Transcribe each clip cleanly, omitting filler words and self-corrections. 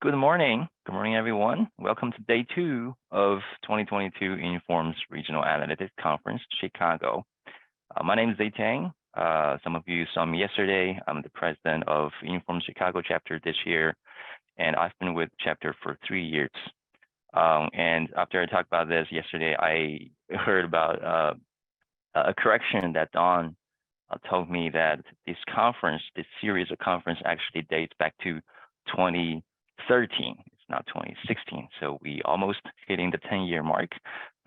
Good morning. Good morning, everyone. Welcome to day 2 of 2022 Informs Regional Analytics Conference, Chicago. My name is Zay Tang. Some of you saw me yesterday. I'm the president of Informs Chicago chapter this year, and I've been with chapter for 3 years. And after I talked about this yesterday, I heard about a correction that Don told me that this series of conference actually dates back to 2013. It's not 2016. So we almost hitting the 10-year mark.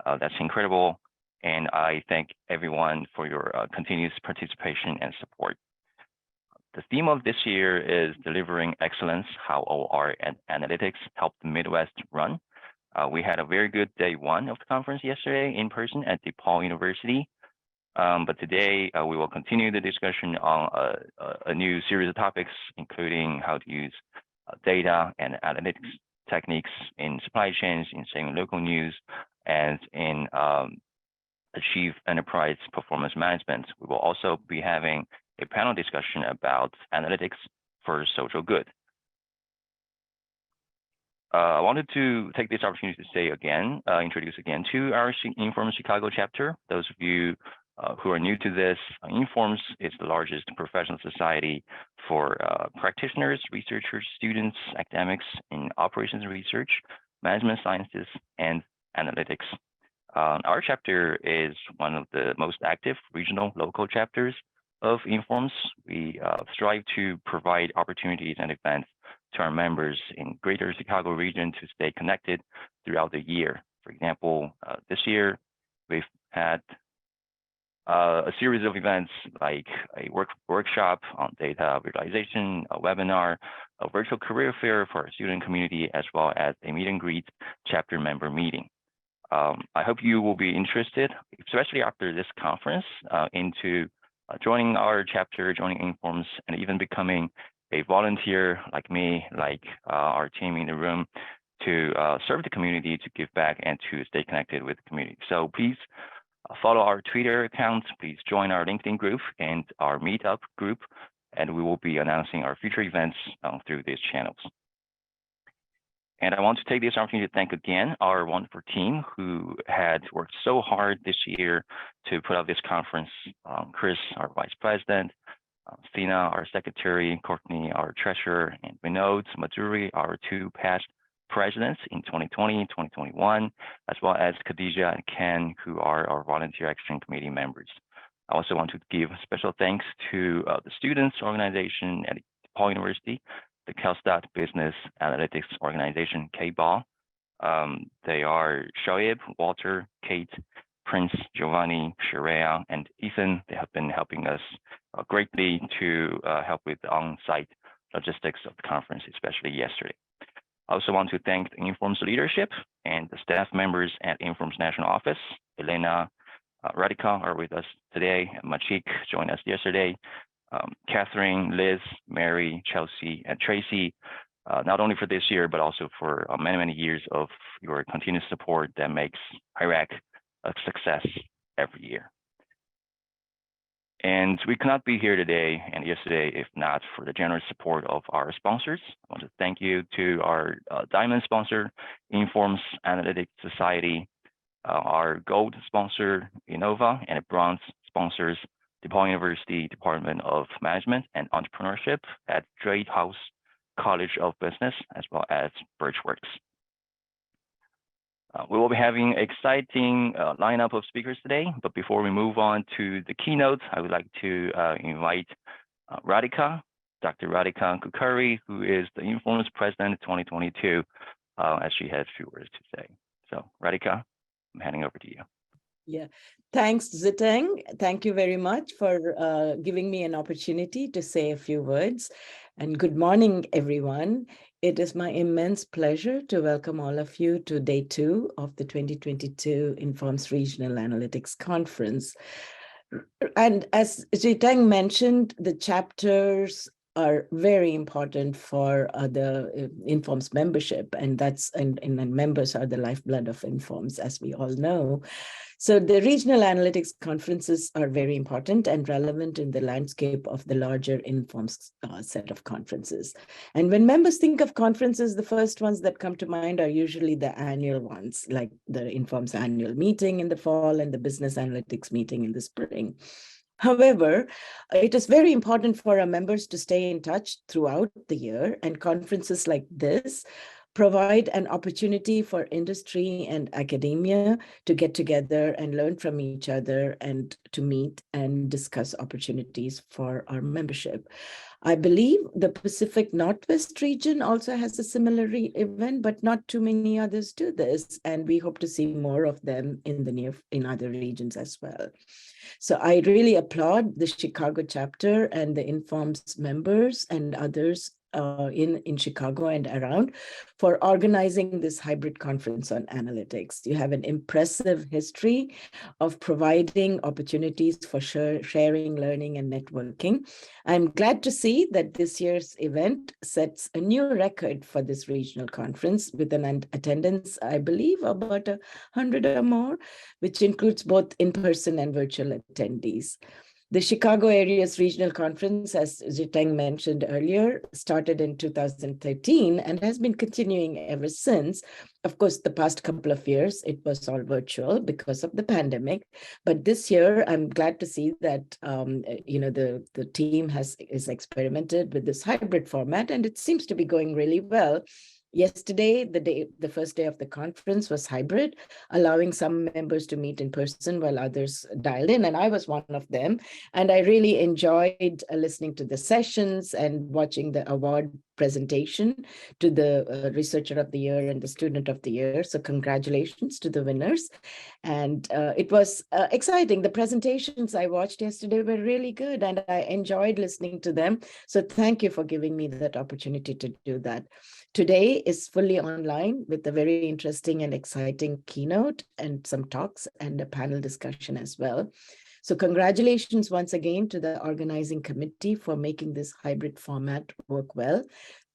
That's incredible. And I thank everyone for your continuous participation and support. The theme of this year is delivering excellence, how OR and analytics help the Midwest run. We had a very good day 1 of the conference yesterday in person at DePaul University. But today we will continue the discussion on a new series of topics, including how to use data and analytics techniques in supply chains, in saving local news, and in achieve enterprise performance management. We will also be having a panel discussion about analytics for social good. I wanted to take this opportunity to say again, introduce again to our Informs Chicago chapter. Those of you who are new to this, Informs is the largest professional society for practitioners, researchers, students, academics in operations and research, management sciences, and analytics. Our chapter is one of the most active regional local chapters of Informs. We strive to provide opportunities and events to our members in greater Chicago region to stay connected throughout the year. For example, this year, we've had a series of events like a workshop on data visualization, a webinar, a virtual career fair for our student community, as well as a meet and greet chapter member meeting. I hope you will be interested, especially after this conference, into joining our chapter, joining Informs, and even becoming a volunteer like me, like our team in the room, to serve the community, to give back, and to stay connected with the community. So please follow our Twitter account, please join our LinkedIn group and our Meetup group, and we will be announcing our future events through these channels. And I want to take this opportunity to thank again our wonderful team who had worked so hard this year to put out this conference. Chris, our vice president, Stina, our secretary, Courtney, our treasurer, and Vinod, Madhuri, our 2 past presidents in 2020 and 2021, as well as Khadija and Ken, who are our volunteer action committee members. I also want to give special thanks to the students organization at DePaul University, the CalStat Business Analytics Organization, KBAL. They are Shoaib, Walter, Kate, Prince, Giovanni, Sharia, and Ethan. They have been helping us greatly to help with the on-site logistics of the conference, especially yesterday. I also want to thank the Informs leadership and the staff members at Informs National Office. Elena, Radhika are with us today. Machik joined us yesterday. Catherine, Liz, Mary, Chelsea, and Tracy, not only for this year, but also for many, many years of your continuous support that makes IRAC a success every year. And we could not be here today and yesterday if not for the generous support of our sponsors. I want to thank you to our diamond sponsor, Informs Analytics Society, our gold sponsor, Innova, and bronze sponsors, DePaul University Department of Management and Entrepreneurship at Drake House College of Business, as well as Birchworks. We will be having an exciting lineup of speakers today, but before we move on to the keynote, I would like to invite Radhika, Dr. Radhika Kukuri, who is the Informs President 2022, as she has a few words to say. So Radhika, I'm handing over to you. Yeah, thanks, Ziteng. Thank you very much for giving me an opportunity to say a few words. And good morning, everyone. It is my immense pleasure to welcome all of you to day 2 of the 2022 Informs Regional Analytics Conference. And as Ziteng mentioned, the chapter's are very important for the Informs membership, and members are the lifeblood of Informs, as we all know. So the regional analytics conferences are very important and relevant in the landscape of the larger Informs set of conferences. And when members think of conferences, the first ones that come to mind are usually the annual ones, like the Informs annual meeting in the fall and the business analytics meeting in the spring. However, it is very important for our members to stay in touch throughout the year, and conferences like this provide an opportunity for industry and academia to get together and learn from each other and to meet and discuss opportunities for our membership. I believe the Pacific Northwest region also has a similar event, but not too many others do this, and we hope to see more of them in other regions as well. So I really applaud the Chicago chapter and the Informs members and others in Chicago and around for organizing this hybrid conference on analytics. You have an impressive history of providing opportunities for sharing, learning, and networking. I'm glad to see that this year's event sets a new record for this regional conference with an attendance, I believe, about 100 or more, which includes both in-person and virtual attendees. The Chicago area's regional conference, as Ziteng mentioned earlier, started in 2013 and has been continuing ever since. Of course, the past couple of years, it was all virtual because of the pandemic. But this year, I'm glad to see that the team is experimented with this hybrid format, and it seems to be going really well. Yesterday, the first day of the conference was hybrid, allowing some members to meet in person while others dialed in, and I was one of them. And I really enjoyed listening to the sessions and watching the award presentation to the Researcher of the Year and the Student of the Year. So congratulations to the winners. And it was exciting. The presentations I watched yesterday were really good, and I enjoyed listening to them. So thank you for giving me that opportunity to do that. Today is fully online with a very interesting and exciting keynote and some talks and a panel discussion as well. So congratulations once again to the organizing committee for making this hybrid format work well.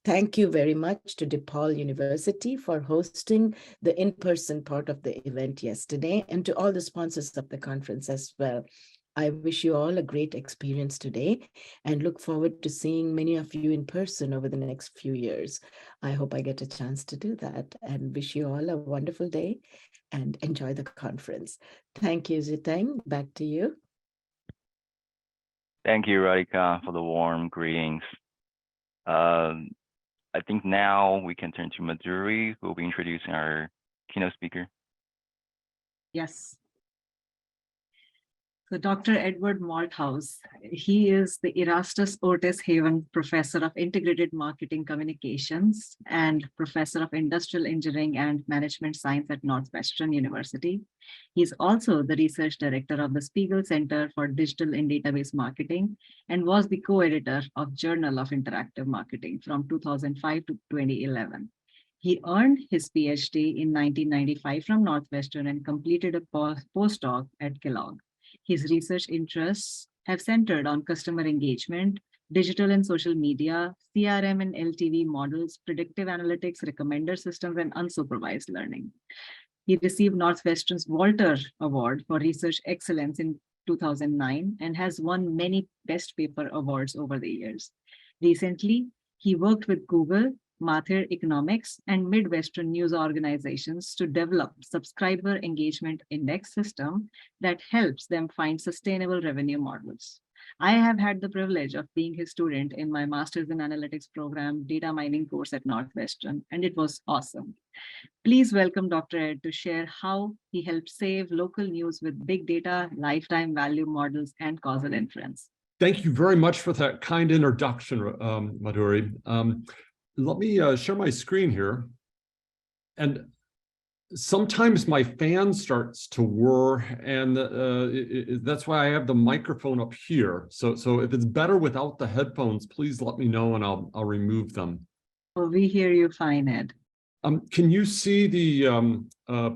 Thank you very much to DePaul University for hosting the in-person part of the event yesterday, and to all the sponsors of the conference as well. I wish you all a great experience today and look forward to seeing many of you in person over the next few years. I hope I get a chance to do that, and wish you all a wonderful day and enjoy the conference. Thank you, Ziteng. Back to you. Thank you, Radhika, for the warm greetings. I think now we can turn to Madhuri, who will be introducing our keynote speaker. Yes. So Dr. Edward Malthouse, he is the Erastus Otis Haven Professor of Integrated Marketing Communications and Professor of Industrial Engineering and Management Science at Northwestern University. He's also the Research Director of the Spiegel Center for Digital and Database Marketing and was the co-editor of Journal of Interactive Marketing from 2005 to 2011. He earned his PhD in 1995 from Northwestern and completed a postdoc at Kellogg. His research interests have centered on customer engagement, digital and social media, CRM and LTV models, predictive analytics, recommender systems, and unsupervised learning. He received Northwestern's Walter Award for Research Excellence in 2009 and has won many Best Paper awards over the years. Recently, he worked with Google, Mather Economics, and Midwestern news organizations to develop subscriber engagement index system that helps them find sustainable revenue models. I have had the privilege of being his student in my Master's in Analytics program data mining course at Northwestern, and it was awesome. Please welcome Dr. Ed to share how he helped save local news with big data, lifetime value models, and causal inference. Thank you very much for that kind introduction, Madhuri. Let me share my screen here. And sometimes my fan starts to whir, and that's why I have the microphone up here. So if it's better without the headphones, please let me know and I'll remove them. Well, we hear you fine, Ed. Can you see the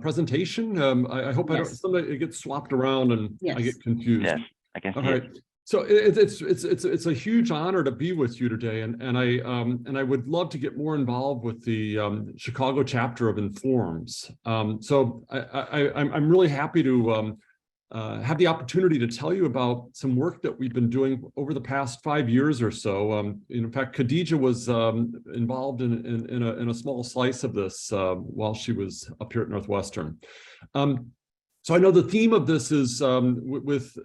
presentation? I hope Yes. I don't, sometimes it gets swapped around and Yes. I get confused. Yes, I can see All right. it. So it's a huge honor to be with you today, and I would love to get more involved with the Chicago chapter of Informs. So I'm really happy to have the opportunity to tell you about some work that we've been doing over the past 5 years or so. In fact, Khadija was involved in a small slice of this while she was up here at Northwestern. So I know the theme of this is with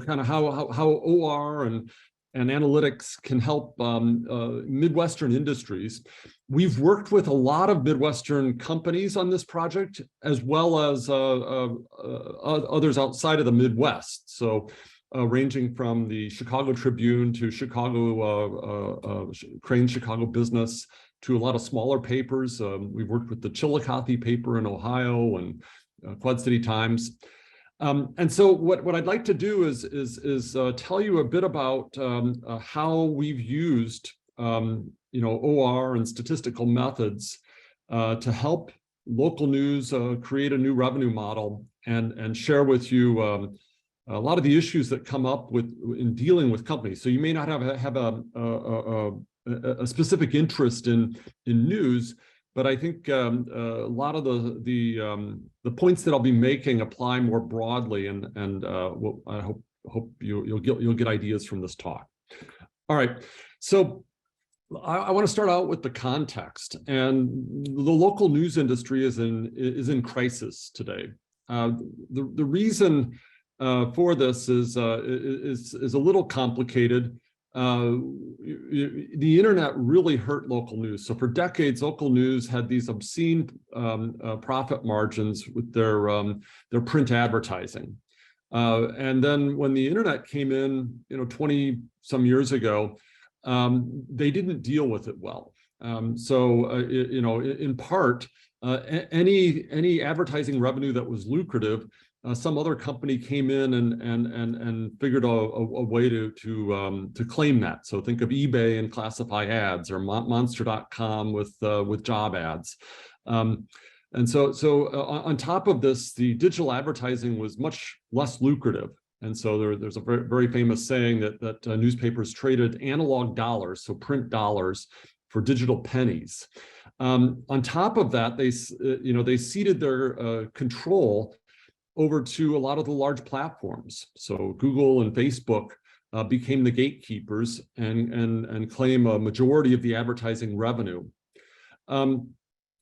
kind of how OR and analytics can help Midwestern industries. We've worked with a lot of Midwestern companies on this project, as well as others outside of the Midwest. So ranging from the Chicago Tribune to Crane Chicago Business to a lot of smaller papers. We've worked with the Chillicothe paper in Ohio and Quad City Times. And so what I'd like to do is tell you a bit about how we've used OR and statistical methods to help local news create a new revenue model and share with you a lot of the issues that come up in dealing with companies. So you may not have a specific interest in news, but I think a lot of the points that I'll be making apply more broadly, and I hope you'll get ideas from this talk. All right, so I want to start out with the context, and the local news industry is in crisis today. The reason for this is a little complicated. The internet really hurt local news. So for decades, local news had these obscene profit margins with their print advertising. And then when the internet came in, 20 some years ago, they didn't deal with it well. In part, any advertising revenue that was lucrative, some other company came in and figured a way to claim that. So think of eBay and classify ads, or Monster.com with job ads. And so on top of this, the digital advertising was much less lucrative. And so there's a very, very famous saying that newspapers traded analog dollars, so print dollars, for digital pennies. On top of that, they ceded their control over to a lot of the large platforms. So Google and Facebook became the gatekeepers and claim a majority of the advertising revenue.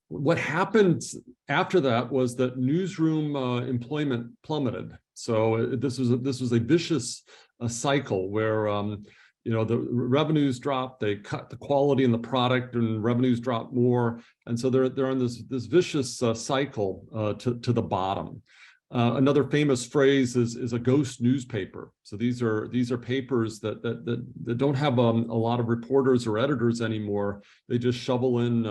What happened after that was that newsroom employment plummeted. So this was a vicious cycle where the revenues dropped, they cut the quality in the product, and revenues dropped more, and so they're on this vicious cycle to the bottom. Another famous phrase is a ghost newspaper. So these are papers that don't have a lot of reporters or editors anymore. They just shovel in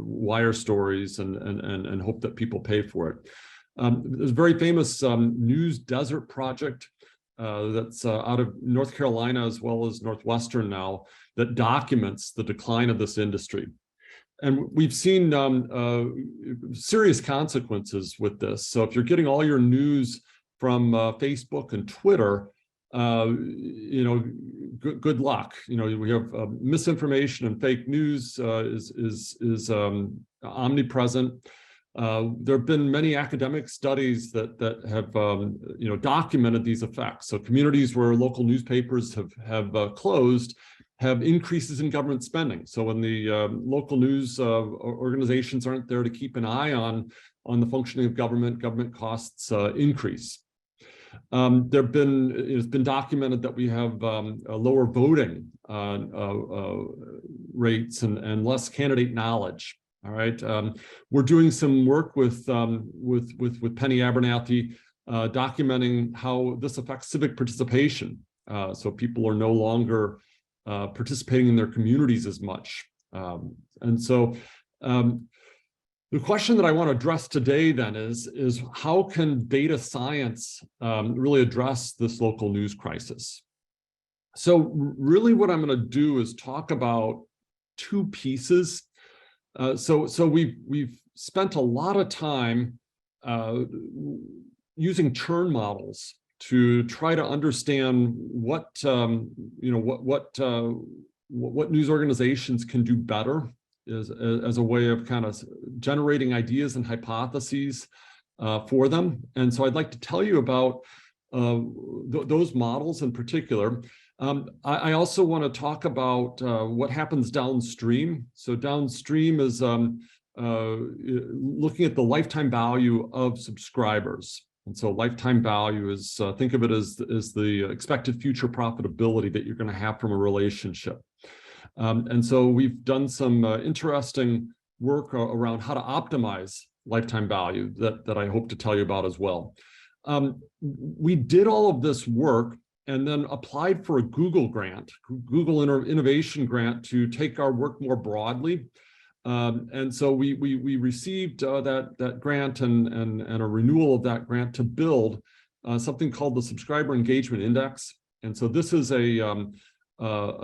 wire stories and hope that people pay for it. There's a very famous news desert project that's out of North Carolina as well as Northwestern now, that documents the decline of this industry. And we've seen serious consequences with this. So if you're getting all your news from Facebook and Twitter, good luck. We have misinformation and fake news is omnipresent. There have been many academic studies that have documented these effects. So communities where local newspapers have closed have increases in government spending. So when the local news organizations aren't there to keep an eye on the functioning of government costs increase. It's been documented that we have lower voting rates and less candidate knowledge. All right, we're doing some work with Penny Abernathy, documenting how this affects civic participation. So people are no longer participating in their communities as much. And so the question that I want to address today then is how can data science really address this local news crisis? So really what I'm going to do is talk about two pieces. So we've spent a lot of time using churn models to try to understand what what news organizations can do better as a way of kind of generating ideas and hypotheses for them. And so I'd like to tell you about those models in particular. I also want to talk about what happens downstream. So downstream is looking at the lifetime value of subscribers. And so lifetime value is, think of it as the expected future profitability that you're going to have from a relationship. And so we've done some interesting work around how to optimize lifetime value that I hope to tell you about as well. We did all of this work and then applied for a Google grant, Google Innovation Grant, to take our work more broadly. And so we received that grant and a renewal of that grant to build something called the Subscriber Engagement Index. And so this is a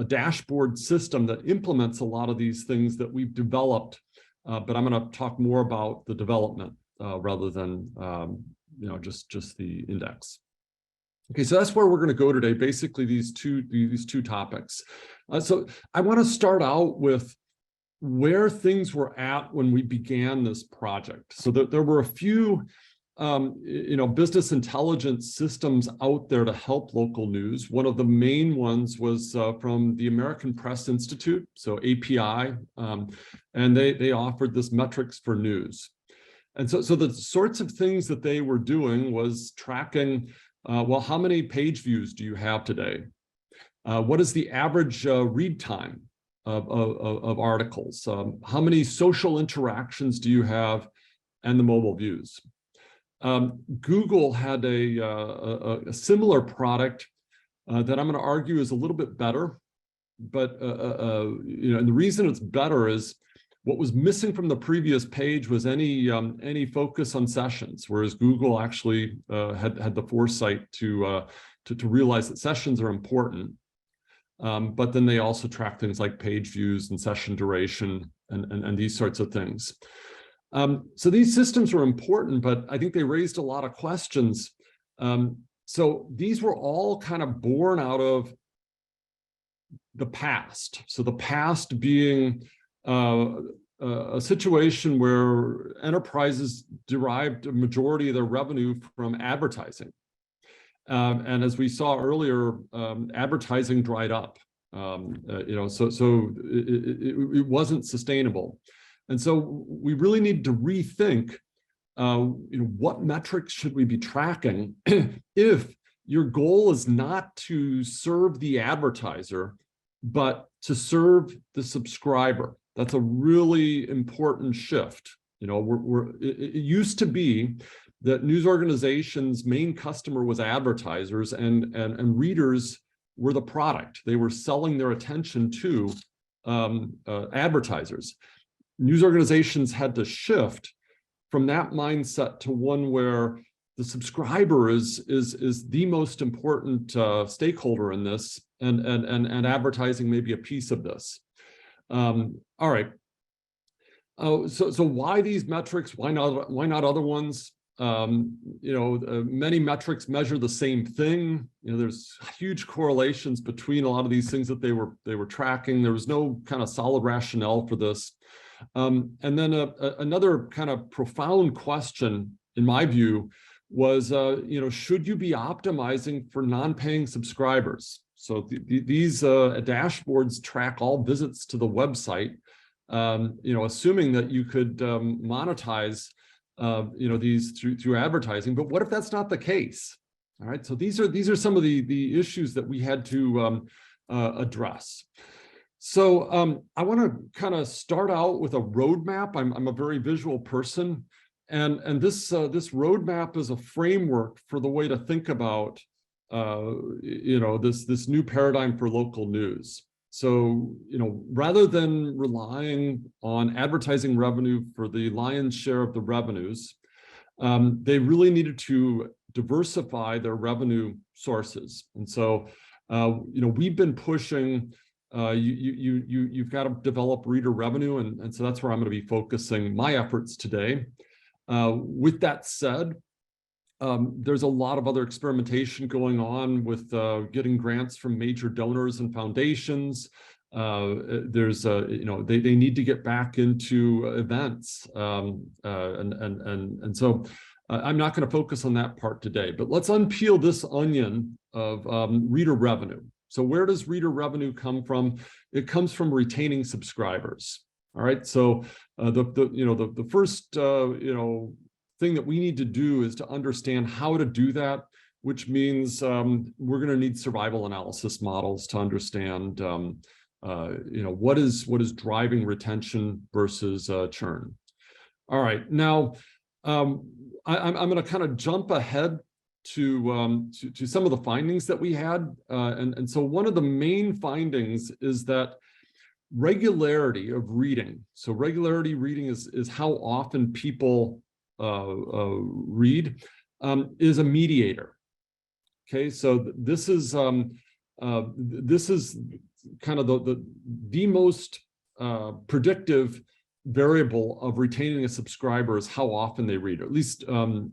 dashboard system that implements a lot of these things that we've developed, but I'm going to talk more about the development rather than just the index. Okay, so that's where we're going to go today. Basically, these two topics. So I want to start out with where things were at when we began this project. So there were a few business intelligence systems out there to help local news. One of the main ones was from the American Press Institute, so API, and they offered this metrics for news. And so the sorts of things that they were doing was tracking, well, how many page views do you have today? What is the average read time of articles? How many social interactions do you have and the mobile views? Google had a similar product that I'm going to argue is a little bit better, but and the reason it's better is what was missing from the previous page was any focus on sessions, whereas Google actually had the foresight to realize that sessions are important. But then they also track things like page views and session duration and these sorts of things. So these systems are important, but I think they raised a lot of questions. So these were all kind of born out of the past. So the past being a situation where enterprises derived a majority of their revenue from advertising. And as we saw earlier, advertising dried up. So it wasn't sustainable. And so we really need to rethink, what metrics should we be tracking if your goal is not to serve the advertiser, but to serve the subscriber. That's a really important shift. It used to be that news organizations' main customer was advertisers and readers were the product. They were selling their attention to advertisers. News organizations had to shift from that mindset to one where the subscriber is the most important stakeholder in this, and advertising may be a piece of this. All right. So why these metrics? Why not other ones? Many metrics measure the same thing. There's huge correlations between a lot of these things that they were tracking. There was no kind of solid rationale for this. And then another kind of profound question, in my view, was, should you be optimizing for non-paying subscribers? So these dashboards track all visits to the website, assuming that you could monetize, these through advertising. But what if that's not the case? All right. So these are some of the issues that we had to address. So I want to kind of start out with a roadmap. I'm a very visual person, and this roadmap is a framework for the way to think about this new paradigm for local news. So rather than relying on advertising revenue for the lion's share of the revenues, they really needed to diversify their revenue sources. And so we've been pushing. You've got to develop reader revenue, and so that's where I'm going to be focusing my efforts today. With that said, There's a lot of other experimentation going on with getting grants from major donors and foundations. There's they need to get back into events, and so I'm not going to focus on that part today. But let's unpeel this onion of reader revenue. So where does reader revenue come from? It comes from retaining subscribers. All right. So the first thing that we need to do is to understand how to do that, which means we're going to need survival analysis models to understand what is driving retention versus churn. All right, now I'm going to kind of jump ahead to some of the findings that we had, and so one of the main findings is that regularity of reading. So regularity reading is how often people read, is a mediator. Okay, so this is kind of the most predictive variable of retaining a subscriber is how often they read, or at least the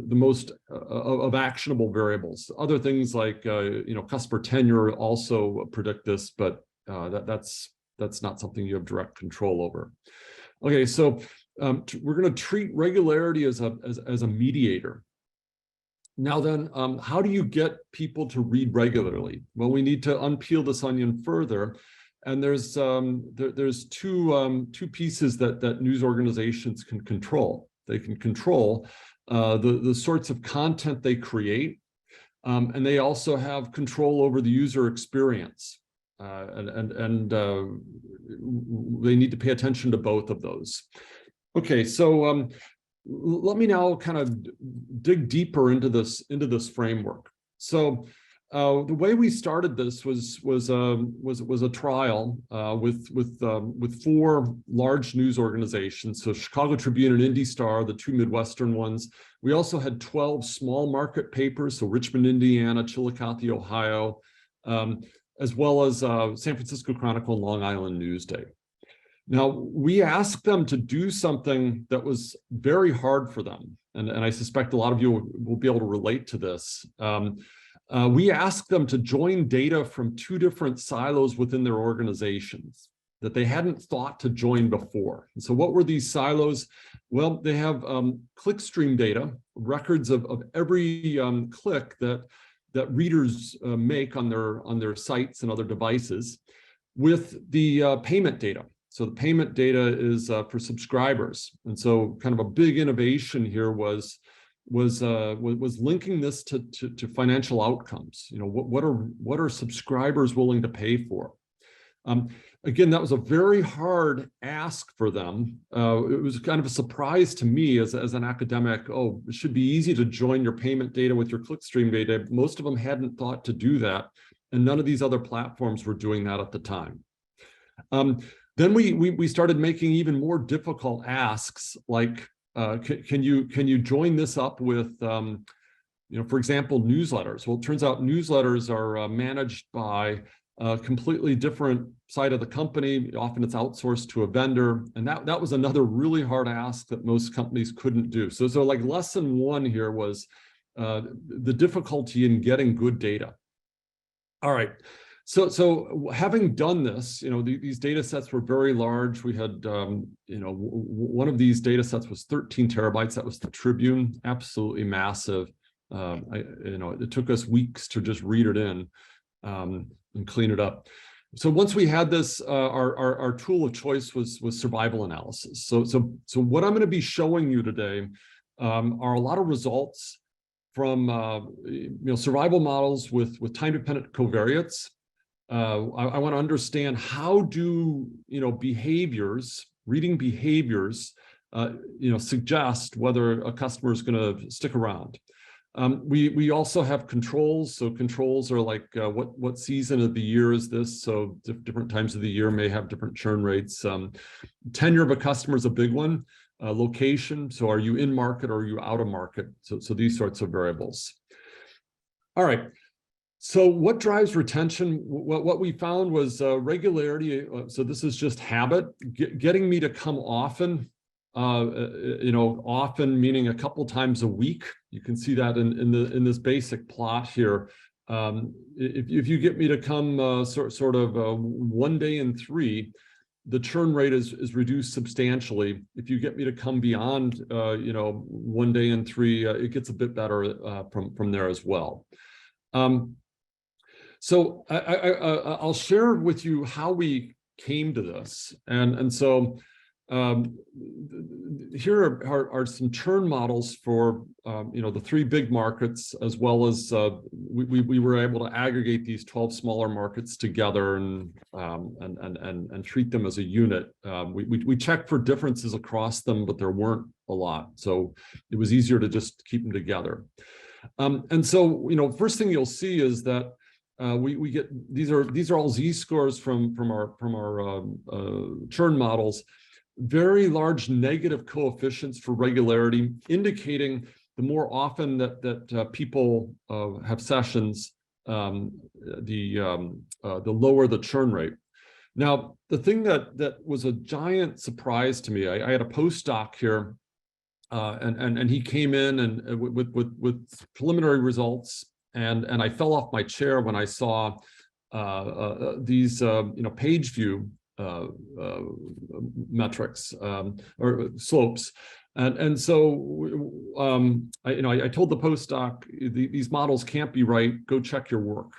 most of actionable variables. Other things like customer tenure also predict this, but that's not something you have direct control over. Okay, so we're going to treat regularity as a mediator. Now then, how do you get people to read regularly? Well, we need to unpeel this onion further, and there's two pieces that news organizations can control. They can control the sorts of content they create, and they also have control over the user experience, and they need to pay attention to both of those. Okay, so let me now kind of dig deeper into this framework. So the way we started this was a trial with 4 large news organizations. So Chicago Tribune and Indy Star, the 2 Midwestern ones. We also had 12 small market papers, so Richmond, Indiana, Chillicothe, Ohio, as well as San Francisco Chronicle and Long Island Newsday. Now, we asked them to do something that was very hard for them, and I suspect a lot of you will be able to relate to this. We asked them to join data from 2 different silos within their organizations that they hadn't thought to join before. And so what were these silos? Well, they have clickstream data, records of every click that readers make on their sites and other devices, with the payment data. So the payment data is for subscribers, and so kind of a big innovation here was linking this to financial outcomes. What are subscribers willing to pay for? Again, that was a very hard ask for them. It was kind of a surprise to me as an academic. Oh, it should be easy to join your payment data with your clickstream data. Most of them hadn't thought to do that, and none of these other platforms were doing that at the time. Then we started making even more difficult asks, like can you join this up with for example, newsletters? Well, it turns out newsletters are managed by a completely different side of the company. Often it's outsourced to a vendor, and that was another really hard ask that most companies couldn't do. So like lesson 1 here was the difficulty in getting good data. All right. So having done this, these data sets were very large. We had, one of these data sets was 13 terabytes. That was the Tribune, absolutely massive. It took us weeks to just read it in and clean it up. So once we had this, our tool of choice was survival analysis. So what I'm going to be showing you today are a lot of results from survival models with time-dependent covariates. I want to understand how do reading behaviors suggest whether a customer is going to stick around. We also have controls. So controls are like what season of the year is this? So different times of the year may have different churn rates. Tenure of a customer is a big one. Location. So are you in market or are you out of market? So these sorts of variables. All right. So what drives retention? What we found was regularity. So this is just habit. Getting me to come often often meaning a couple times a week. You can see that in this basic plot here. If you get me to come sort of 1 day in 3, the churn rate is reduced substantially. If you get me to come beyond 1 day in 3, it gets a bit better from there as well. So I'll share with you how we came to this, and so here are some churn models for the 3 big markets, as well as we were able to aggregate these 12 smaller markets together and treat them as a unit. We checked for differences across them, but there weren't a lot, so it was easier to just keep them together. And so first thing you'll see is that we get these are all z-scores from our churn models. Very large negative coefficients for regularity, indicating the more often that people have sessions, the lower the churn rate. Now, the thing that was a giant surprise to me, I had a postdoc here, and he came in and with preliminary results, and I fell off my chair when I saw these page view metrics or slopes, and so I told the postdoc, these models can't be right. Go check your work.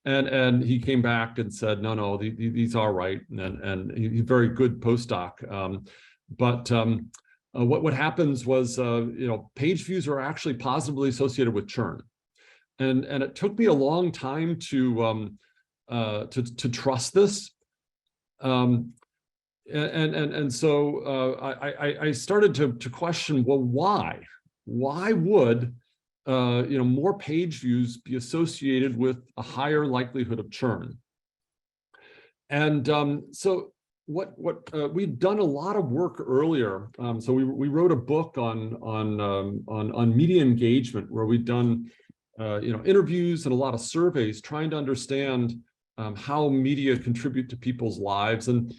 and he came back and said, no, these are right, and he's a very good postdoc. But what happens was page views are actually positively associated with churn, and it took me a long time to trust this. And so I started to question, well, why would more page views be associated with a higher likelihood of churn? And so what we've done a lot of work earlier. So we wrote a book on media engagement, where we've done interviews and a lot of surveys trying to understand how media contribute to people's lives. And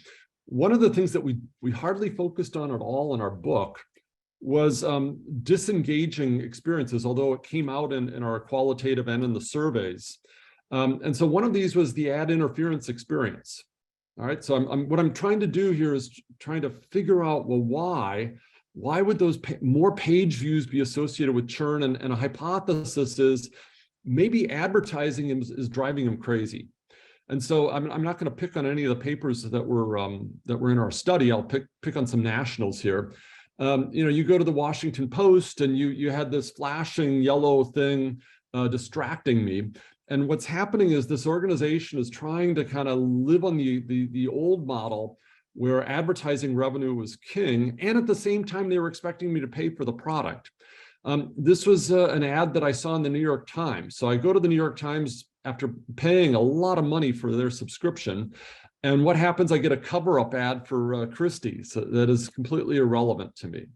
one of the things that we hardly focused on at all in our book was disengaging experiences, although it came out in our qualitative and in the surveys. And so one of these was the ad interference experience. All right, so what I'm trying to do here is trying to figure out, well, why would those more page views be associated with churn? And a hypothesis is maybe advertising is driving them crazy. And so I'm not going to pick on any of the papers that were in our study. I'll pick on some nationals here. You go to the Washington Post, and you had this flashing yellow thing distracting me. And what's happening is this organization is trying to kind of live on the old model, where advertising revenue was king, and at the same time they were expecting me to pay for the product. This was an ad that I saw in the New York Times. So I go to the New York Times after paying a lot of money for their subscription, and what happens? I get a cover-up ad for Christie's that is completely irrelevant to me.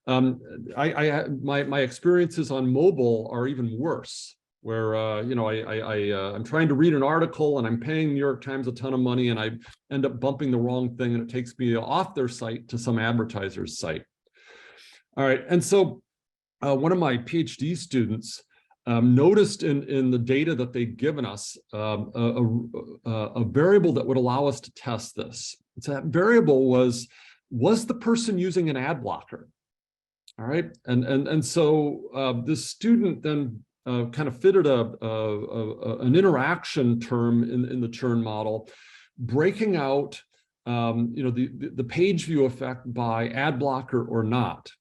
My experiences on mobile are even worse, where I'm trying to read an article and I'm paying New York Times a ton of money, and I end up bumping the wrong thing, and it takes me off their site to some advertiser's site. All right, and so one of my PhD students noticed in the data that they'd given us a variable that would allow us to test this. So that variable was the person using an ad blocker? All right, and so this student then kind of fitted an interaction term in the churn model, breaking out the page view effect by ad blocker or not.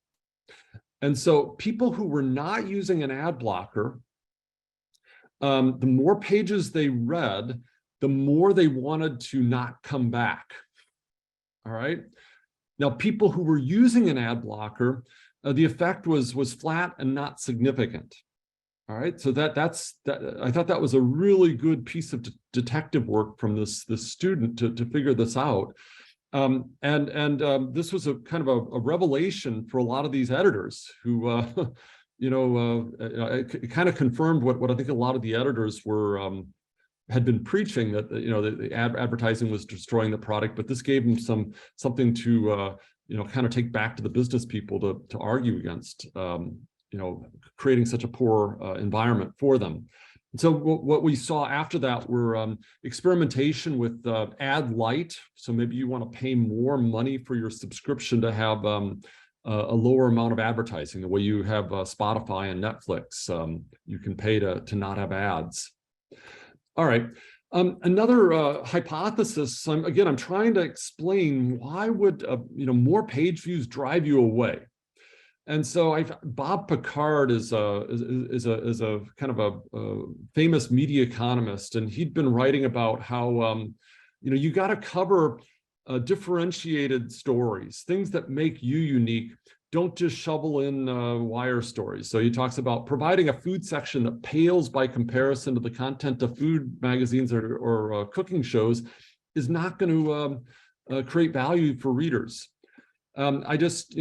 And so people who were not using an ad blocker, the more pages they read, the more they wanted to not come back. All right. Now, people who were using an ad blocker, the effect was flat and not significant. All right. So I thought that was a really good piece of detective work from this student to figure this out. This was a kind of a revelation for a lot of these editors who, it kind of confirmed what I think a lot of the editors had been preaching, that the advertising was destroying the product, but this gave them something to kind of take back to the business people to argue against, creating such a poor environment for them. And so what we saw after that were experimentation with ad light. So maybe you want to pay more money for your subscription to have a lower amount of advertising. The way you have Spotify and Netflix, you can pay to not have ads. All right. Another hypothesis. I'm trying to explain why would more page views drive you away. And so Bob Picard is a kind of a famous media economist, and he'd been writing about how you got to cover differentiated stories, things that make you unique. Don't just shovel in wire stories. So he talks about providing a food section that pales by comparison to the content of food magazines or cooking shows is not going to create value for readers. Christy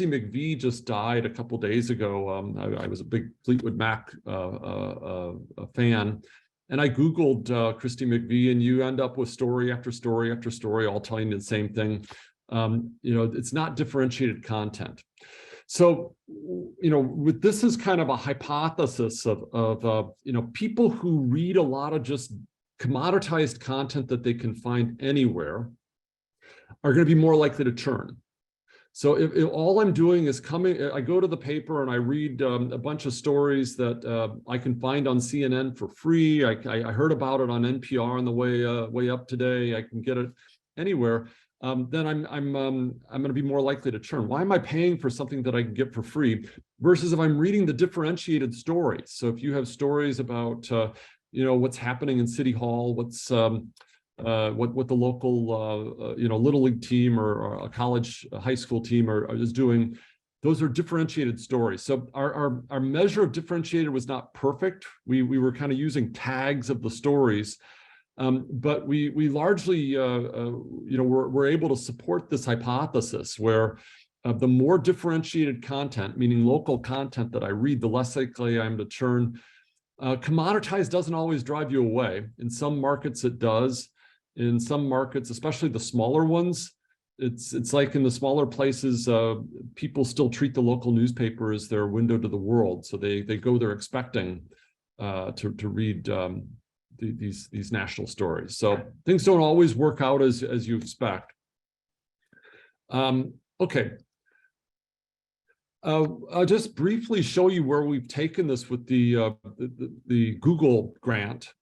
McVie just died a couple days ago. I was a big Fleetwood Mac fan, and I Googled Christy McVie, and you end up with story after story after story, all telling you the same thing. It's not differentiated content. So, with this is kind of a hypothesis of people who read a lot of just commoditized content that they can find anywhere are going to be more likely to churn. So if all I'm doing is I go to the paper and I read a bunch of stories that I can find on CNN for free. I heard about it on NPR on the way up today. I can get it anywhere. Then I'm going to be more likely to churn. Why am I paying for something that I can get for free versus if I'm reading the differentiated stories? So if you have stories about what's happening in City Hall, what the local Little League team or a college, high school team is doing, those are differentiated stories. So our measure of differentiated was not perfect. We were kind of using tags of the stories. But we largely, we're able to support this hypothesis where the more differentiated content, meaning local content that I read, the less likely I am to churn. Commoditized doesn't always drive you away. In some markets, it does. In some markets, especially the smaller ones, it's like in the smaller places, people still treat the local newspaper as their window to the world. So they go there expecting to read these national stories. So things don't always work out as you expect. Okay. I'll just briefly show you where we've taken this with the Google grant.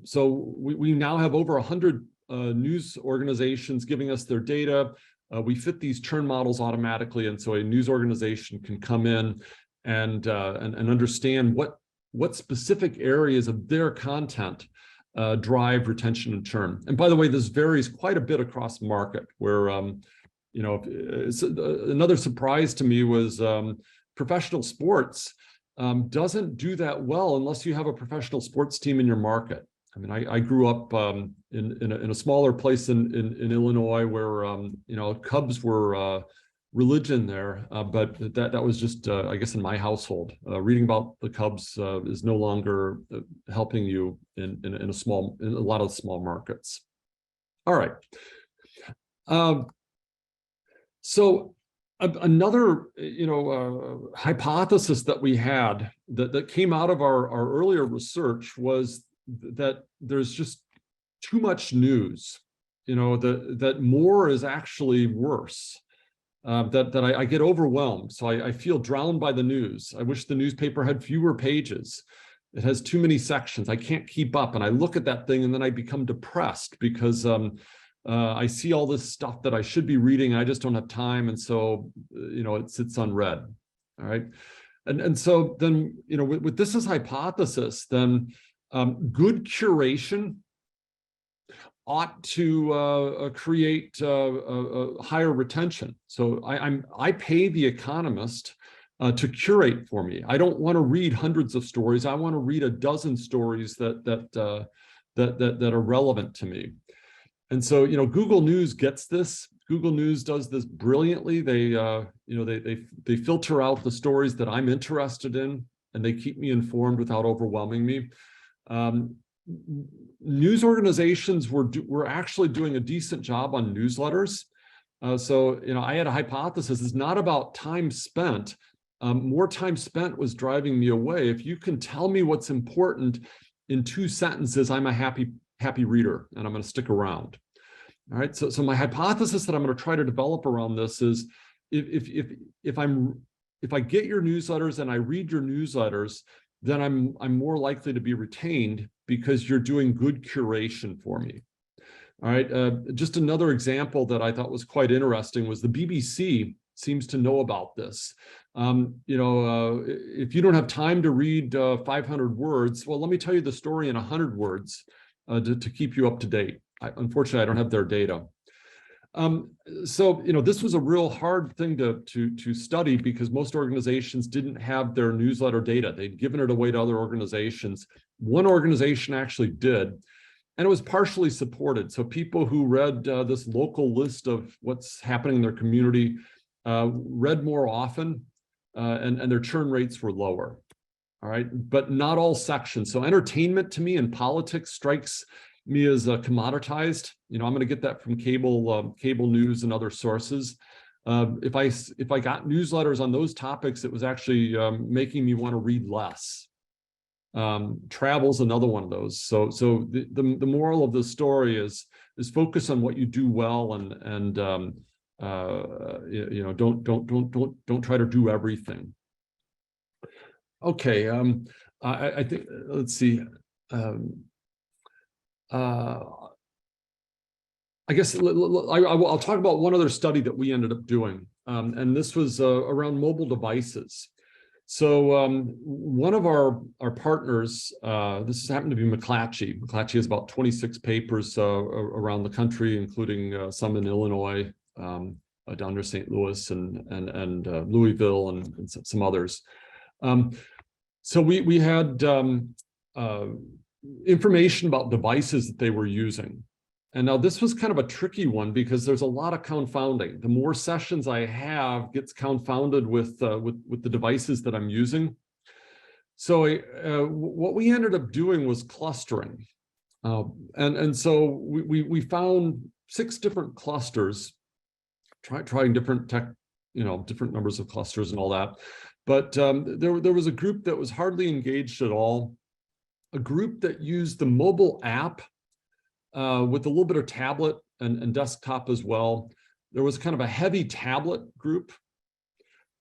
So we now have over 100 news organizations giving us their data. We fit these churn models automatically, and so a news organization can come in and understand what specific areas of their content drive retention and churn. And by the way, this varies quite a bit across market, where another surprise to me was professional sports doesn't do that well unless you have a professional sports team in your market. I mean, I grew up in a smaller place in Illinois where Cubs were religion there, but that was just I guess in my household. Reading about the Cubs is no longer helping you in a lot of small markets. All right. So another hypothesis that we had that came out of our earlier research was that there's just too much news, that more is actually worse, that I get overwhelmed. So I feel drowned by the news. I wish the newspaper had fewer pages. It has too many sections. I can't keep up. And I look at that thing and then I become depressed because I see all this stuff that I should be reading. I just don't have time. And so, it sits unread. All right. And so then, with this as hypothesis, then good curation ought to create higher retention. So I pay the economist to curate for me. I don't want to read hundreds of stories. I want to read a dozen stories that are relevant to me. And so, Google News gets this. Google News does this brilliantly. They filter out the stories that I'm interested in, and they keep me informed without overwhelming me. News organizations were actually doing a decent job on newsletters. So, I had a hypothesis. It's not about time spent. More time spent was driving me away. If you can tell me what's important in 2 sentences, I'm a happy reader, and I'm going to stick around. All right. So my hypothesis that I'm going to try to develop around this is, if I get your newsletters and I read your newsletters, then I'm more likely to be retained because you're doing good curation for me. All right. Just another example that I thought was quite interesting was the BBC seems to know about this. If you don't have time to read 500 words, well, let me tell you the story in 100 words to keep you up to date. Unfortunately, I don't have their data. This was a real hard thing to study because most organizations didn't have their newsletter data. They'd given it away to other organizations. One organization actually did, and it was partially supported. So people who read this local list of what's happening in their community read more often, and their churn rates were lower. All right, but not all sections. So entertainment to me and politics strikes me as commoditized. I'm going to get that from cable news and other sources. If I got newsletters on those topics, it was actually making me want to read less. Travel's another one of those. So the moral of the story is focus on what you do well, and don't try to do everything. Okay, I think, let's see. I guess I'll talk about one other study that we ended up doing, and this was around mobile devices. So one of our partners, this happened to be McClatchy. McClatchy has about 26 papers around the country, including some in Illinois, down near St. Louis and Louisville and some others. So we had information about devices that they were using. And now this was kind of a tricky one because there's a lot of confounding. The more sessions I have gets confounded with the devices that I'm using. So what we ended up doing was clustering. And so we found 6 different clusters, trying different different numbers of clusters and all that. But there was a group that was hardly engaged at all, a group that used the mobile app with a little bit of tablet and desktop as well. There was kind of a heavy tablet group,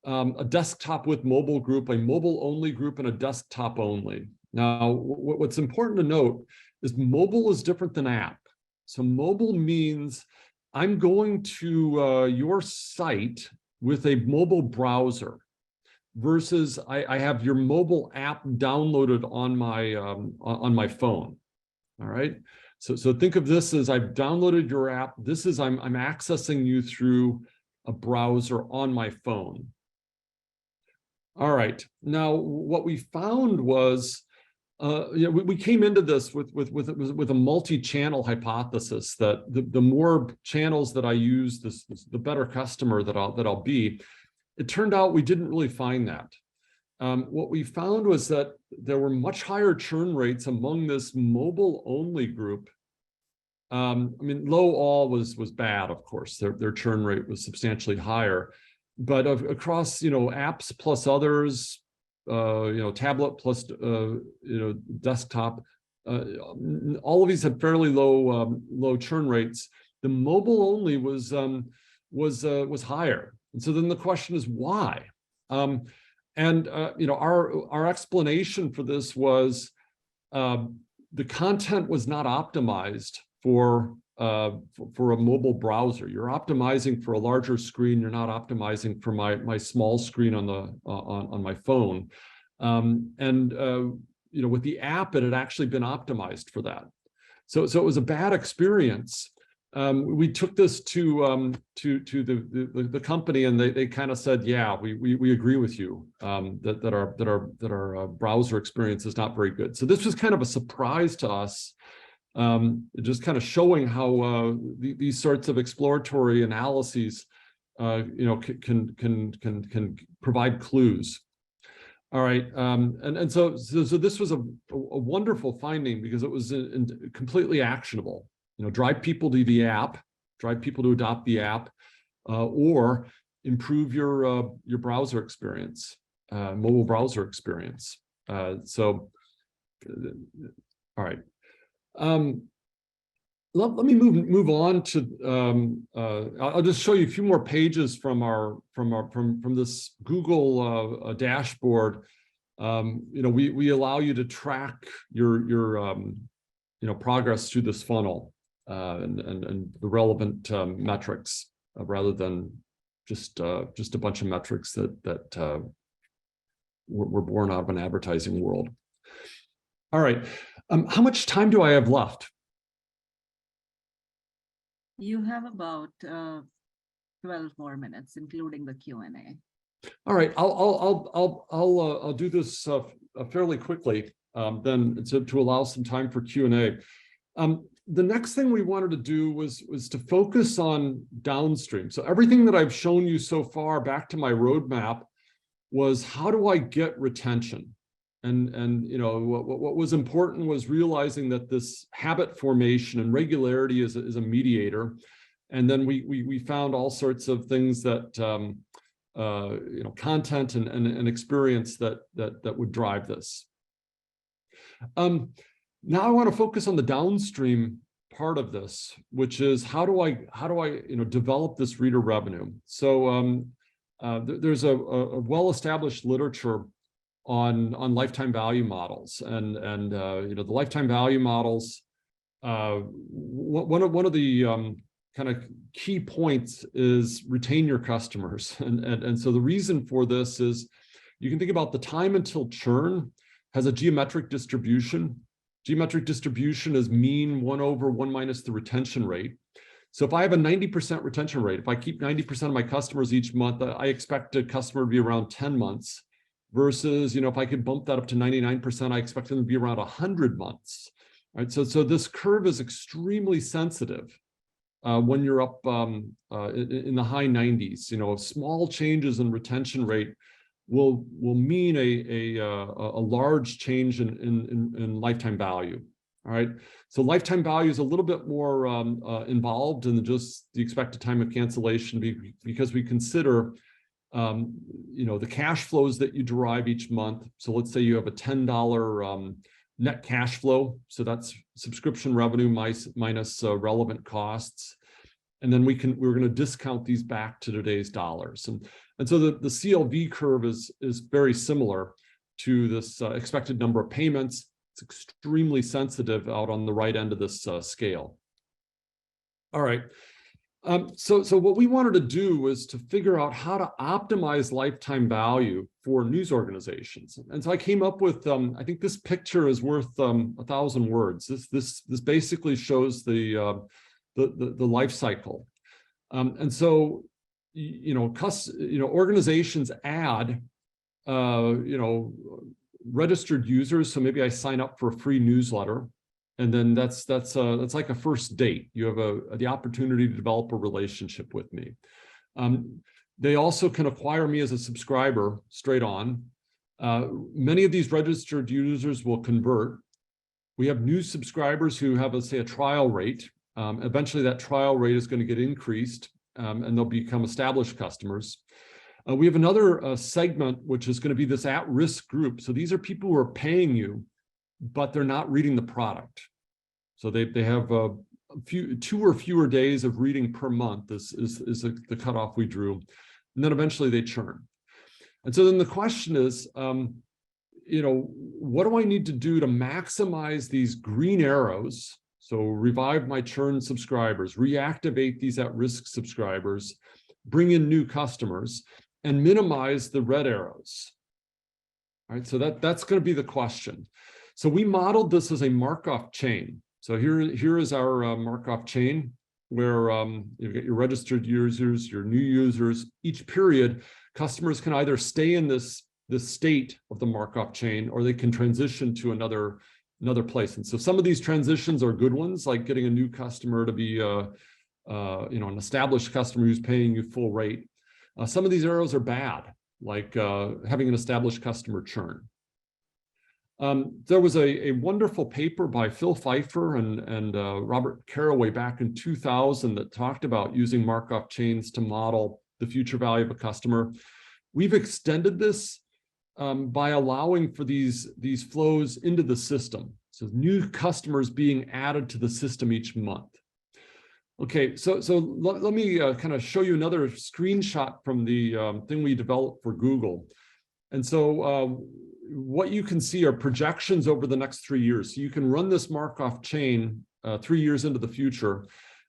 a desktop with mobile group, a mobile only group, and a desktop only. Now, what's important to note is mobile is different than app. So mobile means I'm going to your site with a mobile browser versus I have your mobile app downloaded on my phone. All right. So think of this as I've downloaded your app. This is I'm accessing you through a browser on my phone. All right. Now, what we found was, we came into this with a multi-channel hypothesis that the more channels that I use, the better customer that I'll be. It turned out we didn't really find that. What we found was that there were much higher churn rates among this mobile-only group. Low all was bad, of course. Their churn rate was substantially higher, but across apps plus others, tablet plus desktop, all of these had fairly low churn rates. The mobile-only was higher, and so then the question is why? Our explanation for this was the content was not optimized for a mobile browser. You're optimizing for a larger screen. You're not optimizing for my small screen on my phone. With the app, it had actually been optimized for that. So it was a bad experience. We took this to the company, and they kind of said, yeah, we agree with you that our browser experience is not very good. So this was kind of a surprise to us, just kind of showing how these sorts of exploratory analyses can provide clues. All right, so this was a wonderful finding because it was completely actionable. Drive people to the app, drive people to adopt the app, or improve your browser experience, mobile browser experience. All right. Let me move on to. I'll just show you a few more pages from this Google dashboard. We allow you to track your progress through this funnel and the relevant metrics rather than just a bunch of metrics that were born out of an advertising world. All right, how much time do I have left? You have about 12 more minutes, including the Q&A. All right, I'll do this fairly quickly then to allow some time for Q&A. The next thing we wanted to do was to focus on downstream. So everything that I've shown you so far, back to my roadmap, was how do I get retention? And what was important was realizing that this habit formation and regularity is a mediator. And then we found all sorts of things that content and experience that would drive this. Now I want to focus on the downstream part of this, which is how do I develop this reader revenue? So there's a well-established literature on lifetime value models, and the lifetime value models. One of the kind of key points is retain your customers, and so the reason for this is you can think about the time until churn has a geometric distribution. Geometric distribution is mean 1 over 1 minus the retention rate. So if I have a 90% retention rate, if I keep 90% of my customers each month, I expect a customer to be around 10 months. Versus, if I could bump that up to 99%, I expect them to be around 100 months. Right? So this curve is extremely sensitive when you're up in the high 90s. Small changes in retention rate will mean a large change in lifetime value. All right. So lifetime value is a little bit more involved than just the expected time of cancellation, because we consider the cash flows that you derive each month. So let's say you have a $10 net cash flow. So that's subscription revenue minus relevant costs. And then we're going to discount these back to today's dollars. And so the CLV curve is very similar to this expected number of payments. It's extremely sensitive out on the right end of this scale. All right. So what we wanted to do was to figure out how to optimize lifetime value for news organizations. And so I came up with, I think this picture is worth 1,000 words. This basically shows the life cycle. And so, organizations add, registered users. So maybe I sign up for a free newsletter. And then that's like a first date. You have the opportunity to develop a relationship with me. They also can acquire me as a subscriber straight on. Many of these registered users will convert. We have new subscribers who have, let's say, a trial rate. Eventually, that trial rate is going to get increased, and they'll become established customers. We have another segment, which is going to be this at-risk group. So these are people who are paying you, but they're not reading the product. So they have 2 or fewer days of reading per month. This is the cutoff we drew. And then eventually they churn. And so then the question is, what do I need to do to maximize these green arrows? So revive my churn subscribers, reactivate these at-risk subscribers, bring in new customers, and minimize the red arrows. All right, so that's going to be the question. So we modeled this as a Markov chain. So here is our Markov chain, where you've got your registered users, your new users. Each period, customers can either stay in this state of the Markov chain, or they can transition to another place. And so some of these transitions are good ones, like getting a new customer to be an established customer who's paying you full rate. Some of these arrows are bad, like having an established customer churn. There was a wonderful paper by Phil Pfeiffer and Robert Caraway back in 2000 that talked about using Markov chains to model the future value of a customer. We've extended this by allowing for these flows into the system. So new customers being added to the system each month. Okay, so let me kind of show you another screenshot from the thing we developed for Google. And so what you can see are projections over the next 3 years. So you can run this Markov chain 3 years into the future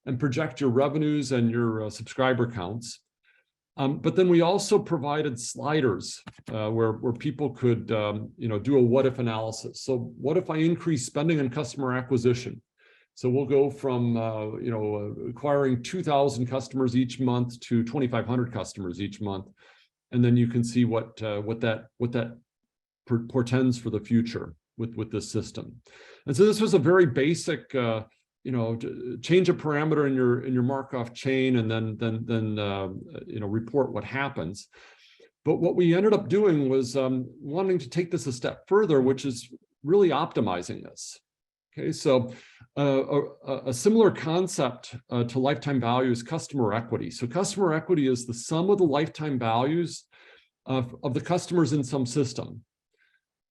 and project your revenues and your subscriber counts. But then we also provided sliders where people could do a what if analysis. So what if I increase spending on customer acquisition? So we'll go from acquiring 2,000 customers each month to 2,500 customers each month, and then you can see what that portends for the future with this system. And so this was a very basic change a parameter in your Markov chain and then report what happens. But what we ended up doing was wanting to take this a step further, which is really optimizing this. Okay, so a similar concept to lifetime value is customer equity. So customer equity is the sum of the lifetime values of the customers in some system.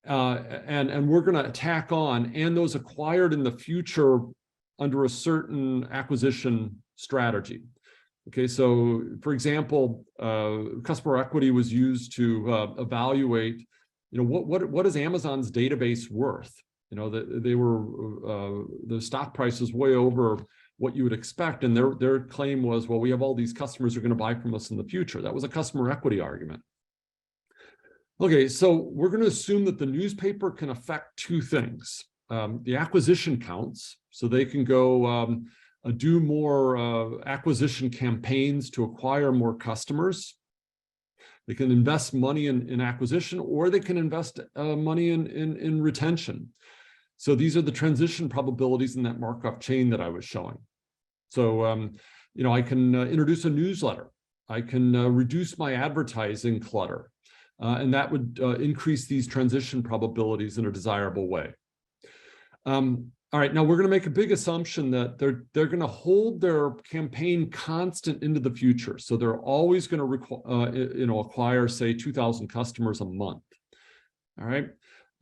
And we're going to tack on and those acquired in the future under a certain acquisition strategy. Okay, so for example, customer equity was used to evaluate, what is Amazon's database worth? The stock price was way over what you would expect, and their claim was, well, we have all these customers who are going to buy from us in the future. That was a customer equity argument. Okay, so we're going to assume that the newspaper can affect two things: the acquisition counts, so they can go do more acquisition campaigns to acquire more customers. They can invest money in acquisition, or they can invest money in retention. So these are the transition probabilities in that Markov chain that I was showing. So, I can introduce a newsletter. I can reduce my advertising clutter, and that would increase these transition probabilities in a desirable way. All right, now we're going to make a big assumption that they're going to hold their campaign constant into the future. So they're always going to acquire, say, 2,000 customers a month. All right.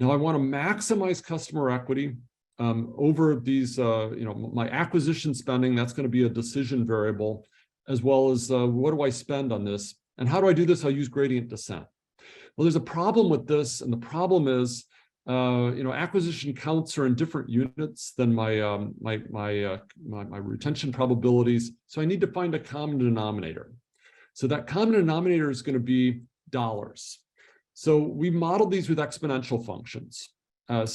Now I want to maximize customer equity over these, my acquisition spending. That's going to be a decision variable, as well as what do I spend on this, and how do I do this? I'll use gradient descent. Well, there's a problem with this, and the problem is, acquisition counts are in different units than my retention probabilities. So I need to find a common denominator. So that common denominator is going to be dollars. So we modeled these with exponential functions. I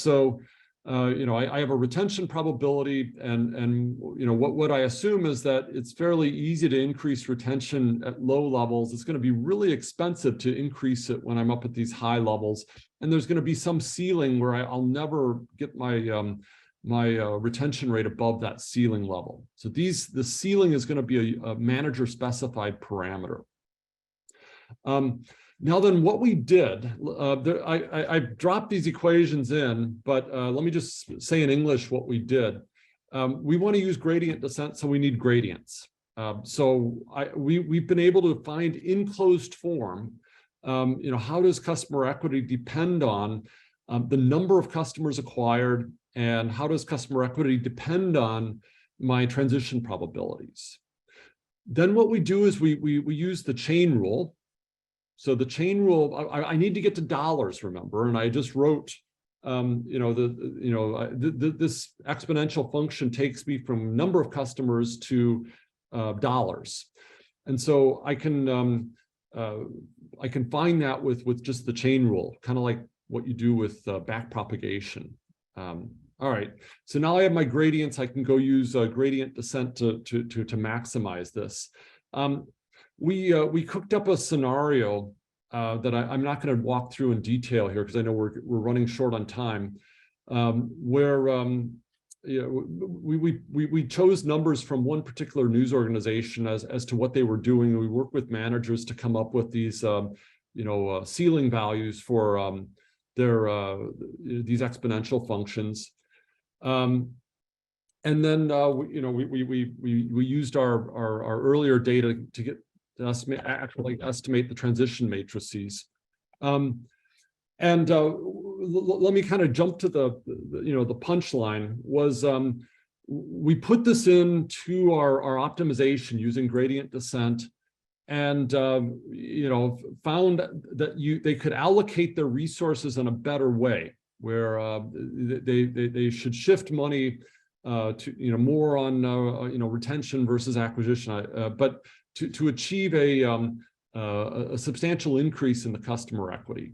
have a retention probability, and what I assume is that it's fairly easy to increase retention at low levels. It's going to be really expensive to increase it when I'm up at these high levels, and there's going to be some ceiling where I'll never get my retention rate above that ceiling level. So the ceiling is going to be a manager specified parameter. Now then, what we did, I dropped these equations in, but let me just say in English what we did. We want to use gradient descent, so we need gradients. We've been able to find in closed form, how does customer equity depend on the number of customers acquired, and how does customer equity depend on my transition probabilities? Then what we do is we use the chain rule. So the chain rule, I need to get to dollars, remember, and I just wrote, this exponential function takes me from number of customers to dollars, and so I can find that with just the chain rule, kind of like what you do with back propagation. All right, so now I have my gradients. I can go use gradient descent to maximize this. We cooked up a scenario that I'm not going to walk through in detail here because I know we're running short on time, where we chose numbers from one particular news organization as to what they were doing. We worked with managers to come up with these ceiling values for these exponential functions. And then we used our earlier data to get to estimate the transition matrices. Let me kind of jump to the punchline was we put this into our optimization using gradient descent, and found that they could allocate their resources in a better way, where they should shift money to more on retention versus acquisition, but to achieve a substantial increase in the customer equity.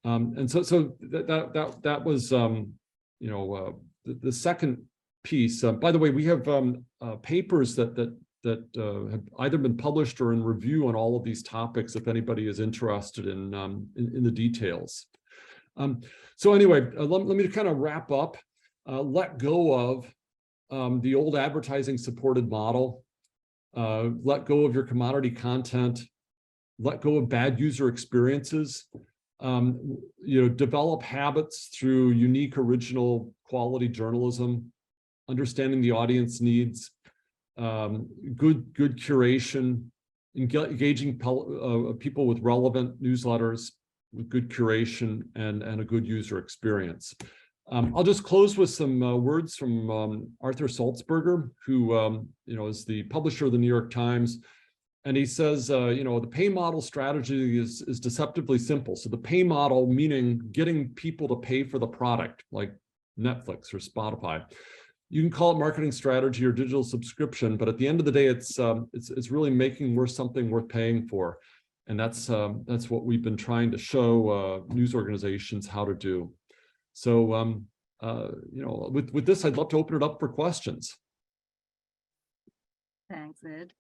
And so that was the second piece. By the way, we have papers that have either been published or in review on all of these topics, if anybody is interested in the details. So anyway, let me kind of wrap up. Let go of the old advertising supported model. Let go of your commodity content. Let go of bad user experiences. Develop habits through unique, original, quality journalism, understanding the audience needs, good curation, engaging people with relevant newsletters with good curation and a good user experience. I'll just close with some words from Arthur Sulzberger, who is the publisher of the New York Times. And he says, the pay model strategy is deceptively simple. So the pay model, meaning getting people to pay for the product, like Netflix or Spotify. You can call it marketing strategy or digital subscription, but at the end of the day, it's really making something worth paying for. And that's what we've been trying to show news organizations how to do. So, with this, I'd love to open it up for questions. Thanks, Ed.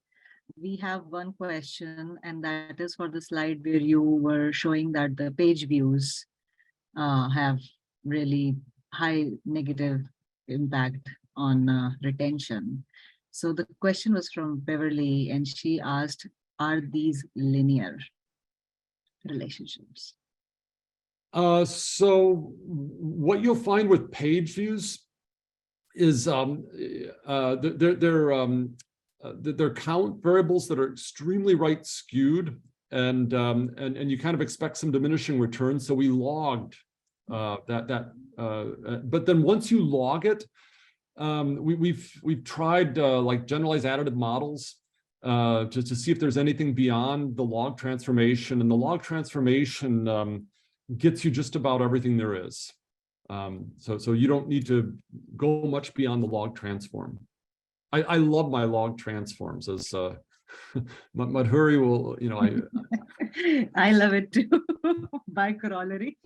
We have one question, and that is for the slide where you were showing that the page views have really high negative impact on retention. So the question was from Beverly, and she asked, are these linear relationships? So what you'll find with page views is they're count variables that are extremely right skewed, and you kind of expect some diminishing returns. So we logged but then once you log it, we've tried like generalized additive models just to see if there's anything beyond the log transformation, and the log transformation gets you just about everything there is. So you don't need to go much beyond the log transform. I love my log transforms, as Madhuri will, I love it too, by corollary.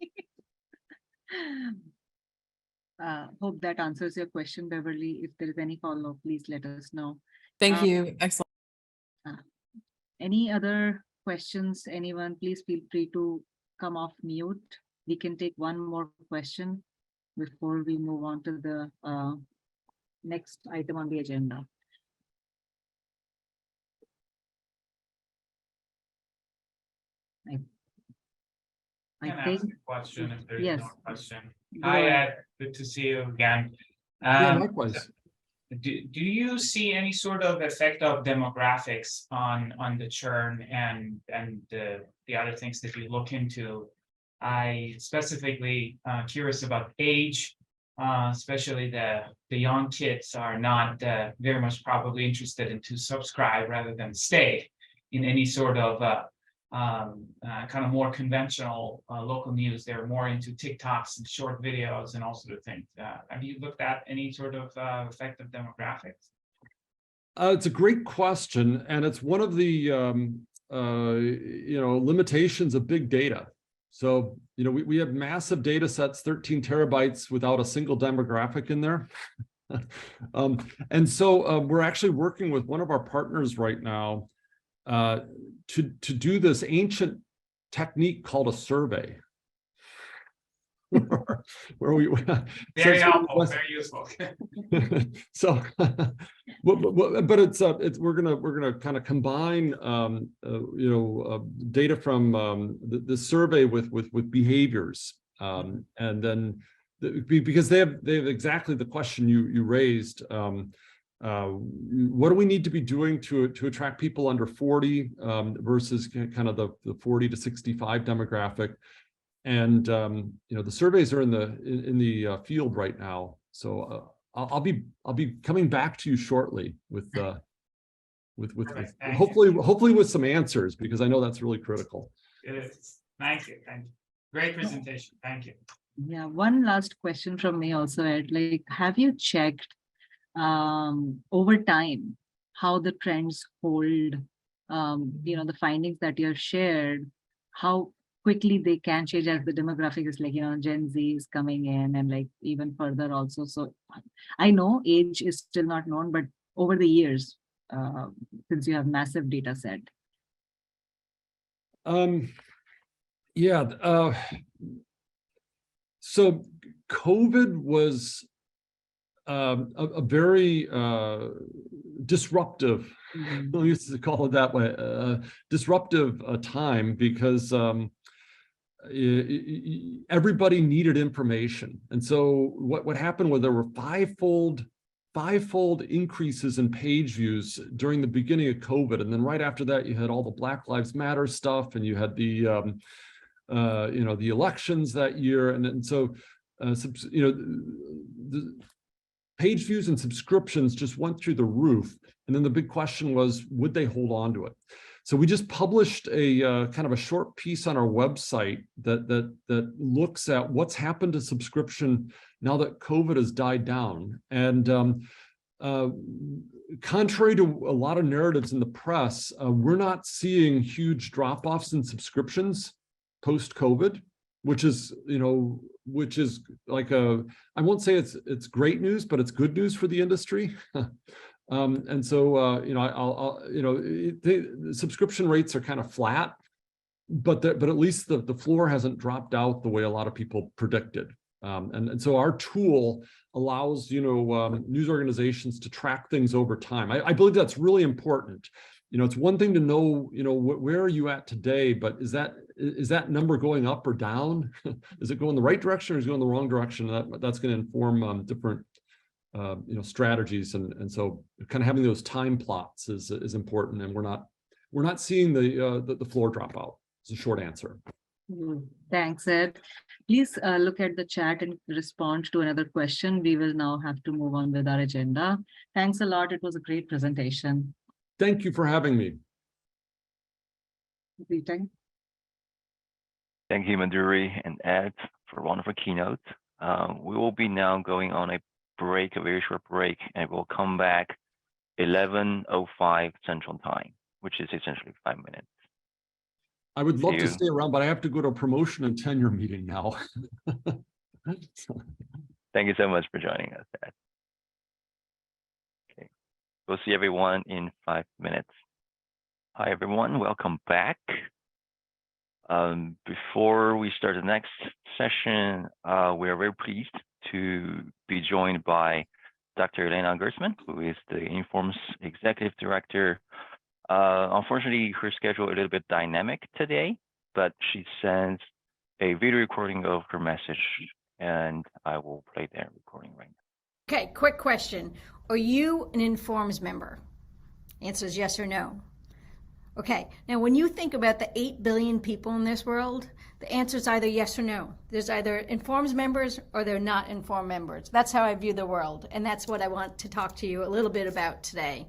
Hope that answers your question, Beverly. If there is any follow-up, please let us know. Thank you. Excellent. Any other questions, anyone? Please feel free to come off mute. We can take one more question before we move on to the next item on the agenda. I think. Ask a question if there's Yes. no question. Go Hi, ahead. Ed. Good to see you again. Yeah, likewise. Do you see any sort of effect of demographics on the churn and the other things that you look into? I specifically curious about age, especially the young kids are not very much probably interested in to subscribe rather than stay in any sort of kind of more conventional local news. They're more into TikToks and short videos and all sort of things. Have you looked at any sort of effect of demographics? It's a great question, and it's one of the limitations of big data. So we have massive data sets, 13 terabytes without a single demographic in there. And so we're actually working with one of our partners right now to do this ancient technique called a survey. where we Very helpful, very useful. So but it's we're gonna kind of combine data from the survey with behaviors, And then because they have exactly the question you raised. What do we need to be doing to attract people under 40 versus kind of the 40 to 65 demographic? And the surveys are in the field right now. So I'll be coming back to you shortly with hopefully with some answers, because I know that's really critical. It is. Thank you. Thank you. Great presentation. Thank you. Yeah, one last question from me also, Ed. Like, have you checked over time how the trends hold, the findings that you have shared, how quickly they can change as the demographic is like, Gen Z is coming in and like even further also. So I know age is still not known, but over the years, since you have massive data set. So COVID was a very disruptive, I used to call it that way, disruptive time, because everybody needed information. And so what happened was there were fivefold increases in page views during the beginning of COVID. And then right after that, you had all the Black Lives Matter stuff, and you had the the elections that year. And so, the page views and subscriptions just went through the roof. And then the big question was, would they hold on to it? So we just published a kind of a short piece on our website that looks at what's happened to subscription now that COVID has died down. And contrary to a lot of narratives in the press, we're not seeing huge drop-offs in subscriptions post-COVID, which is like I won't say it's great news, but it's good news for the industry. And so the subscription rates are kind of flat, but at least the floor hasn't dropped out the way a lot of people predicted. And so our tool allows news organizations to track things over time. I believe that's really important. It's one thing to know where are you at today, but is that number going up or down? Is it going the right direction or is it going the wrong direction? That's going to inform different strategies, and so kind of having those time plots is important. And we're not seeing the floor drop out. It's a short answer. Thanks, Ed. Please look at the chat and respond to another question. We will now have to move on with our agenda. Thanks a lot. It was a great presentation. Thank you for having me. Thank you, Madhuri and Ed, for a wonderful keynote. We will be now going on a very short break, and we'll come back 11:05 Central Time, which is essentially 5 minutes. I would love to stay around, but I have to go to a promotion and tenure meeting now. Thank you so much for joining us, Ed. Okay, we'll see everyone in 5 minutes. Hi, everyone. Welcome back. Before we start the next session, we are very pleased to be joined by Dr. Elena Gertzman, who is the Informs Executive Director. Unfortunately, her schedule is a little bit dynamic today, but she sends a video recording of her message, and I will play that recording right now. Okay, quick question. Are you an Informs member? Answer is yes or no. Okay, now when you think about the 8 billion people in this world, the answer is either yes or no. There's either Informs members or they're not Informed members. That's how I view the world, and that's what I want to talk to you a little bit about today.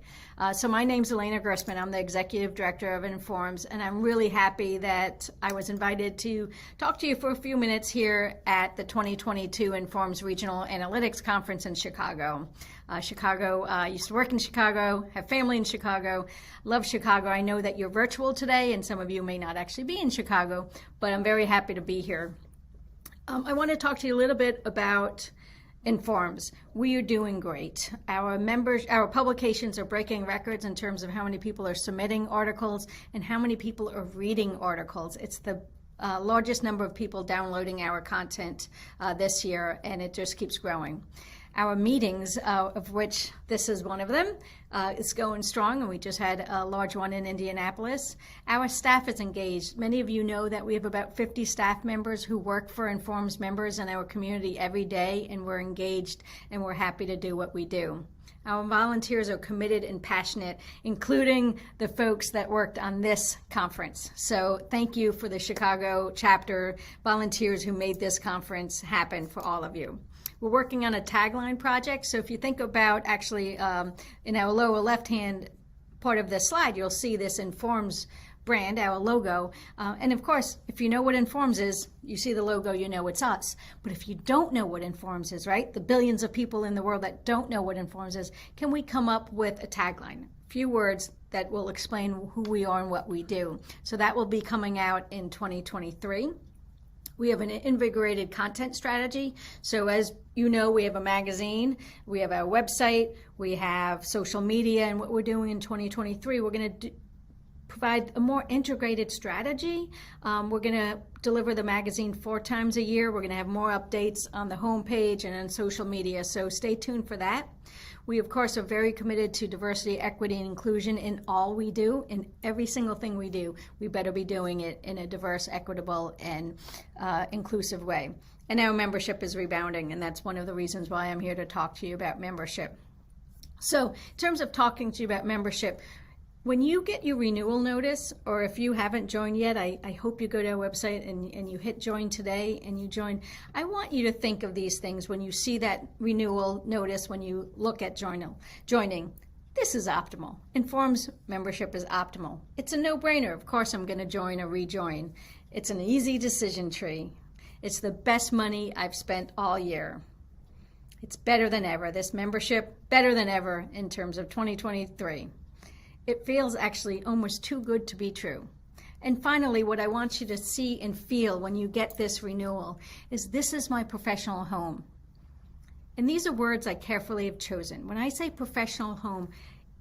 So my name's Elena Gertzman. I'm the Executive Director of Informs, and I'm really happy that I was invited to talk to you for a few minutes here at the 2022 Informs Regional Analytics Conference in Chicago. I used to work in Chicago, have family in Chicago, love Chicago. I know that you're virtual today, and some of you may not actually be in Chicago, but I'm very happy to be here. I want to talk to you a little bit about Informs. We are doing great. Our publications are breaking records in terms of how many people are submitting articles and how many people are reading articles. It's the largest number of people downloading our content this year, and it just keeps growing. Our meetings, of which this is one of them, is going strong, and we just had a large one in Indianapolis. Our staff is engaged. Many of you know that we have about 50 staff members who work for Informs members in our community every day, and we're engaged and we're happy to do what we do. Our volunteers are committed and passionate, including the folks that worked on this conference. So thank you for the Chicago chapter volunteers who made this conference happen for all of you. We're working on a tagline project. So if you think about actually in our lower left-hand part of this slide, you'll see this Informs brand, our logo. And of course, if you know what Informs is, you see the logo, you know it's us. But if you don't know what Informs is, right, the billions of people in the world that don't know what Informs is, can we come up with a tagline? A few words that will explain who we are and what we do. So that will be coming out in 2023. We have an invigorated content strategy. So as you know, we have a magazine, we have our website, we have social media, and what we're doing in 2023, we're going to provide a more integrated strategy. We're going to deliver the magazine 4 times a year. We're going to have more updates on the homepage and on social media, so stay tuned for that. We, of course, are very committed to diversity, equity, and inclusion in all we do. In every single thing we do, we better be doing it in a diverse, equitable, and inclusive way. And our membership is rebounding, and that's one of the reasons why I'm here to talk to you about membership. So in terms of talking to you about membership, when you get your renewal notice, or if you haven't joined yet, I hope you go to our website and you hit join today and you join. I want you to think of these things when you see that renewal notice, when you look at joining. This is optimal. Informs membership is optimal. It's a no-brainer. Of course, I'm going to join or rejoin. It's an easy decision tree. It's the best money I've spent all year. It's better than ever. This membership, better than ever in terms of 2023. It feels actually almost too good to be true. And finally, what I want you to see and feel when you get this renewal is this is my professional home. And these are words I carefully have chosen. When I say professional home,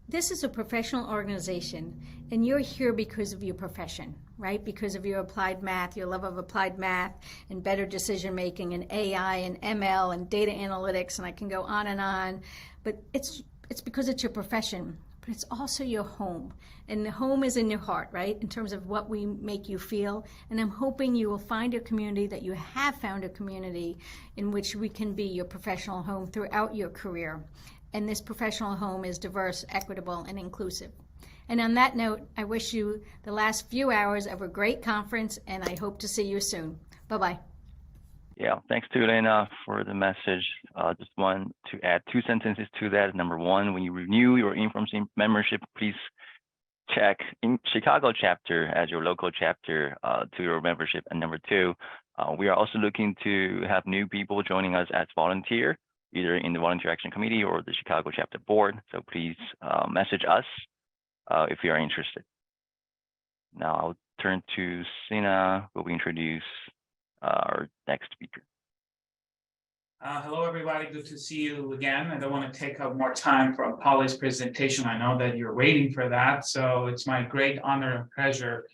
this is a professional organization, and you're here because of your profession, right? Because of your applied math, your love of applied math and better decision making and AI and ML and data analytics, and I can go on. But it's because it's your profession. But it's also your home. And the home is in your heart, right? In terms of what we make you feel. And I'm hoping you will find a community, that you have found a community in which we can be your professional home throughout your career. And this professional home is diverse, equitable, and inclusive. And on that note, I wish you the last few hours of a great conference, and I hope to see you soon. Bye-bye. Yeah, thanks to Elena for the message. Just want to add 2 sentences to that. Number 1, when you renew your Informs membership, please check in Chicago chapter as your local chapter to your membership. And number 2, we are also looking to have new people joining us as volunteer, either in the Volunteer Action Committee or the Chicago chapter board. So please message us if you are interested. Now I'll turn to Sina, who will introduce our next speaker. Hello, everybody. Good to see you again. I don't want to take up more time from Polly's presentation. I know that you're waiting for that. So it's my great honor and pleasure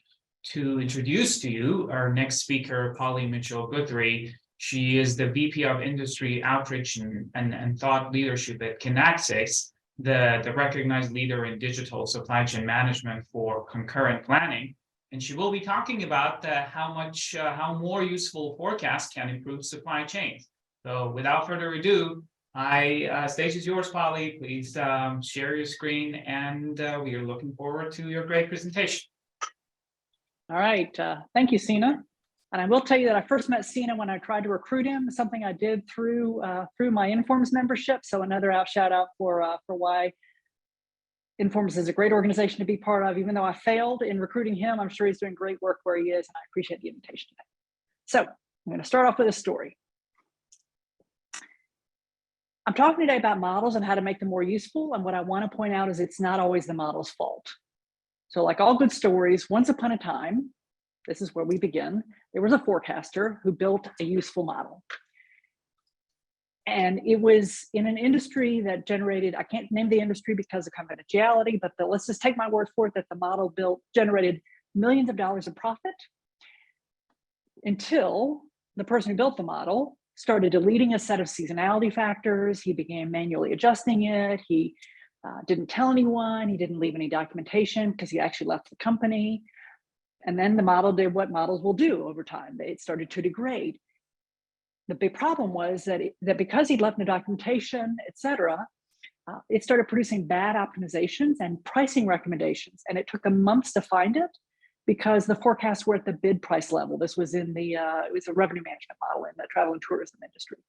to introduce to you our next speaker, Polly Mitchell-Guthrie. She is the VP of Industry Outreach and Thought Leadership at Kinaxis, the recognized leader in digital supply chain management for concurrent planning. And she will be talking about how more useful forecasts can improve supply chains. So without further ado, stage is yours, Polly. Please share your screen, and we are looking forward to your great presentation. All right, thank you, Sina. And I will tell you that I first met Sina when I tried to recruit him, something I did through my Informs membership. So another shout out for why Informs is a great organization to be part of. Even though I failed in recruiting him, I'm sure he's doing great work where he is, and I appreciate the invitation today. So I'm going to start off with a story. I'm talking today about models and how to make them more useful. And what I want to point out is it's not always the model's fault. So like all good stories, once upon a time, this is where we begin, there was a forecaster who built a useful model. And it was in an industry that generated, I can't name the industry because of confidentiality, but let's just take my word for it that the model generated millions of dollars of profit until the person who built the model started deleting a set of seasonality factors. He began manually adjusting it. He didn't tell anyone. He didn't leave any documentation because he actually left the company. And then the model did what models will do over time. It started to degrade. The big problem was that because he'd left no documentation, et cetera, it started producing bad optimizations and pricing recommendations. And it took them months to find it because the forecasts were at the bid price level. This was in the, it was a revenue management model in the travel and tourism industry.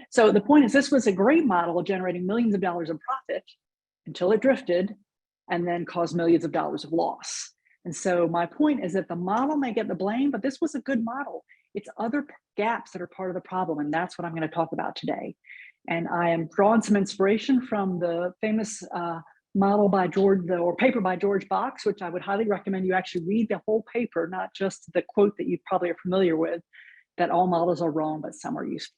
So the point is, this was a great model of generating millions of dollars of profit until it drifted and then caused millions of dollars of loss. And so my point is that the model may get the blame, but this was a good model. It's other gaps that are part of the problem, and that's what I'm going to talk about today. And I am drawing some inspiration from the famous model by paper by George Box, which I would highly recommend you actually read the whole paper, not just the quote that you probably are familiar with, that all models are wrong, but some are useful.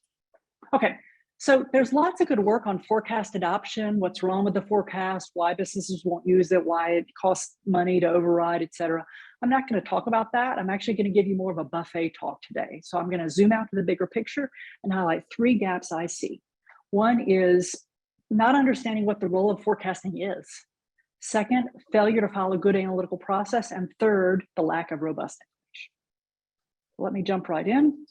Okay, so there's lots of good work on forecast adoption, what's wrong with the forecast, why businesses won't use it, why it costs money to override, et cetera. I'm not going to talk about that. I'm actually going to give you more of a buffet talk today. So I'm going to zoom out to the bigger picture and highlight 3 gaps I see. One is not understanding what the role of forecasting is. Second, failure to follow good analytical process. And third, the lack of robust information. Let me jump right in.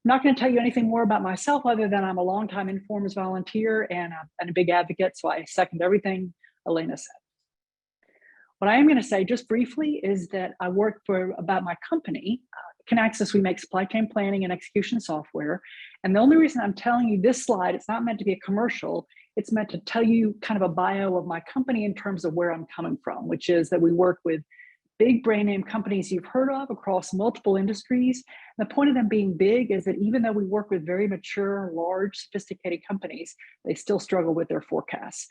I'm not going to tell you anything more about myself other than I'm a longtime Informs volunteer and a big advocate, so I second everything Elena said. What I am going to say just briefly is that I work about my company, Kinaxis. We make supply chain planning and execution software. And the only reason I'm telling you this slide, it's not meant to be a commercial. It's meant to tell you kind of a bio of my company in terms of where I'm coming from, which is that we work with big brand name companies you've heard of across multiple industries. And the point of them being big is that even though we work with very mature, large, sophisticated companies, they still struggle with their forecasts.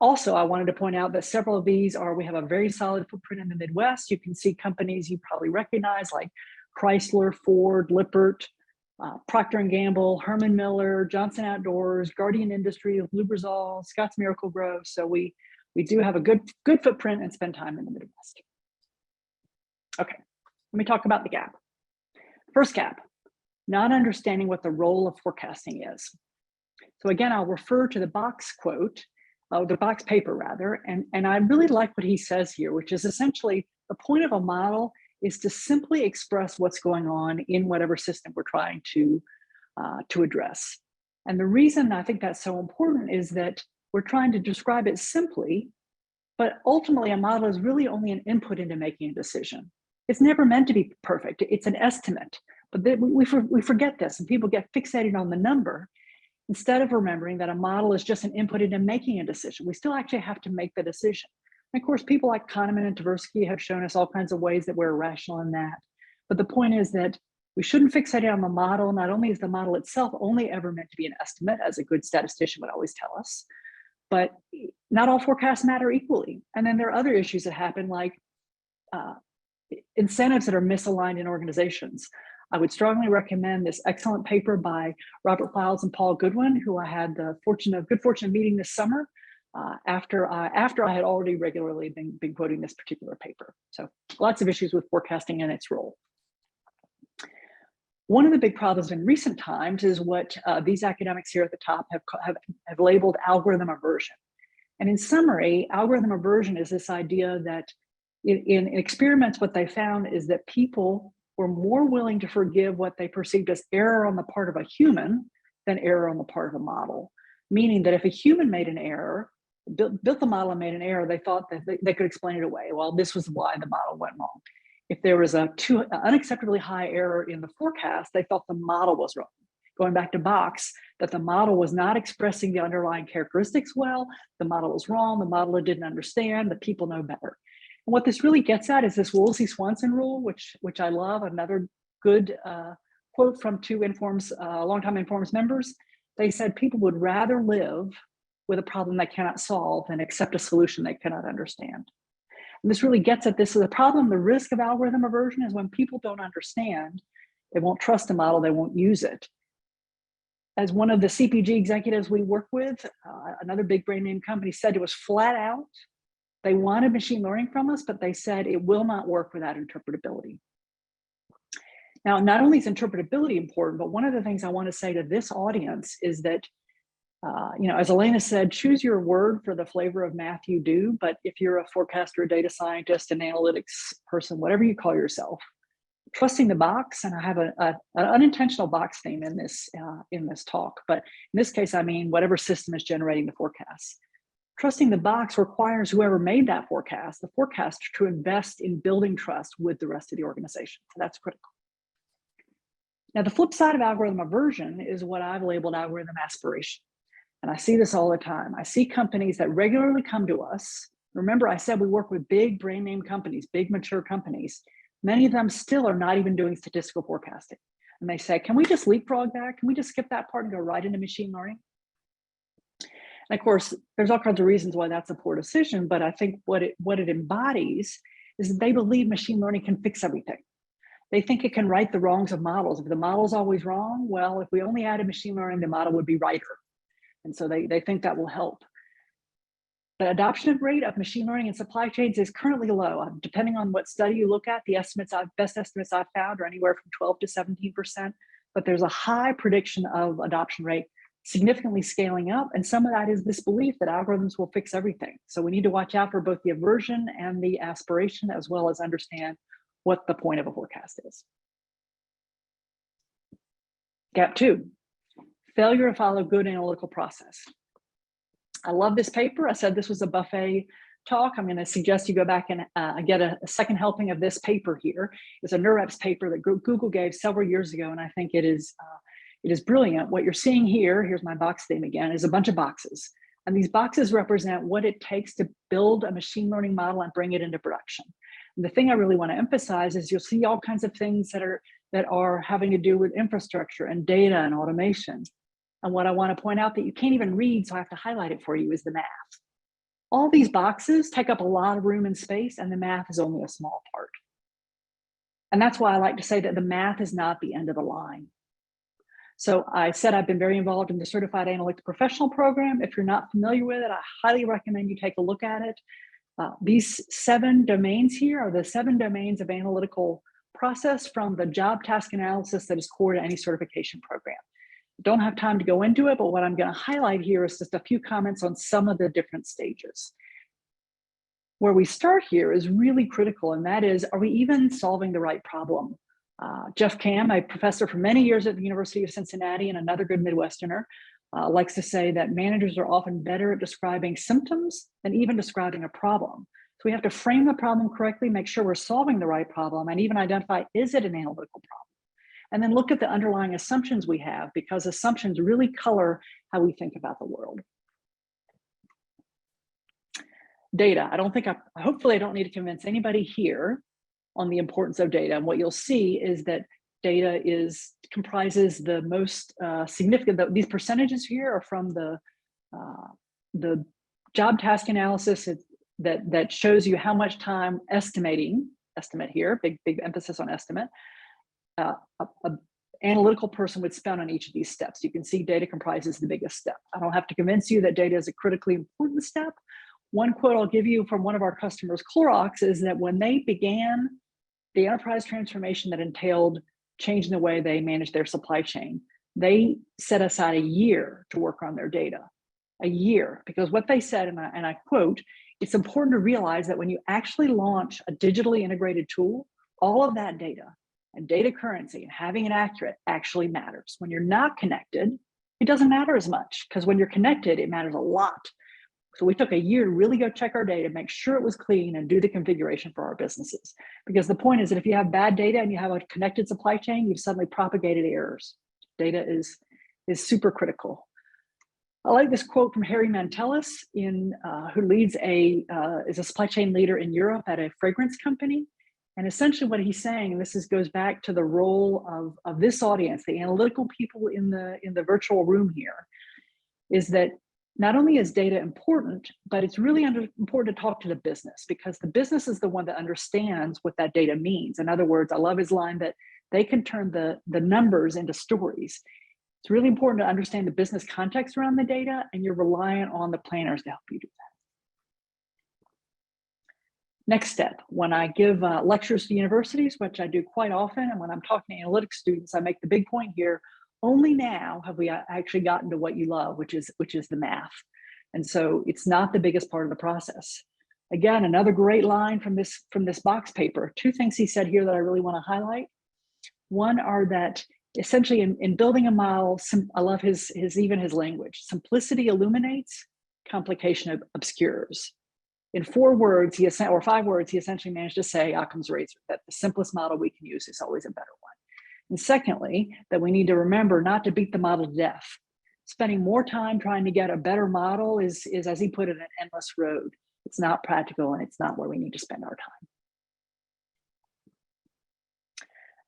Also, I wanted to point out that several of these we have a very solid footprint in the Midwest. You can see companies you probably recognize like Chrysler, Ford, Lippert, Procter & Gamble, Herman Miller, Johnson Outdoors, Guardian Industries, Lubrizol, Scotts Miracle-Gro. So we do have a good footprint and spend time in the Midwest. Okay, let me talk about the gap. First gap, not understanding what the role of forecasting is. So again, I'll refer to the Box quote, the Box paper rather, and I really like what he says here, which is essentially the point of a model is to simply express what's going on in whatever system we're trying to address. And the reason I think that's so important is that we're trying to describe it simply, but ultimately a model is really only an input into making a decision. It's never meant to be perfect. It's an estimate, but we forget this and people get fixated on the number instead of remembering that a model is just an input into making a decision. We still actually have to make the decision. And of course, people like Kahneman and Tversky have shown us all kinds of ways that we're irrational in that. But the point is that we shouldn't fixate on the model. Not only is the model itself only ever meant to be an estimate, as a good statistician would always tell us, but not all forecasts matter equally. And then there are other issues that happen, like incentives that are misaligned in organizations. I would strongly recommend this excellent paper by Robert Files and Paul Goodwin, who I had the good fortune of meeting this summer after I had already regularly been quoting this particular paper. So lots of issues with forecasting and its role. One of the big problems in recent times is what these academics here at the top have labeled algorithm aversion. And in summary, algorithm aversion is this idea that in experiments, what they found is that people were more willing to forgive what they perceived as error on the part of a human than error on the part of a model. Meaning that if a human made an error, built the model and made an error, they thought that they could explain it away. Well, this was why the model went wrong. If there was an unacceptably high error in the forecast, they thought the model was wrong. Going back to Box, that the model was not expressing the underlying characteristics well, the model was wrong, the modeler didn't understand, the people know better. And what this really gets at is this Woolsey-Swanson rule, which I love, another good quote from two longtime Informs members. They said people would rather live with a problem they cannot solve than accept a solution they cannot understand. And this really gets at this. So the problem, the risk of algorithm aversion is when people don't understand, they won't trust the model, they won't use it. As one of the CPG executives we work with, another big brand name company said to us flat out, they wanted machine learning from us, but they said it will not work without interpretability. Now, not only is interpretability important, but one of the things I want to say to this audience is that, as Elena said, choose your word for the flavor of math you do. But if you're a forecaster, a data scientist, an analytics person, whatever you call yourself, trusting the box, and I have an unintentional box theme in this talk, but in this case, I mean whatever system is generating the forecast. Trusting the box requires whoever made that forecast, the forecaster, to invest in building trust with the rest of the organization. So that's critical. Now, the flip side of algorithm aversion is what I've labeled algorithm aspiration. And I see this all the time. I see companies that regularly come to us. Remember, I said we work with big brand name companies, big mature companies. Many of them still are not even doing statistical forecasting. And they say, can we just leapfrog that? Can we just skip that part and go right into machine learning? And of course, there's all kinds of reasons why that's a poor decision, but I think what it embodies is that they believe machine learning can fix everything. They think it can right the wrongs of models. If the model's always wrong, well, if we only added machine learning, the model would be righter. And so they think that will help. The adoption rate of machine learning in supply chains is currently low. Depending on what study you look at, the best estimates I've found are anywhere from 12 to 17%, but there's a high prediction of adoption rate significantly scaling up. And some of that is this belief that algorithms will fix everything. So we need to watch out for both the aversion and the aspiration, as well as understand what the point of a forecast is. Gap 2, failure to follow good analytical process. I love this paper. I said this was a buffet talk. I'm going to suggest you go back and get a second helping of this paper here. It's a NeurEPS paper that Google gave several years ago, and I think it is brilliant. What you're seeing here, here's my box theme again, is a bunch of boxes. And these boxes represent what it takes to build a machine learning model and bring it into production. And the thing I really want to emphasize is you'll see all kinds of things that are having to do with infrastructure and data and automation. And what I want to point out that you can't even read, so I have to highlight it for you, is the math. All these boxes take up a lot of room and space, and the math is only a small part. And that's why I like to say that the math is not the end of the line. So I said I've been very involved in the Certified Analytics Professional Program. If you're not familiar with it, I highly recommend you take a look at it. These 7 domains here are the 7 domains of analytical process from the job task analysis that is core to any certification program. Don't have time to go into it, but what I'm going to highlight here is just a few comments on some of the different stages. Where we start here is really critical, and that is, are we even solving the right problem? Jeff Cam, a professor for many years at the University of Cincinnati and another good Midwesterner, likes to say that managers are often better at describing symptoms than even describing a problem. So we have to frame the problem correctly, make sure we're solving the right problem, and even identify, is it an analytical problem? And then look at the underlying assumptions we have, because assumptions really color how we think about the world. Data. Hopefully I don't need to convince anybody here on the importance of data. And what you'll see is that data comprises the most significant, these percentages here are from the job task analysis that shows you how much time estimate here, big emphasis on estimate, an analytical person would spend on each of these steps. You can see data comprises the biggest step. I don't have to convince you that data is a critically important step. One quote I'll give you from one of our customers, Clorox, is that when they began the enterprise transformation that entailed changing the way they manage their supply chain, they set aside a year to work on their data. A year, because what they said, and I quote, it's important to realize that when you actually launch a digitally integrated tool, all of that data and data currency and having it accurate actually matters. When you're not connected, it doesn't matter as much, because when you're connected, it matters a lot. So we took a year to really go check our data, make sure it was clean, and do the configuration for our businesses. Because the point is that if you have bad data and you have a connected supply chain, you've suddenly propagated errors. Data is super critical. I like this quote from Harry Mantelis, who leads is a supply chain leader in Europe at a fragrance company. And essentially what he's saying, and this goes back to the role of this audience, the analytical people in the virtual room here, is that not only is data important, but it's really important to talk to the business, because the business is the one that understands what that data means. In other words, I love his line that they can turn the numbers into stories. It's really important to understand the business context around the data, and you're reliant on the planners to help you do Next step, when I give lectures to universities, which I do quite often, and when I'm talking to analytics students, I make the big point here, only now have we actually gotten to what you love, which is the math. And so it's not the biggest part of the process. Again, another great line from this box paper. Two things he said here that I really want to highlight. One are that essentially in building a model, I love his language. Simplicity illuminates, complication obscures. In 4 words, or 5 words, he essentially managed to say Occam's razor, that the simplest model we can use is always a better one. And secondly, that we need to remember not to beat the model to death. Spending more time trying to get a better model is, as he put it, an endless road. It's not practical, and it's not where we need to spend our time.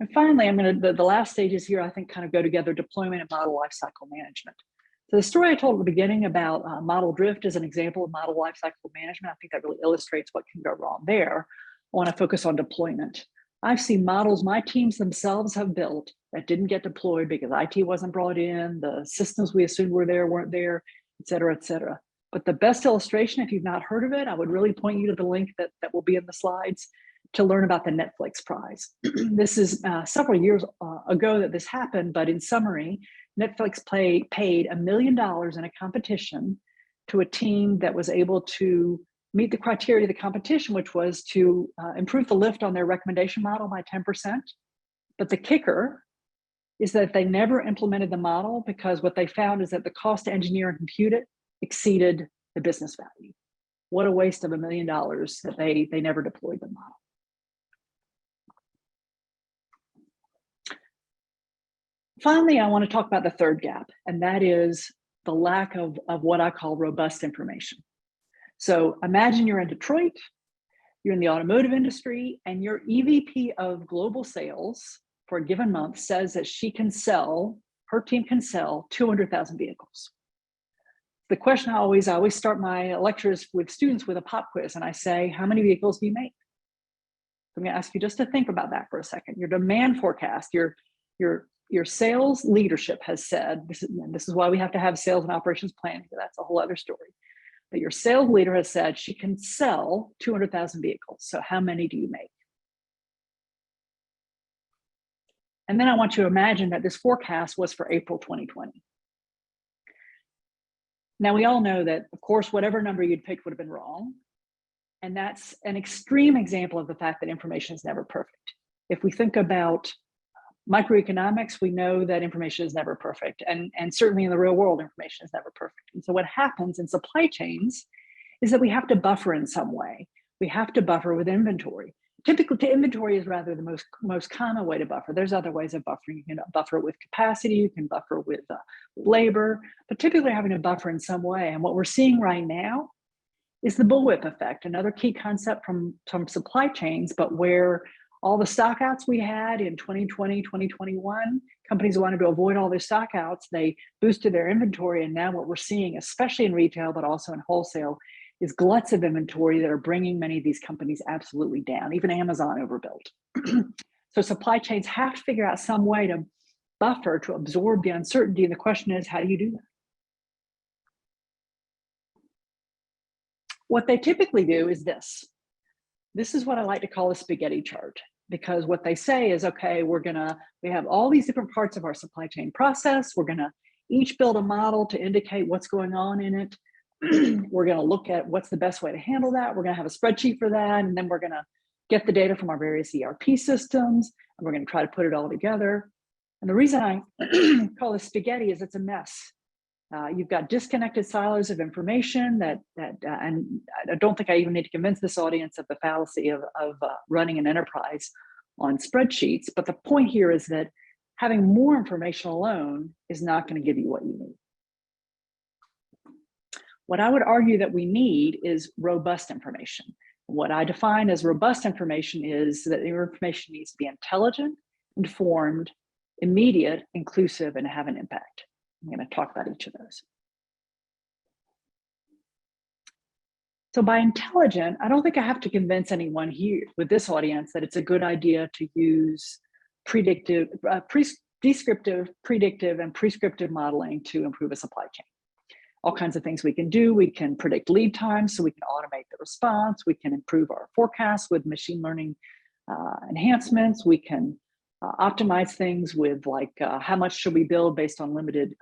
And finally, the last stages here, I think, kind of go together: deployment and model lifecycle management. So the story I told at the beginning about model drift is an example of model lifecycle management. I think that really illustrates what can go wrong there. I want to focus on deployment. I've seen models my teams themselves have built that didn't get deployed because IT wasn't brought in, the systems we assumed were there weren't there, et cetera, et cetera. But the best illustration, if you've not heard of it, I would really point you to the link that will be in the slides to learn about the Netflix prize. This is several years ago that this happened, but in summary, Netflix paid $1 million in a competition to a team that was able to meet the criteria of the competition, which was to improve the lift on their recommendation model by 10%. But the kicker is that they never implemented the model because what they found is that the cost to engineer and compute it exceeded the business value. What a waste of $1 million that they never deployed the model. Finally, I want to talk about the third gap, and that is the lack of what I call robust information. So imagine you're in Detroit, you're in the automotive industry, and your EVP of global sales for a given month says that her team can sell 200,000 vehicles. The question I always start my lectures with students with a pop quiz, and I say, how many vehicles do you make? I'm going to ask you just to think about that for a second. Your demand forecast, your sales leadership has said, this is why we have to have sales and operations planning, that's a whole other story. But your sales leader has said she can sell 200,000 vehicles. So how many do you make? And then I want you to imagine that this forecast was for April 2020. Now we all know that, of course, whatever number you'd picked would have been wrong. And that's an extreme example of the fact that information is never perfect. If we think about microeconomics, we know that information is never perfect. And certainly in the real world, information is never perfect. And so what happens in supply chains is that we have to buffer in some way. We have to buffer with inventory. Typically, inventory is rather the most common way to buffer. There's other ways of buffering. You can buffer with capacity, you can buffer with labor, but typically having to buffer in some way. And what we're seeing right now is the bullwhip effect, another key concept from supply chains, but where all the stockouts we had in 2020, 2021, companies wanted to avoid all their stockouts. They boosted their inventory. And now what we're seeing, especially in retail, but also in wholesale, is gluts of inventory that are bringing many of these companies absolutely down. Even Amazon overbuilt. So supply chains have to figure out some way to buffer, to absorb the uncertainty. And the question is, how do you do that? What they typically do is this. This is what I like to call a spaghetti chart, because what they say is, okay, we have all these different parts of our supply chain process. We're gonna each build a model to indicate what's going on in it. We're gonna look at what's the best way to handle that. We're gonna have a spreadsheet for that. And then we're gonna get the data from our various ERP systems, and we're gonna try to put it all together. And the reason I call this spaghetti is it's a mess. You've got disconnected silos of information and I don't think I even need to convince this audience of the fallacy of running an enterprise on spreadsheets. But the point here is that having more information alone is not going to give you what you need. What I would argue that we need is robust information. What I define as robust information is that your information needs to be intelligent, informed, immediate, inclusive, and have an impact. I'm going to talk about each of those. So by intelligent, I don't think I have to convince anyone here with this audience that it's a good idea to use descriptive, predictive, and prescriptive modeling to improve a supply chain. all kinds of things we can do. We can predict lead times so we can automate the response. We can improve our forecasts with machine learning enhancements. We can optimize things with like how much should we build based on limited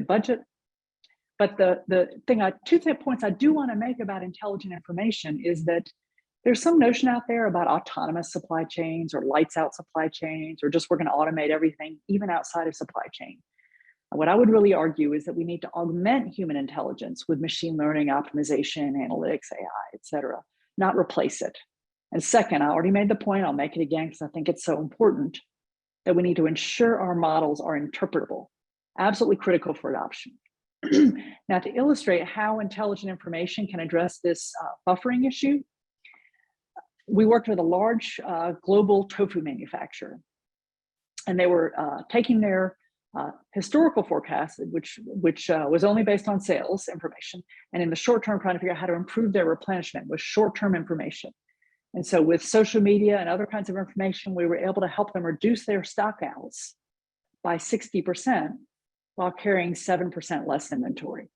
budget. But two points I do want to make about intelligent information is that there's some notion out there about autonomous supply chains or lights out supply chains, or just we're going to automate everything, even outside of supply chain. What I would really argue is that we need to augment human intelligence with machine learning, optimization, analytics, AI, et cetera, not replace it. And second, I already made the point, I'll make it again because I think it's so important, that we need to ensure our models are interpretable, absolutely critical for adoption. Now, to illustrate how intelligent information can address this buffering issue, we worked with a large global tofu manufacturer, and they were taking their historical forecast, which was only based on sales information, and in the short term trying to figure out how to improve their replenishment with short-term information. And so with social media and other kinds of information, we were able to help them reduce their stockouts by 60% while carrying 7% less inventory.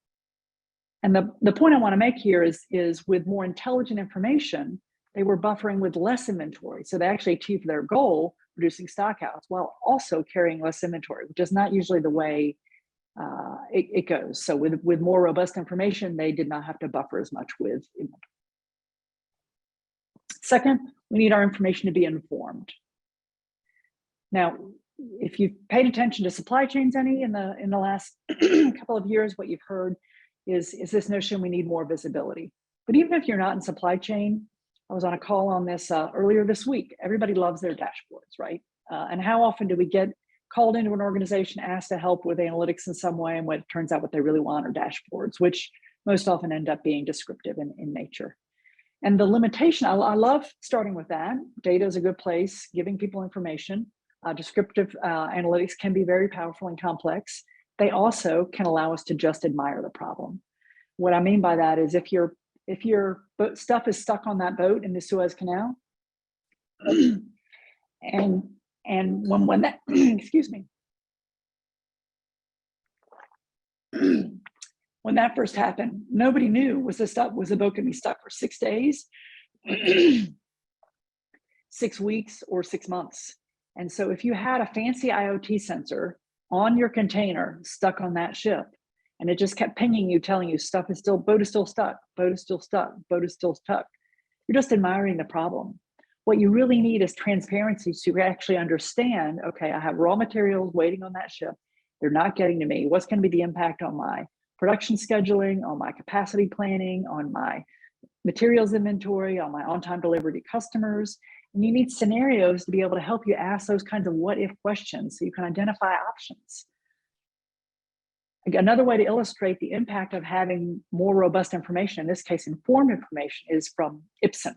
And the point I want to make here is with more intelligent information, they were buffering with less inventory. So they actually achieved their goal, reducing stockouts, while also carrying less inventory, which is not usually the way it goes. So with more robust information, they did not have to buffer as much with inventory. Second, we need our information to be informed. Now, if you've paid attention to supply chains any in the last couple of years, what you've heard is this notion we need more visibility. But even if you're not in supply chain, I was on a call on this earlier this week. Everybody loves their dashboards, right? And how often do we get called into an organization, asked to help with analytics in some way, and what turns out what they really want are dashboards, which most often end up being descriptive in nature. And the limitation, I love starting with that. Data is a good place, giving people information. Descriptive analytics can be very powerful and complex. They also can allow us to just admire the problem. What I mean by that is if your stuff is stuck on that boat in the Suez Canal, and when that excuse me, when that first happened, nobody knew was the boat going to be stuck for 6 days, 6 weeks, or 6 months. And so if you had a fancy IoT sensor on your container stuck on that ship, and it just kept pinging you, telling you boat is still stuck, boat is still stuck, boat is still stuck, you're just admiring the problem. What you really need is transparency so you actually understand, okay, I have raw materials waiting on that ship. They're not getting to me. What's going to be the impact on my production scheduling, on my capacity planning, on my materials inventory, on my on-time delivery to customers? And you need scenarios to be able to help you ask those kinds of what-if questions so you can identify options. Another way to illustrate the impact of having more robust information, in this case informed information, is from Ipsen.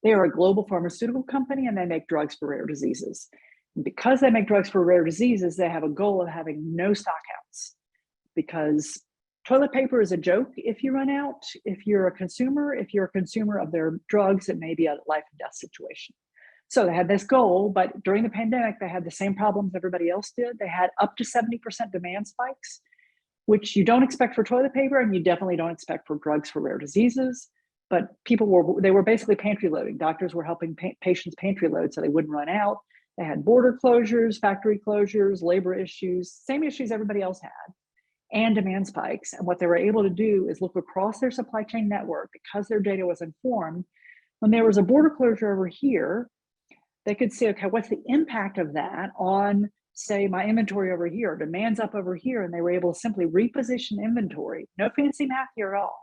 They are a global pharmaceutical company and they make drugs for rare diseases. And because they make drugs for rare diseases, they have a goal of having no stockouts, because toilet paper is a joke if you run out. If you're a consumer of their drugs, it may be a life and death situation. So they had this goal, but during the pandemic, they had the same problems everybody else did. They had up to 70% demand spikes, which you don't expect for toilet paper, and you definitely don't expect for drugs for rare diseases. But they were basically pantry loading. Doctors were helping patients pantry load so they wouldn't run out. They had border closures, factory closures, labor issues, same issues everybody else had, and demand spikes. And what they were able to do is look across their supply chain network, because their data was informed. When there was a border closure over here, they could see, okay, what's the impact of that on, say, my inventory over here? Demand's up over here, and they were able to simply reposition inventory. No fancy math here at all.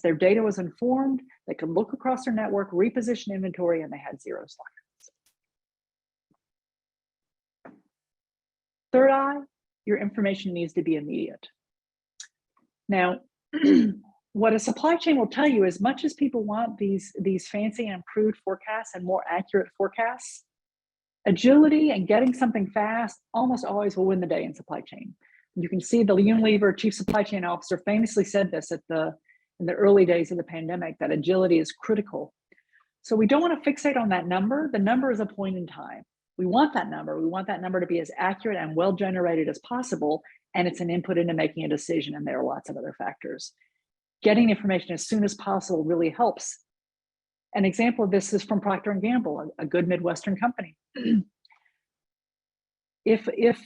Their data was informed. They could look across their network, reposition inventory, and they had zero stockouts. Third eye, your information needs to be immediate. Now, what a supply chain will tell you, as much as people want these fancy and improved forecasts and more accurate forecasts, agility and getting something fast almost always will win the day in supply chain. You can see the Unilever chief supply chain officer famously said this in the early days of the pandemic, that agility is critical. So we don't want to fixate on that number. The number is a point in time. We want that number. We want that number to be as accurate and well generated as possible. And it's an input into making a decision. And there are lots of other factors. Getting information as soon as possible really helps. An example of this is from Procter & Gamble, a good Midwestern company. If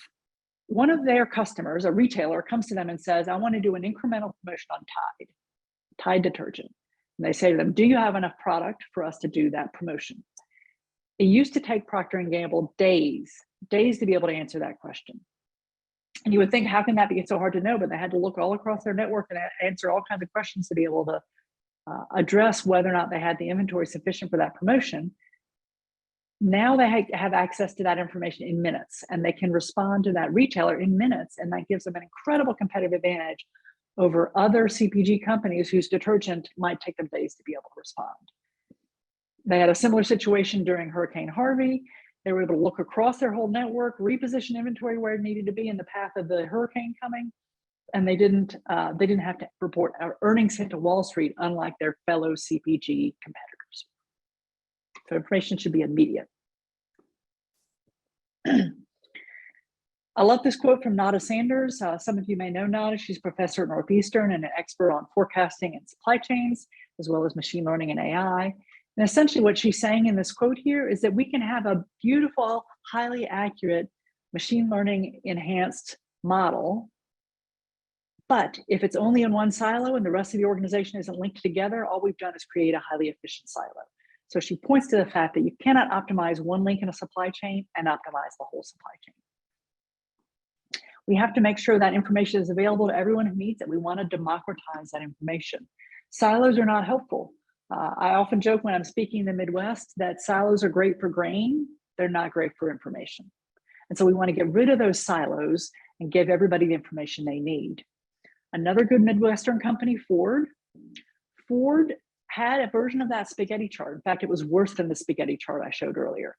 one of their customers, a retailer, comes to them and says, I want to do an incremental promotion on Tide detergent. And they say to them, do you have enough product for us to do that promotion? It used to take Procter & Gamble days to be able to answer that question. And you would think, how can that be so hard to know? But they had to look all across their network and answer all kinds of questions to be able to address whether or not they had the inventory sufficient for that promotion. Now they have access to that information in minutes, and they can respond to that retailer in minutes, and that gives them an incredible competitive advantage over other CPG companies whose detergent might take them days to be able to respond. They had a similar situation during Hurricane Harvey. They were able to look across their whole network, reposition inventory where it needed to be in the path of the hurricane coming, and they didn't have to report earnings hit to Wall Street, unlike their fellow CPG competitors. So information should be immediate. I love this quote from Nada Sanders. Some of you may know Nada. She's a professor at Northeastern and an expert on forecasting and supply chains, as well as machine learning and AI. And essentially what she's saying in this quote here is that we can have a beautiful, highly accurate machine learning enhanced model, but if it's only in one silo and the rest of the organization isn't linked together, all we've done is create a highly efficient silo. So she points to the fact that you cannot optimize one link in a supply chain and optimize the whole supply chain. We have to make sure that information is available to everyone who needs it. We want to democratize that information. Silos are not helpful. I often joke when I'm speaking in the Midwest that silos are great for grain. They're not great for information. And so we want to get rid of those silos and give everybody the information they need. Another good Midwestern company, Ford. Ford had a version of that spaghetti chart. In fact, it was worse than the spaghetti chart I showed earlier.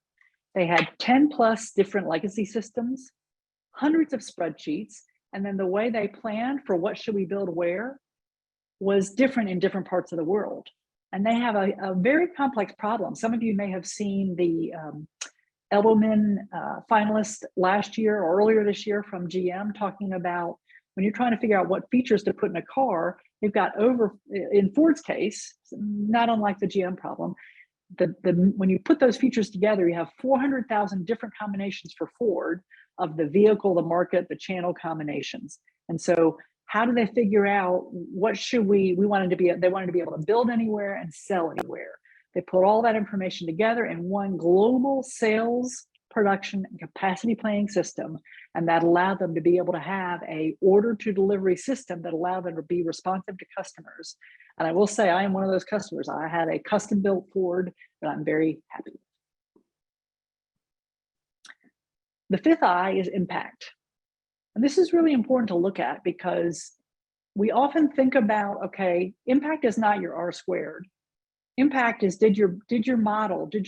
They had 10 plus different legacy systems, hundreds of spreadsheets, and then the way they planned for what should we build where was different in different parts of the world. And they have a very complex problem. Some of you may have seen the Edelman finalist last year or earlier this year from GM talking about when you're trying to figure out what features to put in a car, they've got in Ford's case, not unlike the GM problem, when you put those features together, you have 400,000 different combinations for Ford of the vehicle, the market, the channel combinations. And so how do they figure out what should they wanted to be able to build anywhere and sell anywhere. They put all that information together in one global sales, production, and capacity planning system. And that allowed them to be able to have a order to delivery system that allowed them to be responsive to customers. And I will say, I am one of those customers. I had a custom built Ford that I'm very happy with. The fifth I is impact. And this is really important to look at because we often think about, okay, impact is not your R squared. Impact is did your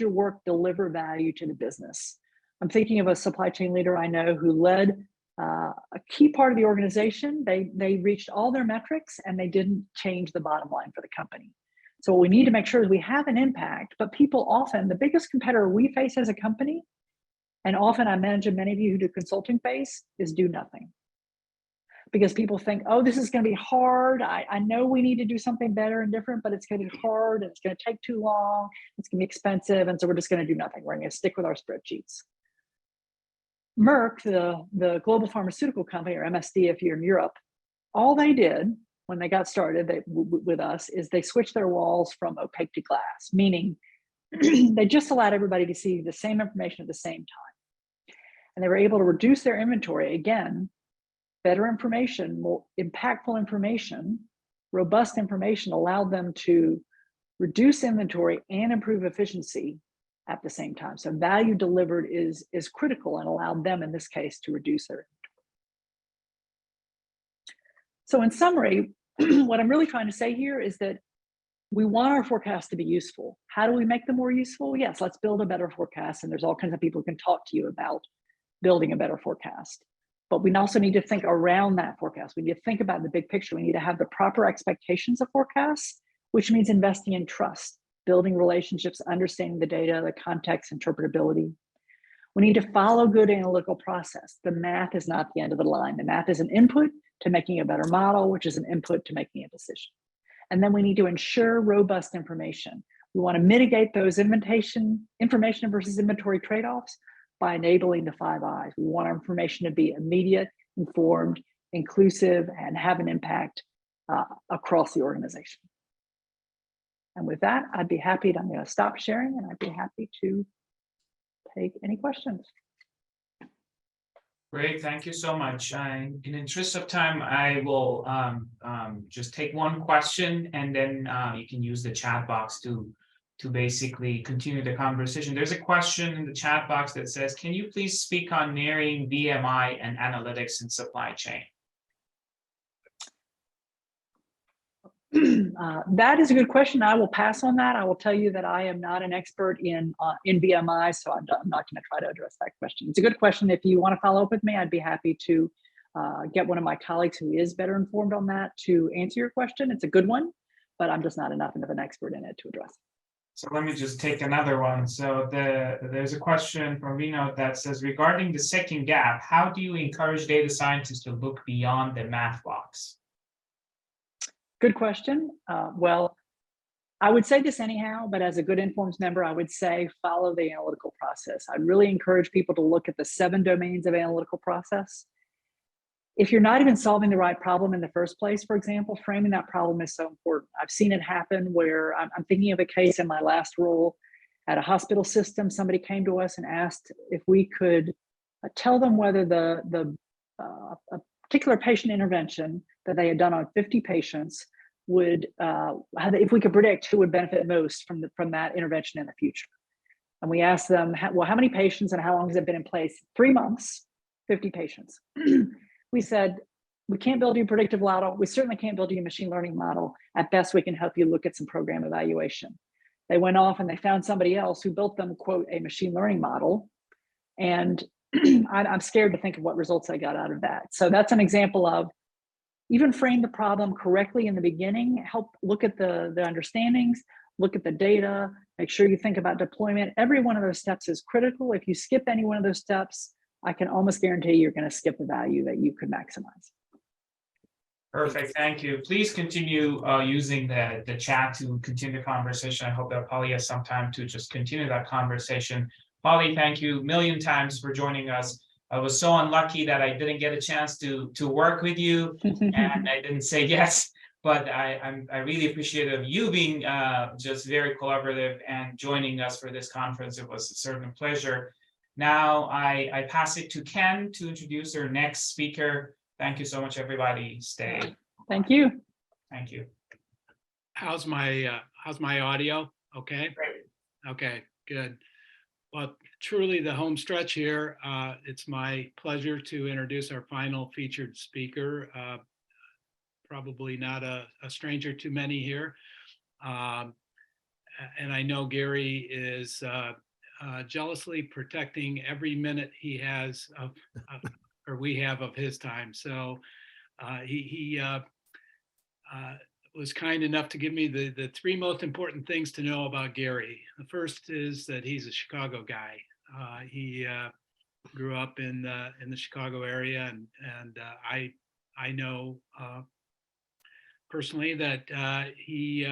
work deliver value to the business? I'm thinking of a supply chain leader I know who led a key part of the organization. They reached all their metrics and they didn't change the bottom line for the company. So what we need to make sure is we have an impact, but people often, the biggest competitor we face as a company, and often I imagine many of you who do consulting face, is do nothing. Because people think, oh, this is going to be hard. I know we need to do something better and different, but it's going to be hard and it's going to take too long. It's going to be expensive. And so we're just going to do nothing. We're going to stick with our spreadsheets. Merck, the global pharmaceutical company, or MSD if you're in Europe, all they did when they got started with us is they switched their walls from opaque to glass, meaning they just allowed everybody to see the same information at the same time. And they were able to reduce their inventory. Again, better information, more impactful information, robust information allowed them to reduce inventory and improve efficiency at the same time. So value delivered is critical and allowed them in this case to reduce their inventory. So in summary, what I'm really trying to say here is that we want our forecasts to be useful. How do we make them more useful? Yes, let's build a better forecast. And there's all kinds of people who can talk to you about building a better forecast. But we also need to think around that forecast. We need to think about the big picture. We need to have the proper expectations of forecasts, which means investing in trust, building relationships, understanding the data, the context, interpretability. We need to follow good analytical process. The math is not the end of the line. The math is an input to making a better model, which is an input to making a decision. And then we need to ensure robust information. We want to mitigate those information versus inventory trade-offs by enabling the 5 I's. We want our information to be immediate, informed, inclusive, and have an impact across the organization. And with that, I'm going to stop sharing, and I'd be happy to take any questions. Great, thank you so much. In the interest of time, I will just take one question, and then you can use the chat box to basically continue the conversation. There's a question in the chat box that says, can you please speak on marrying VMI and analytics in supply chain? That is a good question. I will pass on that. I will tell you that I am not an expert in VMI, so I'm not going to try to address that question. It's a good question. If you want to follow up with me, I'd be happy to get one of my colleagues who is better informed on that to answer your question. It's a good one, but I'm just not enough of an expert in it to address it. So let me just take another one. So there's a question from Reno that says, regarding the second gap, how do you encourage data scientists to look beyond the math box? Good question. Well, I would say this anyhow, but as a good informs member, I would say follow the analytical process. I'd really encourage people to look at the 7 domains of analytical process. If you're not even solving the right problem in the first place, for example, framing that problem is so important. I've seen it happen where I'm thinking of a case in my last role at a hospital system. Somebody came to us and asked if we could tell them whether a particular patient intervention that they had done on 50 patients would, if we could predict who would benefit most from that intervention in the future. And we asked them, well, how many patients and how long has it been in place? 3 months, 50 patients. We said, we can't build you a predictive model. We certainly can't build you a machine learning model. At best, we can help you look at some program evaluation. They went off and they found somebody else who built them, quote, a machine learning model. And I'm scared to think of what results I got out of that. So that's an example of even frame the problem correctly in the beginning, help look at the understandings, look at the data, make sure you think about deployment. Every one of those steps is critical. If you skip any one of those steps, I can almost guarantee you're going to skip the value that you could maximize. Perfect, thank you. Please continue using the chat to continue the conversation. I hope that Polly has some time to just continue that conversation. Polly, thank you a million times for joining us. I was so unlucky that I didn't get a chance to work with you, and I didn't say yes, but I really appreciate you being just very collaborative and joining us for this conference. It was certainly a pleasure. Now I pass it to Ken to introduce our next speaker. Thank you so much, everybody. Stay. Thank you. Thank you. How's my audio? Okay. Great. Okay, good. Well, truly the home stretch here. It's my pleasure to introduce our final featured speaker. Probably not a stranger to many here. And I know Gary is jealously protecting every minute he has or we have of his time. So he was kind enough to give me the 3 most important things to know about Gary. The first is that he's a Chicago guy. He grew up in the Chicago area, and I know personally that he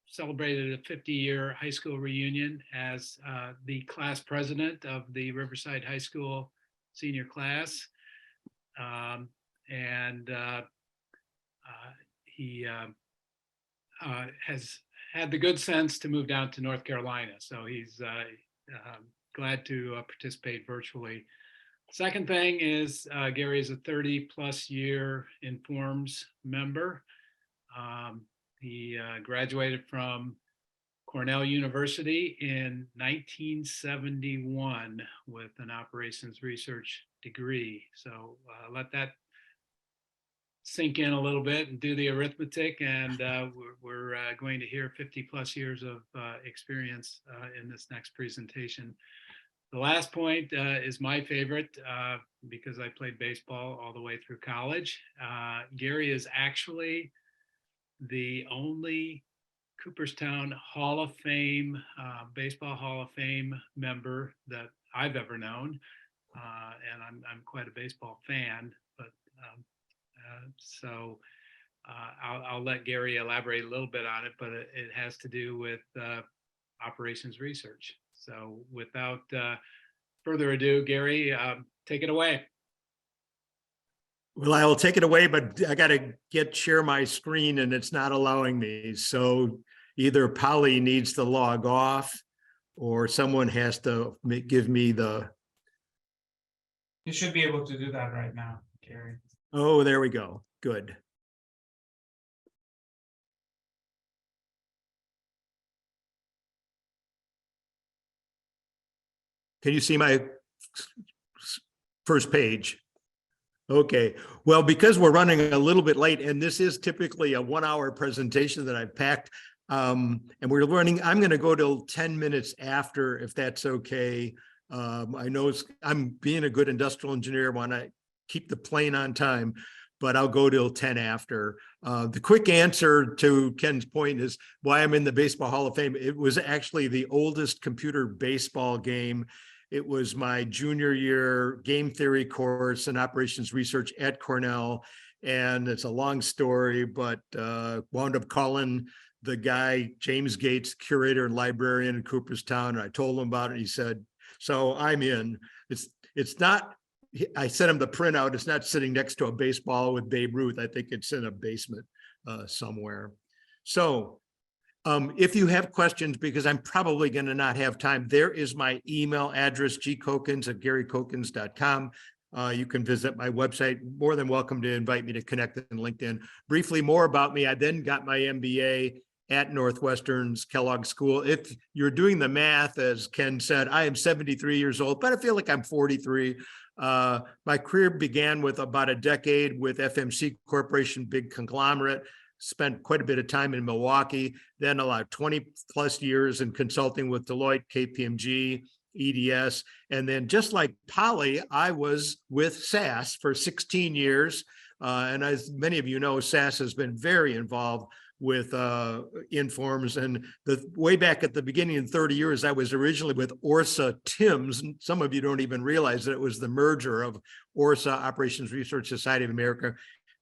celebrated a 50-year high school reunion as the class president of the Riverside High School senior class, and he has had the good sense to move down to North Carolina, so he's glad to participate virtually. Second thing is Gary is a 30-plus year Informs member. He graduated from Cornell University in 1971 with an operations research degree. So let that sink in a little bit and do the arithmetic, and we're going to hear 50-plus years of experience in this next presentation. The last point is my favorite because I played baseball all the way through college. Gary is actually the only Cooperstown Hall of Fame, Baseball Hall of Fame member that I've ever known. And I'm quite a baseball fan, but so I'll let Gary elaborate a little bit on it, but it has to do with operations research. So without further ado, Gary, take it away. Well, I will take it away, but I got to share my screen and it's not allowing me. So either Polly needs to log off or someone has to give me the. You should be able to do that right now, Gary. Oh, there we go. Good. Can you see my first page? Okay, well, because we're running a little bit late, and this is typically a 1-hour presentation that I've packed, and we're running, I'm going to go till 10 minutes after, if that's okay. I know I'm being a good industrial engineer, want to keep the plane on time, but I'll go till 10 after. The quick answer to Ken's point is why I'm in the Baseball Hall of Fame. It was actually the oldest computer baseball game. It was my junior year game theory course in operations research at Cornell. And it's a long story, but wound up calling the guy, James Gates, curator and librarian in Cooperstown. And I told him about it. He said, so I'm in. It's not, I sent him the printout. It's not sitting next to a baseball with Babe Ruth. I think it's in a basement somewhere. So if you have questions, because I'm probably going to not have time, there is my email address, gcokins@garycokins.com. You can visit my website. More than welcome to invite me to connect in LinkedIn. Briefly more about me. I then got my MBA at Northwestern's Kellogg School. If you're doing the math, as Ken said, I am 73 years old, but I feel like I'm 43. My career began with about a decade with FMC Corporation, big conglomerate. Spent quite a bit of time in Milwaukee, then about 20 plus years in consulting with Deloitte, KPMG, EDS. And then just like Polly, I was with SAS for 16 years. And as many of you know, SAS has been very involved with Informs. And the way back at the beginning in 30 years, I was originally with Orsa Timms. And some of you don't even realize that it was the merger of Orsa, Operations Research Society of America,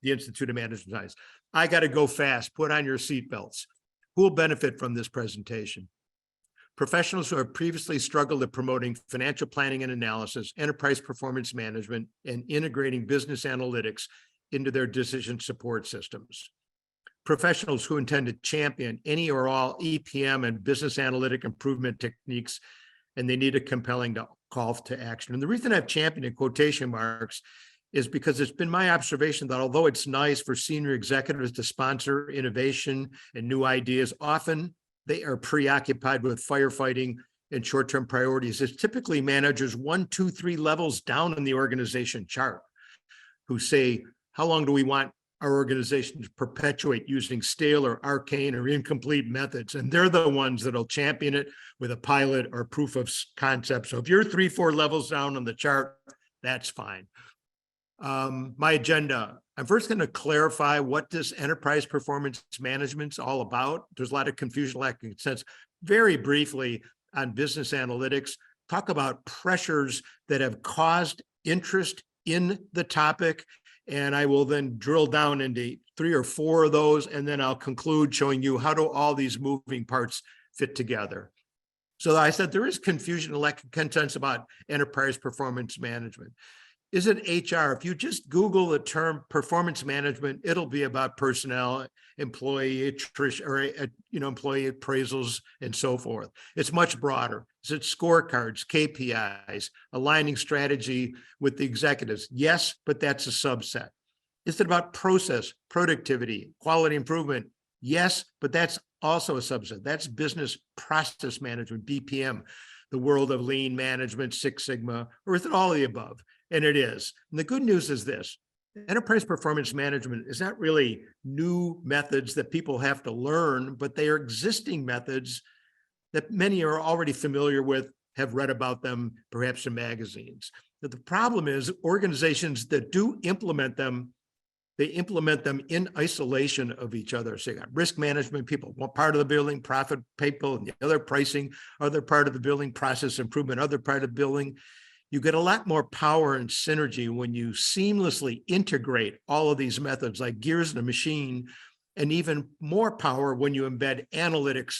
the Institute of Management Science. I got to go fast. Put on your seatbelts. Who will benefit from this presentation? Professionals who have previously struggled at promoting financial planning and analysis, enterprise performance management, and integrating business analytics into their decision support systems. Professionals who intend to champion any or all EPM and business analytic improvement techniques, and they need a compelling call to action. And the reason I've championed in quotation marks is because it's been my observation that although it's nice for senior executives to sponsor innovation and new ideas, often they are preoccupied with firefighting and short-term priorities. It's typically managers 1, 2, 3 levels down in the organization chart who say, how long do we want our organization to perpetuate using stale or arcane or incomplete methods? And they're the ones that'll champion it with a pilot or proof of concept. So if you're 3, 4 levels down on the chart, that's fine. My agenda. I'm first going to clarify what this enterprise performance management's all about. There's a lot of confusion, lack of sense. Very briefly on business analytics, talk about pressures that have caused interest in the topic. And I will then drill down into 3 or 4 of those. And then I'll conclude showing you how do all these moving parts fit together. So I said there is confusion and lack of consensus about enterprise performance management. Is it HR? If you just Google the term performance management, it'll be about personnel, employee attrition, or employee appraisals, and so forth. It's much broader. Is it scorecards, KPIs, aligning strategy with the executives? Yes, but that's a subset. Is it about process, productivity, quality improvement? Yes, but that's also a subset. That's business process management, BPM, the world of lean management, Six Sigma, or is it all of the above? And it is. And the good news is this: enterprise performance management is not really new methods that people have to learn, but they are existing methods that many are already familiar with, have read about them, perhaps in magazines. But the problem is organizations that do implement them they implement them in isolation of each other. So you got risk management people, one part of the building, profit people, and the other pricing, other part of the building, process improvement, other part of the building. You get a lot more power and synergy when you seamlessly integrate all of these methods like gears in a machine, and even more power when you embed analytics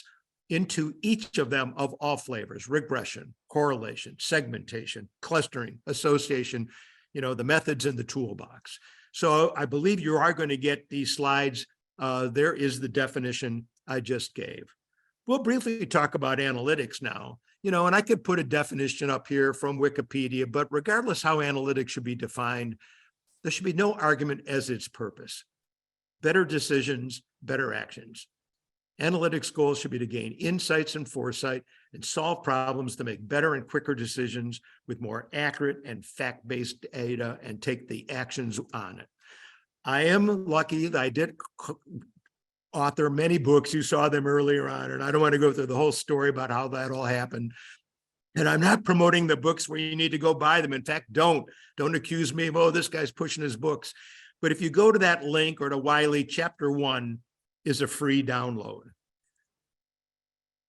into each of them of all flavors: regression, correlation, segmentation, clustering, association, the methods in the toolbox. So I believe you are going to get these slides. There is the definition I just gave. We'll briefly talk about analytics now, and I could put a definition up here from Wikipedia, but regardless how analytics should be defined, there should be no argument as its purpose. Better decisions, better actions. Analytics goals should be to gain insights and foresight and solve problems to make better and quicker decisions with more accurate and fact-based data and take the actions on it. I am lucky that I did author many books. You saw them earlier on, and I don't want to go through the whole story about how that all happened. And I'm not promoting the books where you need to go buy them. In fact, don't accuse me of, oh, this guy's pushing his books. But if you go to that link or to Wiley, chapter 1 is a free download.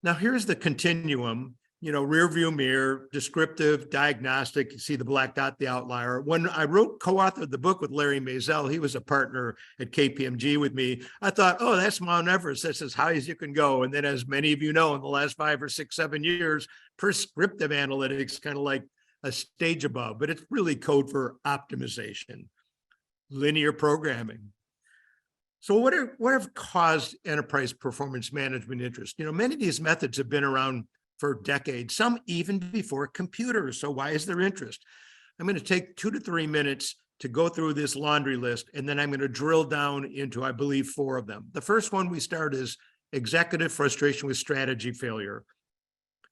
Now here's the continuum, rear view mirror, descriptive, diagnostic. You see the black dot, the outlier. When I co-authored the book with Larry Maisel, he was a partner at KPMG with me. I thought, oh, that's Mount Everest. That's as high as you can go. And then, as many of you know, in the last 5 or 6, 7 years, prescriptive analytics kind of like a stage above, but it's really code for optimization, linear programming. So what have caused enterprise performance management interest? Many of these methods have been around for decades, some even before computers. So why is there interest? I'm going to take 2 to 3 minutes to go through this laundry list, and then I'm going to drill down into, I believe, 4 of them. The first one we start is executive frustration with strategy failure.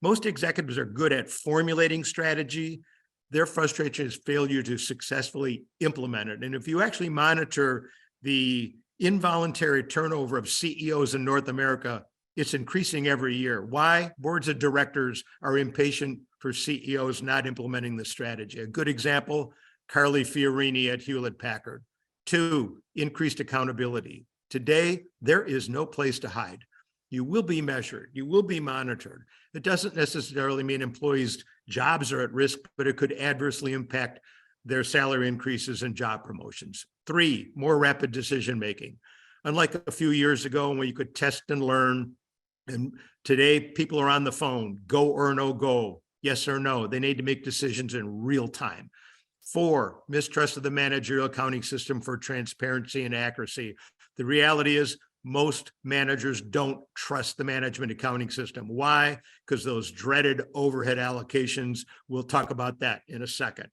Most executives are good at formulating strategy. Their frustration is failure to successfully implement it. And if you actually monitor the involuntary turnover of CEOs in North America, it's increasing every year. Why? Boards of directors are impatient for CEOs not implementing the strategy. A good example, Carly Fiorini at Hewlett-Packard. 2, increased accountability. Today, there is no place to hide. You will be measured. You will be monitored. It doesn't necessarily mean employees' jobs are at risk, but it could adversely impact their salary increases and job promotions. 3, more rapid decision-making. Unlike a few years ago when you could test and learn, and today people are on the phone, go or no go, yes or no. They need to make decisions in real time. 4, mistrust of the managerial accounting system for transparency and accuracy. The reality is most managers don't trust the management accounting system. Why? Because those dreaded overhead allocations. We'll talk about that in a second.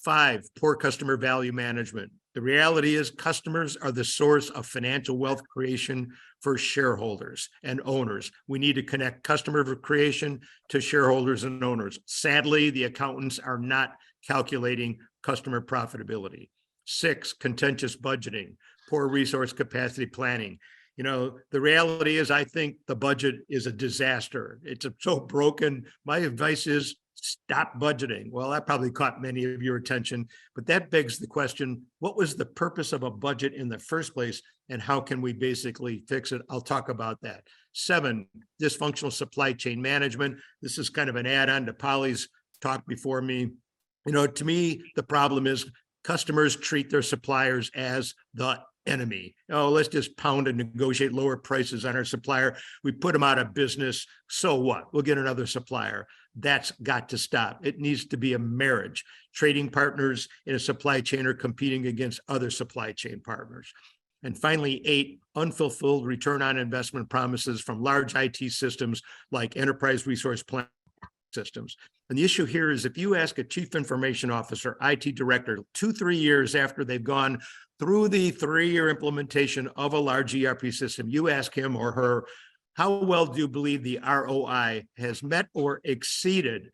5, poor customer value management. The reality is customers are the source of financial wealth creation for shareholders and owners. We need to connect customer creation to shareholders and owners. Sadly, the accountants are not calculating customer profitability. 6, contentious budgeting, poor resource capacity planning. The reality is I think the budget is a disaster. It's so broken. My advice is stop budgeting. Well, that probably caught many of your attention, but that begs the question, what was the purpose of a budget in the first place, and how can we basically fix it? I'll talk about that. 7, dysfunctional supply chain management. This is kind of an add-on to Polly's talk before me. To me, the problem is customers treat their suppliers as the enemy. Oh, let's just pound and negotiate lower prices on our supplier. We put them out of business. So what? We'll get another supplier. That's got to stop. It needs to be a marriage. Trading partners in a supply chain are competing against other supply chain partners. And finally, 8, unfulfilled return on investment promises from large IT systems like enterprise resource planning systems. And the issue here is if you ask a chief information officer, IT director, 2-3 years after they've gone through the 3-year implementation of a large ERP system, you ask him or her, how well do you believe the ROI has met or exceeded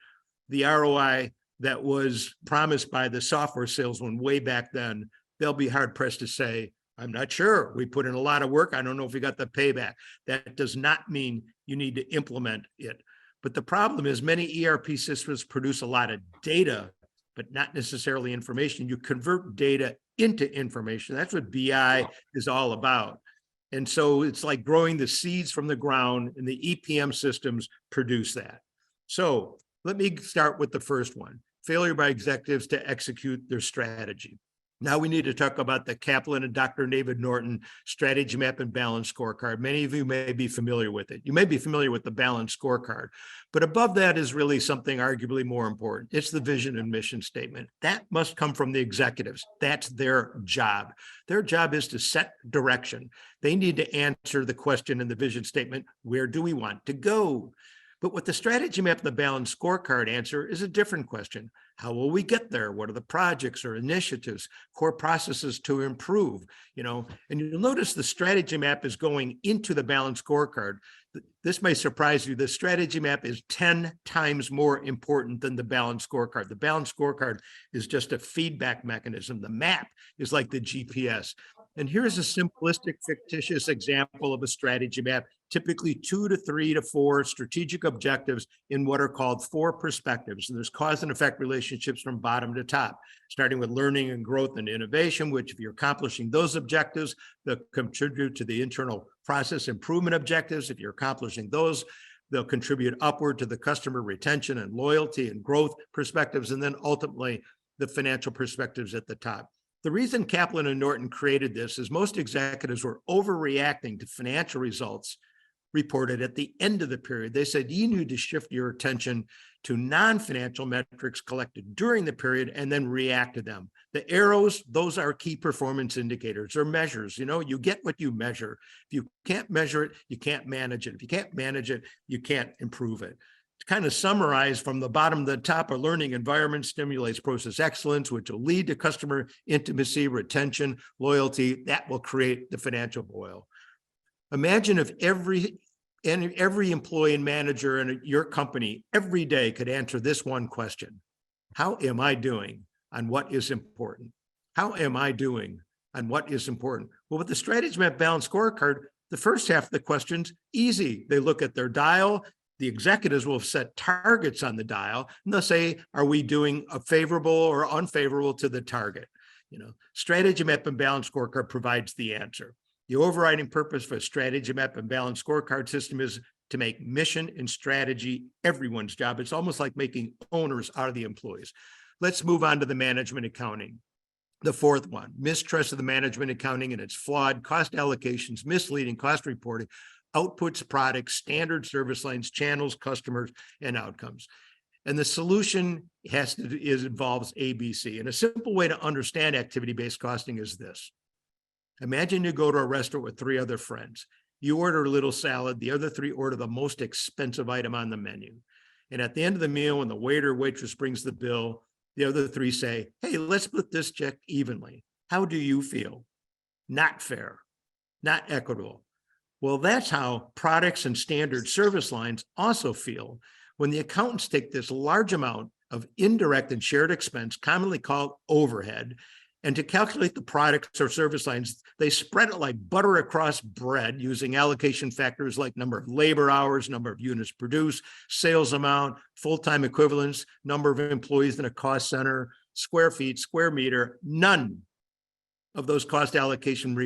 the ROI that was promised by the software salesman way back then? They'll be hard pressed to say, I'm not sure. We put in a lot of work. I don't know if we got the payback. That does not mean you need to implement it. But the problem is many ERP systems produce a lot of data, but not necessarily information. You convert data into information. That's what BI is all about. And so it's like growing the seeds from the ground, and the EPM systems produce that. So let me start with the first one: failure by executives to execute their strategy. Now we need to talk about the Kaplan and Dr. David Norton strategy map and balance scorecard. Many of you may be familiar with it. You may be familiar with the balance scorecard, but above that is really something arguably more important. It's the vision and mission statement. That must come from the executives. That's their job. Their job is to set direction. They need to answer the question in the vision statement: where do we want to go? But what the strategy map and the balance scorecard answer is a different question. How will we get there? What are the projects or initiatives, core processes to improve? And you'll notice the strategy map is going into the balance scorecard. This may surprise you. The strategy map is 10 times more important than the balance scorecard. The balance scorecard is just a feedback mechanism. The map is like the GPS. And here's a simplistic, fictitious example of a strategy map, typically 2 to 3 to 4 strategic objectives in what are called 4 perspectives. And there's cause and effect relationships from bottom to top, starting with learning and growth and innovation, which if you're accomplishing those objectives, they'll contribute to the internal process improvement objectives. If you're accomplishing those, they'll contribute upward to the customer retention and loyalty and growth perspectives, and then ultimately the financial perspectives at the top. The reason Kaplan and Norton created this is most executives were overreacting to financial results reported at the end of the period. They said you need to shift your attention to non-financial metrics collected during the period and then react to them. The arrows, those are key performance indicators or measures. You get what you measure. If you can't measure it, you can't manage it. If you can't manage it, you can't improve it. To kind of summarize from the bottom to the top, a learning environment stimulates process excellence, which will lead to customer intimacy, retention, loyalty. That will create the financial boil. Imagine if every employee and manager in your company every day could answer this one question: how am I doing on what is important? How am I doing on what is important? Well, with the strategy map balance scorecard, the first half of the question's easy. They look at their dial. The executives will set targets on the dial, and they'll say, are we doing a favorable or unfavorable to the target? Strategy map and balance scorecard provides the answer. The overriding purpose for a strategy map and balance scorecard system is to make mission and strategy everyone's job. It's almost like making owners out of the employees. Let's move on to the management accounting. The fourth one: mistrust of the management accounting and its flawed cost allocations, misleading cost reporting, outputs, products, standard service lines, channels, customers, and outcomes. And the solution involves ABC. And a simple way to understand activity-based costing is this. Imagine you go to a restaurant with 3 other friends. You order a little salad. The other 3 order the most expensive item on the menu. And at the end of the meal, when the waiter or waitress brings the bill, the other 3 say, hey, let's split this check evenly. How do you feel? Not fair, not equitable. Well, that's how products and standard service lines also feel when the accountants take this large amount of indirect and shared expense, commonly called overhead, and to calculate the products or service lines, they spread it like butter across bread using allocation factors like number of labor hours, number of units produced, sales amount, full-time equivalents, number of employees in a cost center, square feet, square meter. None of those cost allocation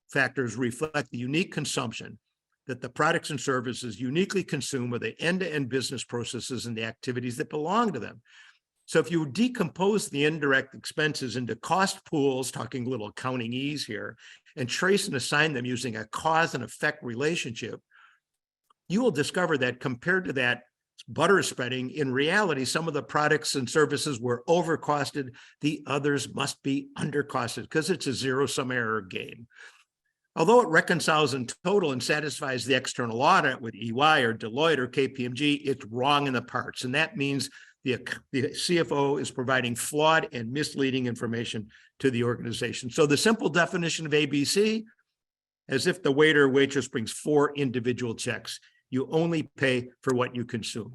factors reflect the unique consumption that the products and services uniquely consume with the end-to-end business processes and the activities that belong to them. So if you decompose the indirect expenses into cost pools, talking a little accounting ease here, and trace and assign them using a cause and effect relationship, you will discover that compared to that butter spreading, in reality, some of the products and services were overcosted. The others must be undercosted because it's a zero-sum error game. Although it reconciles in total and satisfies the external audit with EY or Deloitte or KPMG, it's wrong in the parts. And that means the CFO is providing flawed and misleading information to the organization. So the simple definition of ABC, as if the waiter or waitress brings 4 individual checks. You only pay for what you consume.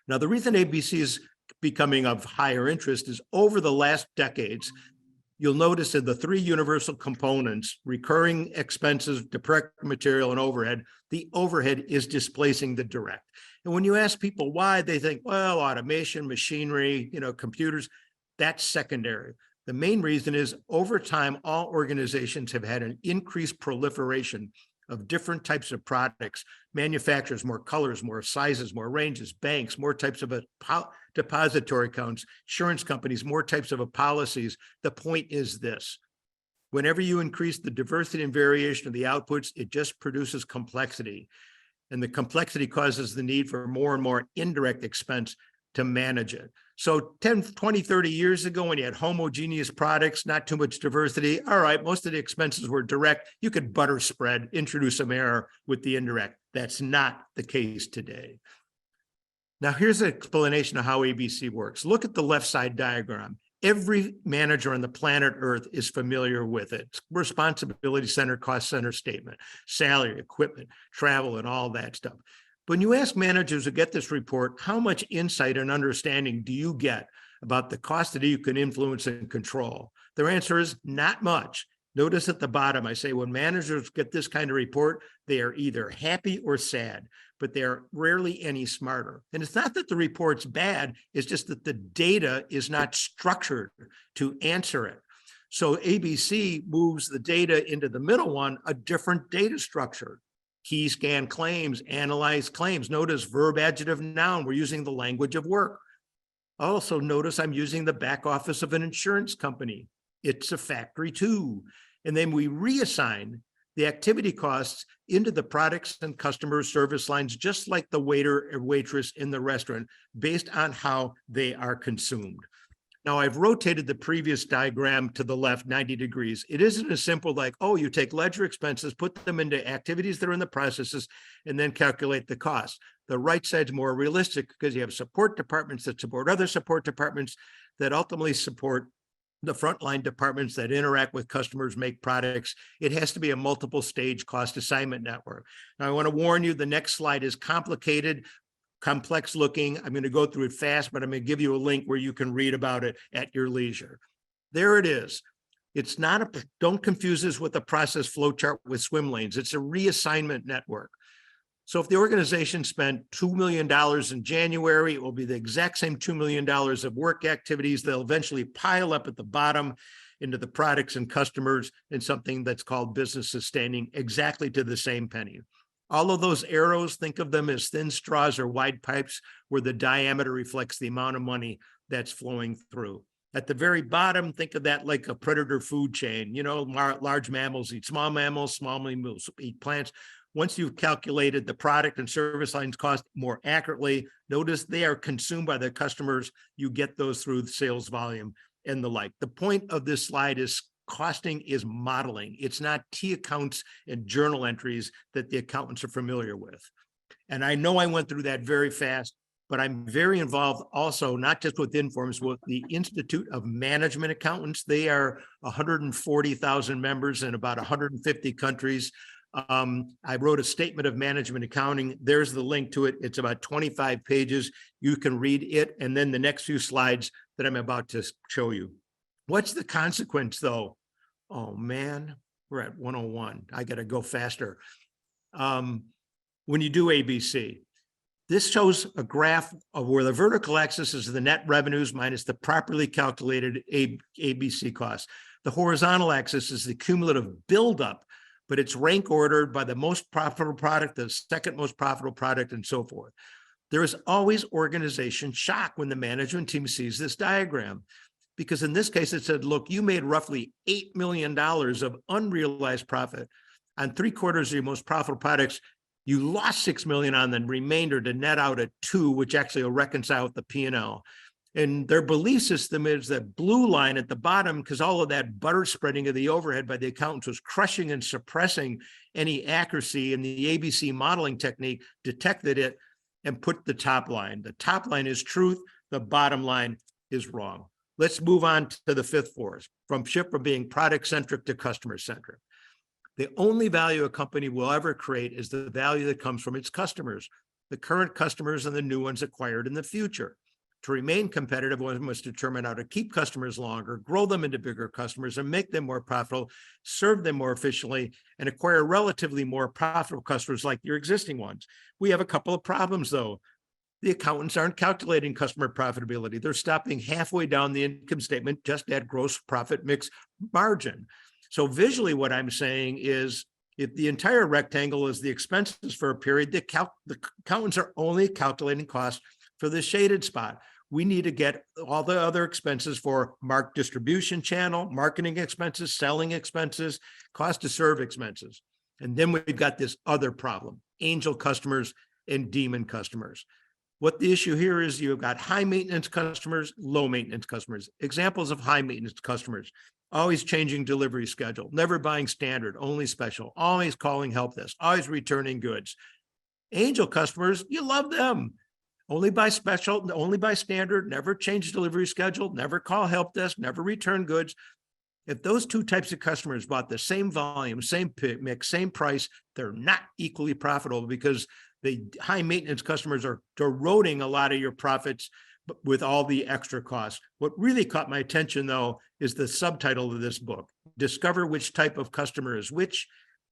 Now, the reason ABC is becoming of higher interest is over the last decades, you'll notice that the 3 universal components, recurring expenses, direct material, and overhead, the overhead is displacing the direct. And when you ask people why, they think, well, automation, machinery, computers, that's secondary. The main reason is over time, all organizations have had an increased proliferation of different types of products, manufacturers, more colors, more sizes, more ranges, banks, more types of depository accounts, insurance companies, more types of policies. The point is this: whenever you increase the diversity and variation of the outputs, it just produces complexity. And the complexity causes the need for more and more indirect expense to manage it. So 10, 20, 30 years ago, when you had homogeneous products, not too much diversity, all right, most of the expenses were direct. You could butter spread, introduce some error with the indirect. That's not the case today. Now, here's an explanation of how ABC works. Look at the left side diagram. Every manager on the planet Earth is familiar with it. It's responsibility center, cost center statement, salary, equipment, travel, and all that stuff. When you ask managers who get this report, how much insight and understanding do you get about the cost that you can influence and control? Their answer is not much. Notice at the bottom, I say when managers get this kind of report, they are either happy or sad, but they're rarely any smarter. And it's not that the report's bad, it's just that the data is not structured to answer it. So ABC moves the data into the middle one, a different data structure. Key scan claims, analyze claims. Notice verb, adjective, noun. We're using the language of work. Also notice I'm using the back office of an insurance company. It's a factory too. And then we reassign the activity costs into the products and customer service lines, just like the waiter or waitress in the restaurant, based on how they are consumed. Now, I've rotated the previous diagram to the left 90 degrees. It isn't as simple like, oh, you take ledger expenses, put them into activities that are in the processes, and then calculate the cost. The right side's more realistic because you have support departments that support other support departments that ultimately support the frontline departments that interact with customers, make products. It has to be a multiple stage cost assignment network. Now, I want to warn you, the next slide is complicated, complex looking. I'm going to go through it fast, but I'm going to give you a link where you can read about it at your leisure. There it is. It's not don't confuse this with a process flow chart with swim lanes. It's a reassignment network. So if the organization spent $2 million in January, it will be the exact same $2 million of work activities. They'll eventually pile up at the bottom into the products and customers in something that's called business sustaining, exactly to the same penny. All of those arrows, think of them as thin straws or wide pipes where the diameter reflects the amount of money that's flowing through. At the very bottom, think of that like a predator food chain. You know, large mammals eat small mammals eat plants. Once you've calculated the product and service lines cost more accurately, notice they are consumed by the customers. You get those through the sales volume and the like. The point of this slide is costing is modeling. It's not T accounts and journal entries that the accountants are familiar with. And I know I went through that very fast, but I'm very involved also, not just with Informs, with the Institute of Management Accountants. They are 140,000 members in about 150 countries. I wrote a statement of management accounting. There's the link to it. It's about 25 pages. You can read it. And then the next few slides that I'm about to show you. What's the consequence though? Oh man, we're at 101. I got to go faster. When you do ABC, this shows a graph of where the vertical axis is the net revenues minus the properly calculated ABC costs. The horizontal axis is the cumulative buildup, but it's rank ordered by the most profitable product, the second most profitable product, and so forth. There is always organization shock when the management team sees this diagram, because in this case, it said, look, you made roughly $8 million of unrealized profit on 3/4 of your most profitable products. You lost $6 million on the remainder to net out at 2, which actually will reconcile with the P&L. And their belief system is that blue line at the bottom, because all of that butter spreading of the overhead by the accountants was crushing and suppressing any accuracy, and the ABC modeling technique detected it and put the top line. The top line is truth. The bottom line is wrong. Let's move on to the fifth force, from being product-centric to customer-centric. The only value a company will ever create is the value that comes from its customers, the current customers and the new ones acquired in the future. To remain competitive, one must determine how to keep customers longer, grow them into bigger customers, and make them more profitable, serve them more efficiently, and acquire relatively more profitable customers like your existing ones. We have a couple of problems, though. the accountants aren't calculating customer profitability. They're stopping halfway down the income statement just at gross profit mix margin. So visually, what I'm saying is, if the entire rectangle is the expenses for a period, the accountants are only calculating costs for the shaded spot. We need to get all the other expenses for market distribution channel, marketing expenses, selling expenses, cost to serve expenses. And then we've got this other problem, angel customers and demon customers. What the issue here is, you've got high maintenance customers, low maintenance customers. Examples of high maintenance customers: always changing delivery schedule, never buying standard, only special, always calling help desk, always returning goods. Angel customers, you love them. Only buy special, only buy standard, never change delivery schedule, never call help desk, never return goods. If those two types of customers bought the same volume, same mix, same price, they're not equally profitable, because the high maintenance customers are eroding a lot of your profits with all the extra costs. What really caught my attention, though, is the subtitle of this book: Discover Which Type of Customer is Which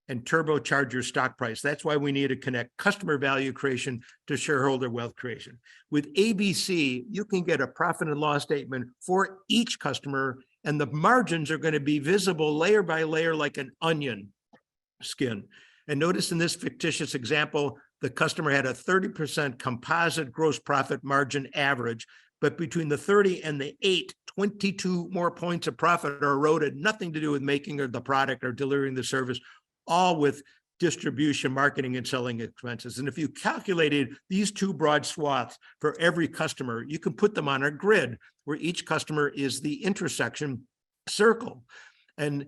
and Turbocharge Your Stock Price. That's why we need to connect customer value creation to shareholder wealth creation. With ABC, you can get a profit and loss statement for each customer, and the margins are going to be visible layer by layer like an onion skin. And notice in this fictitious example, the customer had a 30% composite gross profit margin average, but between the 30 and the 8, 22 more points of profit are eroded, nothing to do with making the product or delivering the service, all with distribution, marketing, and selling expenses. And if you calculated these two broad swaths for every customer, you can put them on a grid where each customer is the intersection circle. And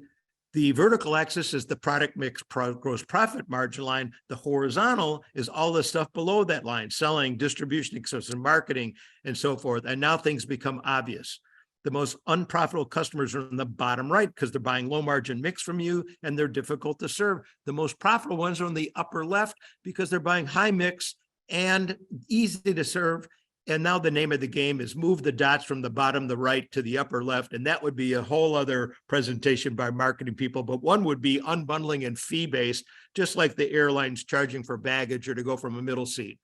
the vertical axis is the product mix gross profit margin line. The horizontal is all the stuff below that line: selling, distribution, expenses, marketing, and so forth. And now things become obvious. The most unprofitable customers are in the bottom right because they're buying low margin mix from you and they're difficult to serve. The most profitable ones are in the upper left because they're buying high mix and easy to serve. And now the name of the game is move the dots from the bottom, the right, to the upper left. And that would be a whole other presentation by marketing people. But one would be unbundling and fee-based, just like the airlines charging for baggage or to go from a middle seat.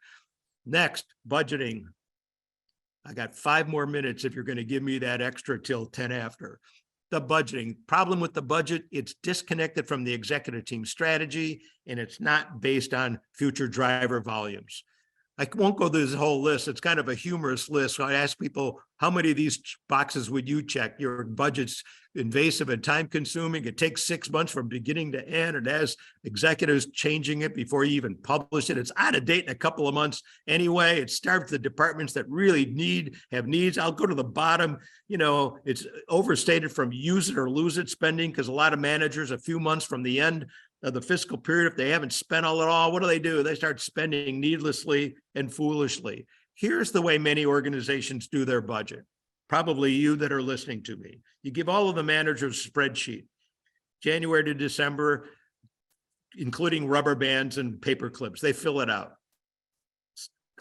Next, budgeting. I got 5 more minutes if you're going to give me that extra till 10 after. The budgeting problem with the budget, it's disconnected from the executive team strategy, and it's not based on future driver volumes. I won't go through this whole list. It's kind of a humorous list. So I ask people, how many of these boxes would you check? Your budget's invasive and time consuming. It takes 6 months from beginning to end. It has executives changing it before you even publish it. It's out of date in a couple of months anyway. It starves the departments that really have needs. I'll go to the bottom. It's overstated from use it or lose it spending, because a lot of managers, a few months from the end of the fiscal period, if they haven't spent all, what do? They start spending needlessly and foolishly. Here's the way many organizations do their budget. Probably you that are listening to me. You give all of the managers a spreadsheet, January to December, including rubber bands and paper clips. They fill it out.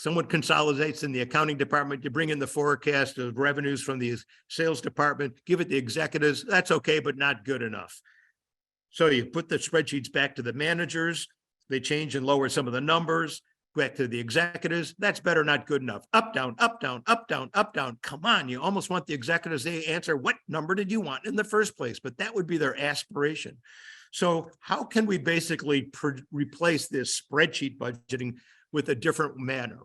Someone consolidates in the accounting department. You bring in the forecast of revenues from the sales department, give it the executives. That's okay, but not good enough. So you put the spreadsheets back to the managers. They change and lower some of the numbers. Back to the executives. That's better, not good enough. Up, down, up, down, up, down, up, down. Come on, you almost want the executives to answer, what number did you want in the first place? But that would be their aspiration. So how can we basically replace this spreadsheet budgeting with a different manner?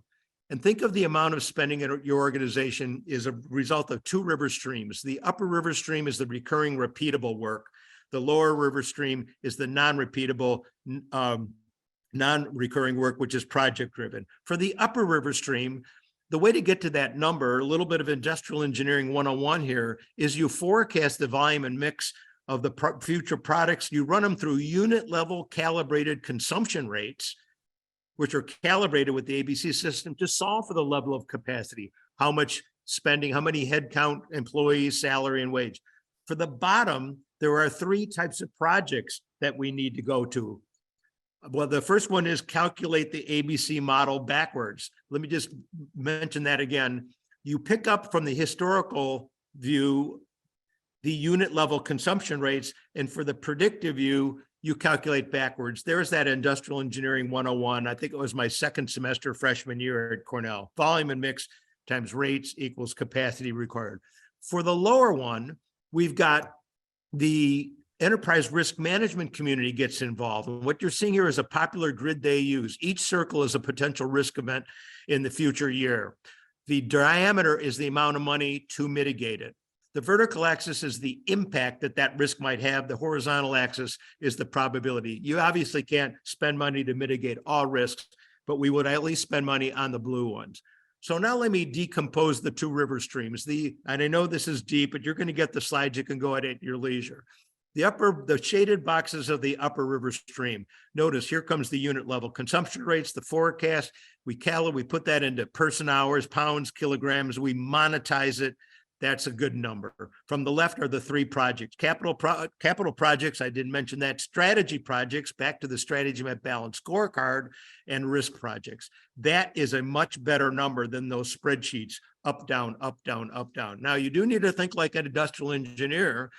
And think of the amount of spending in your organization is a result of 2 river streams. The upper river stream is the recurring, repeatable work. The lower river stream is the non-repeatable, non-recurring work, which is project driven. For the upper river stream, the way to get to that number, a little bit of industrial engineering 101 here, is you forecast the volume and mix of the future products. You run them through unit level calibrated consumption rates, which are calibrated with the ABC system to solve for the level of capacity, how much spending, how many headcount, employees, salary, and wage. For the bottom, there are 3 types of projects that we need to go to. Well, the first one is calculate the ABC model backwards. Let me just mention that again. You pick up from the historical view the unit level consumption rates, and for the predictive view, you calculate backwards. There's that industrial engineering 101. I think it was my second semester freshman year at Cornell. Volume and mix times rates equals capacity required. For the lower one, we've got the enterprise risk management community gets involved. And what you're seeing here is a popular grid they use. Each circle is a potential risk event in the future year. The diameter is the amount of money to mitigate it. The vertical axis is the impact that that risk might have. The horizontal axis is the probability. You obviously can't spend money to mitigate all risks, but we would at least spend money on the blue ones. So now let me decompose the two river streams. And I know this is deep, but you're going to get the slides. You can go at it at your leisure. The shaded boxes of the upper river stream. Notice here comes the unit level consumption rates, the forecast. We put that into person hours, pounds, kilograms. We monetize it. That's a good number. From the left are the three projects. Capital projects, I didn't mention that. Strategy projects, back to the strategy map balance scorecard, and risk projects. That is a much better number than those spreadsheets, up, down, up, down, up, down. Now, you do need to think like an industrial engineer,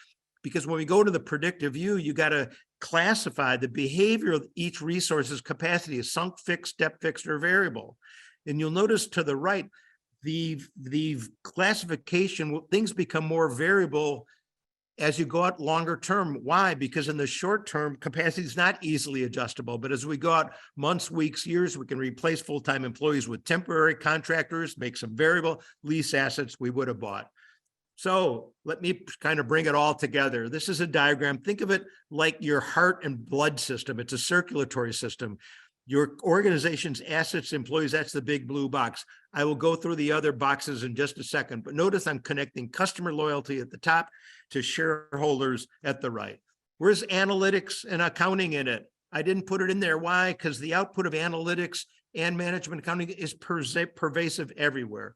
because when we go to the predictive view, you got to classify the behavior of each resource's capacity as sunk, fixed, step fixed, or variable. And you'll notice to the right, the classification, things become more variable as you go out longer term. Why? Because in the short term, capacity is not easily adjustable. But as we go out months, weeks, years, we can replace full-time employees with temporary contractors, make some variable lease assets we would have bought. So let me kind of bring it all together. This is a diagram. Think of it like your heart and blood system. It's a circulatory system. Your organization's assets, employees, that's the big blue box. I will go through the other boxes in just a second, but notice I'm connecting customer loyalty at the top to shareholders at the right. Where's analytics and accounting in it? I didn't put it in there. Why? Because the output of analytics and management accounting is pervasive everywhere.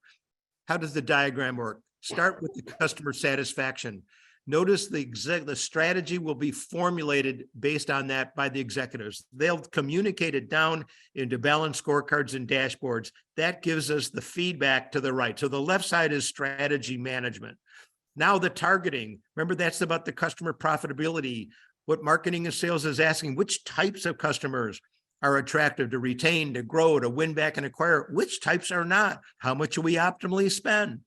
How does the diagram work? Start with the customer satisfaction. Notice the strategy will be formulated based on that by the executives. They'll communicate it down into balanced scorecards and dashboards. That gives us the feedback to the right. So the left side is strategy management. Now the targeting, remember that's about the customer profitability. What marketing and sales is asking, which types of customers are attractive to retain, to grow, to win back and acquire, which types are not, how much do we optimally spend?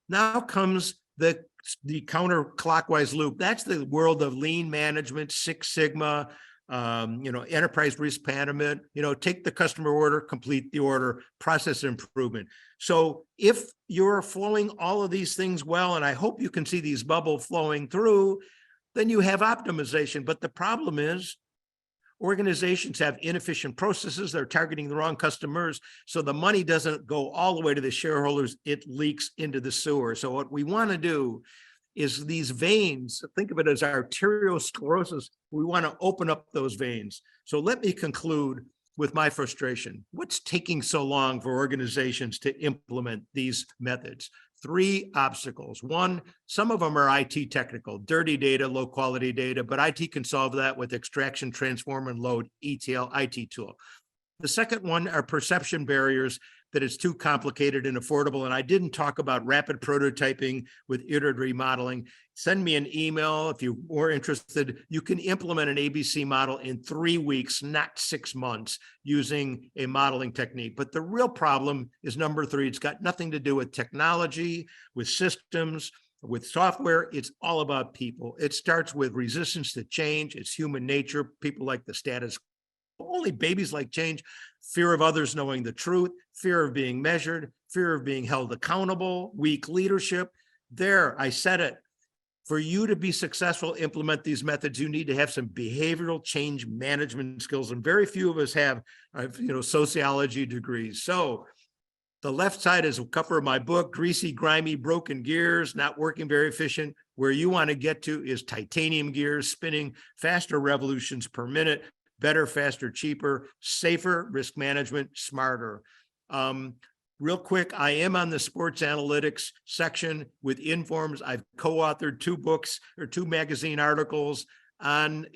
Now comes the counterclockwise loop. That's the world of lean management, Six Sigma, enterprise risk management, take the customer order, complete the order, process improvement. So if you're flowing all of these things well, and I hope you can see these bubbles flowing through, then you have optimization. But the problem is organizations have inefficient processes. They're targeting the wrong customers. So the money doesn't go all the way to the shareholders. It leaks into the sewer. So what we want to do is these veins, think of it as arteriosclerosis. We want to open up those veins. So let me conclude with my frustration. What's taking so long for organizations to implement these methods? 3 obstacles. One, some of them are IT technical, dirty data, low quality data, but IT can solve that with extraction, transform, and load ETL IT tool. The second one are perception barriers, that it's too complicated and affordable. And I didn't talk about rapid prototyping with iterative remodeling. Send me an email if you're more interested. You can implement an ABC model in 3 weeks, not 6 months, using a modeling technique. But the real problem is number 3. It's got nothing to do with technology, with systems, with software. It's all about people. It starts with resistance to change. It's human nature. People like the status quo. Only babies like change. Fear of others knowing the truth, fear of being measured, fear of being held accountable, weak leadership. There, I said it. For you to be successful, implement these methods, you need to have some behavioral change management skills. And very few of us have, sociology degrees. So the left side is a cover of my book, greasy, grimy, broken gears, not working very efficient. Where you want to get to is titanium gears, spinning faster revolutions per minute. Better, faster, cheaper, safer, risk management, smarter. Real quick, I am on the sports analytics section with Informs. I've co-authored 2 books or 2 magazine articles on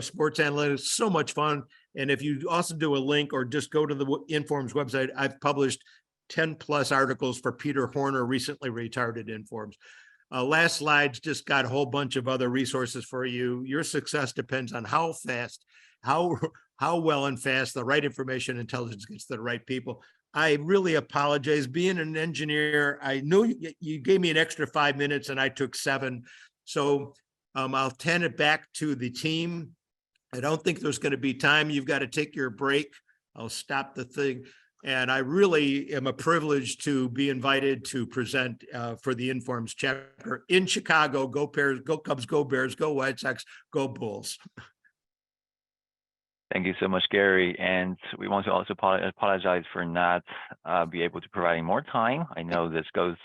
sports analytics. So much fun. And if you also do a link or just go to the Informs website, I've published 10 plus articles for Peter Horner, recently retired at Informs. Last slide's just got a whole bunch of other resources for you. Your success depends on how fast, how well and fast the right information intelligence gets to the right people. I really apologize. Being an engineer, I knew you gave me an extra 5 minutes and I took 7. So I'll hand it back to the team. I don't think there's going to be time. You've got to take your break. I'll stop the thing. And I really am a privilege to be invited to present for the Informs chapter in Chicago. Go Bears, go Cubs, go Bears, go White Sox, go Bulls. Thank you so much, Gary. And we want to also apologize for not be able to provide more time. I know this goes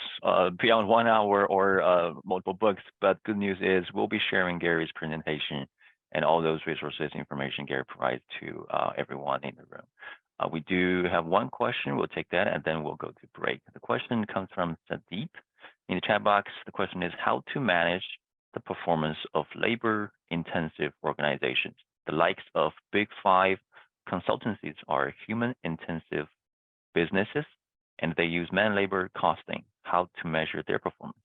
beyond 1 hour or multiple books, but good news is we'll be sharing Gary's presentation and all those resources, information Gary provides to everyone in the room. We do have one question. We'll take that and then we'll go to break. The question comes from Sadeep in the chat box. The question is how to manage the performance of labor-intensive organizations. The likes of Big 5 consultancies are human-intensive businesses, and they use man-labor costing. How to measure their performance?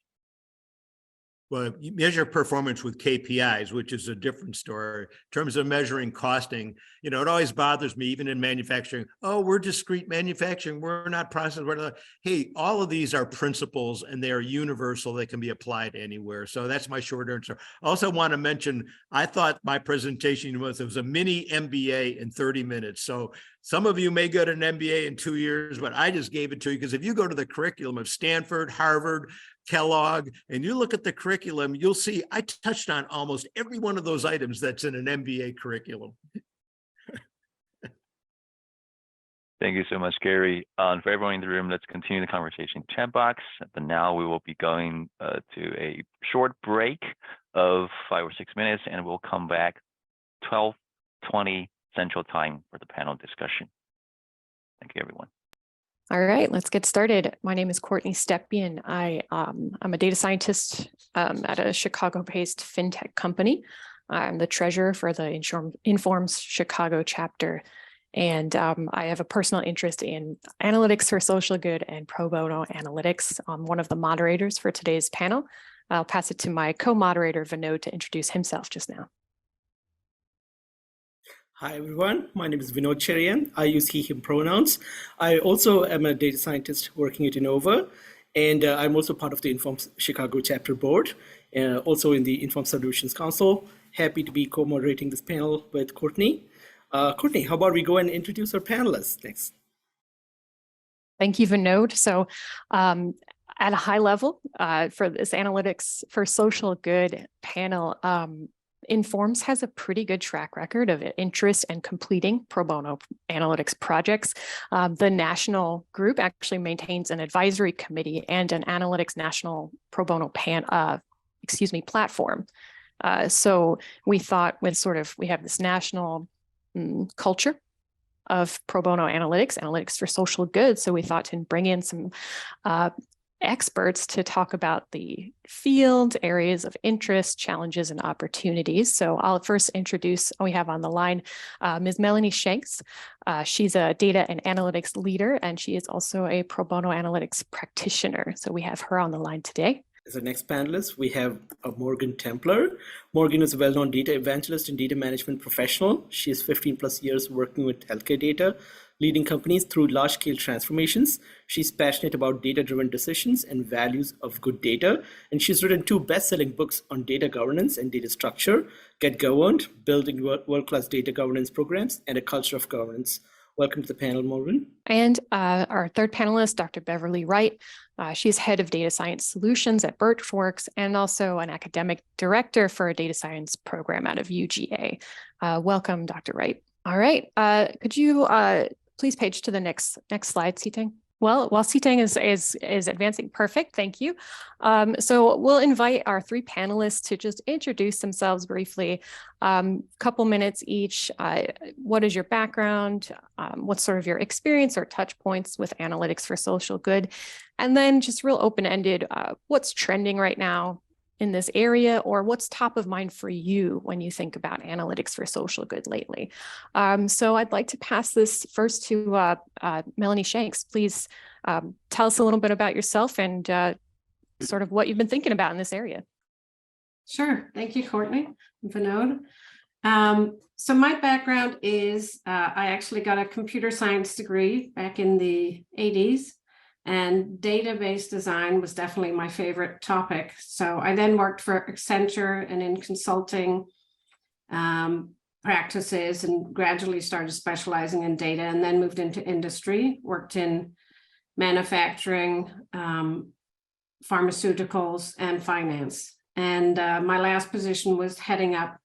Well, you measure performance with KPIs, which is a different story. In terms of measuring costing, it always bothers me, even in manufacturing. Oh, we're discrete manufacturing. We're not process. We're not. Hey, all of these are principles and they are universal. They can be applied anywhere. So that's my short answer. I also want to mention, I thought my presentation was a mini MBA in 30 minutes. So some of you may get an MBA in 2 years, but I just gave it to you because if you go to the curriculum of Stanford, Harvard, Kellogg, and you look at the curriculum, you'll see I touched on almost every one of those items that's in an MBA curriculum. Thank you so much, Gary. For everyone in the room, let's continue the conversation chat box. But now we will be going to a short break of 5 or 6 minutes, and we'll come back 12:20 Central Time for the panel discussion. Thank you, everyone. All right, let's get started. My name is Courtney Stepien. I'm a data scientist at a Chicago-based fintech company. I'm the treasurer for the Informs Chicago chapter. And I have a personal interest in analytics for social good and pro bono analytics. I'm one of the moderators for today's panel. I'll pass it to my co-moderator, Vinod, to introduce himself just now. Hi, everyone. My name is Vinod Cherian. I use he, him pronouns. I also am a data scientist working at Innova, and I'm also part of the Informs Chicago chapter board, also in the Inform Solutions Council. Happy to be co-moderating this panel with Courtney. Courtney, how about we go and introduce our panelists next? Thank you, Vinod. So at a high level, for this Analytics for Social Good panel, Informs has a pretty good track record of interest and completing pro bono analytics projects. The national group actually maintains an advisory committee and an analytics national pro bono platform. So we thought we have this national culture of pro bono analytics for social good. So we thought to bring in some experts to talk about the field, areas of interest, challenges, and opportunities. So I'll first introduce, we have on the line Ms. Melanie Shanks. She's a data and analytics leader, and she is also a pro bono analytics practitioner. So we have her on the line today. As the next panelist, we have Morgan Templar. Morgan is a well-known data evangelist and data management professional. She has 15 plus years working with healthcare data, leading companies through large-scale transformations. She's passionate about data-driven decisions and values of good data. And she's written 2 best-selling books on data governance and data structure, Get Governed, Building World-Class Data Governance Programs, and A Culture of Governance. Welcome to the panel, Morgan. And our third panelist, Dr. Beverly Wright. She's head of data science solutions at Birchworks and also an academic director for a data science program out of UGA. Welcome, Dr. Wright. All right, could you please page to the next slide, Sitang? Well, while Sitang is advancing, perfect, thank you. So we'll invite our 3 panelists to just introduce themselves briefly, couple minutes each. What is your background? What's sort of your experience or touch points with analytics for social good? And then just real open-ended, what's trending right now in this area, or what's top of mind for you when you think about analytics for social good lately? So I'd like to pass this first to Melanie Shanks. Please tell us a little bit about yourself and sort of what you've been thinking about in this area. Sure. Thank you, Courtney and Vinod. So my background is I actually got a computer science degree back in the 80s, and database design was definitely my favorite topic. So I then worked for Accenture and in consulting practices, and gradually started specializing in data, and then moved into industry, worked in manufacturing, pharmaceuticals, and finance. And my last position was heading up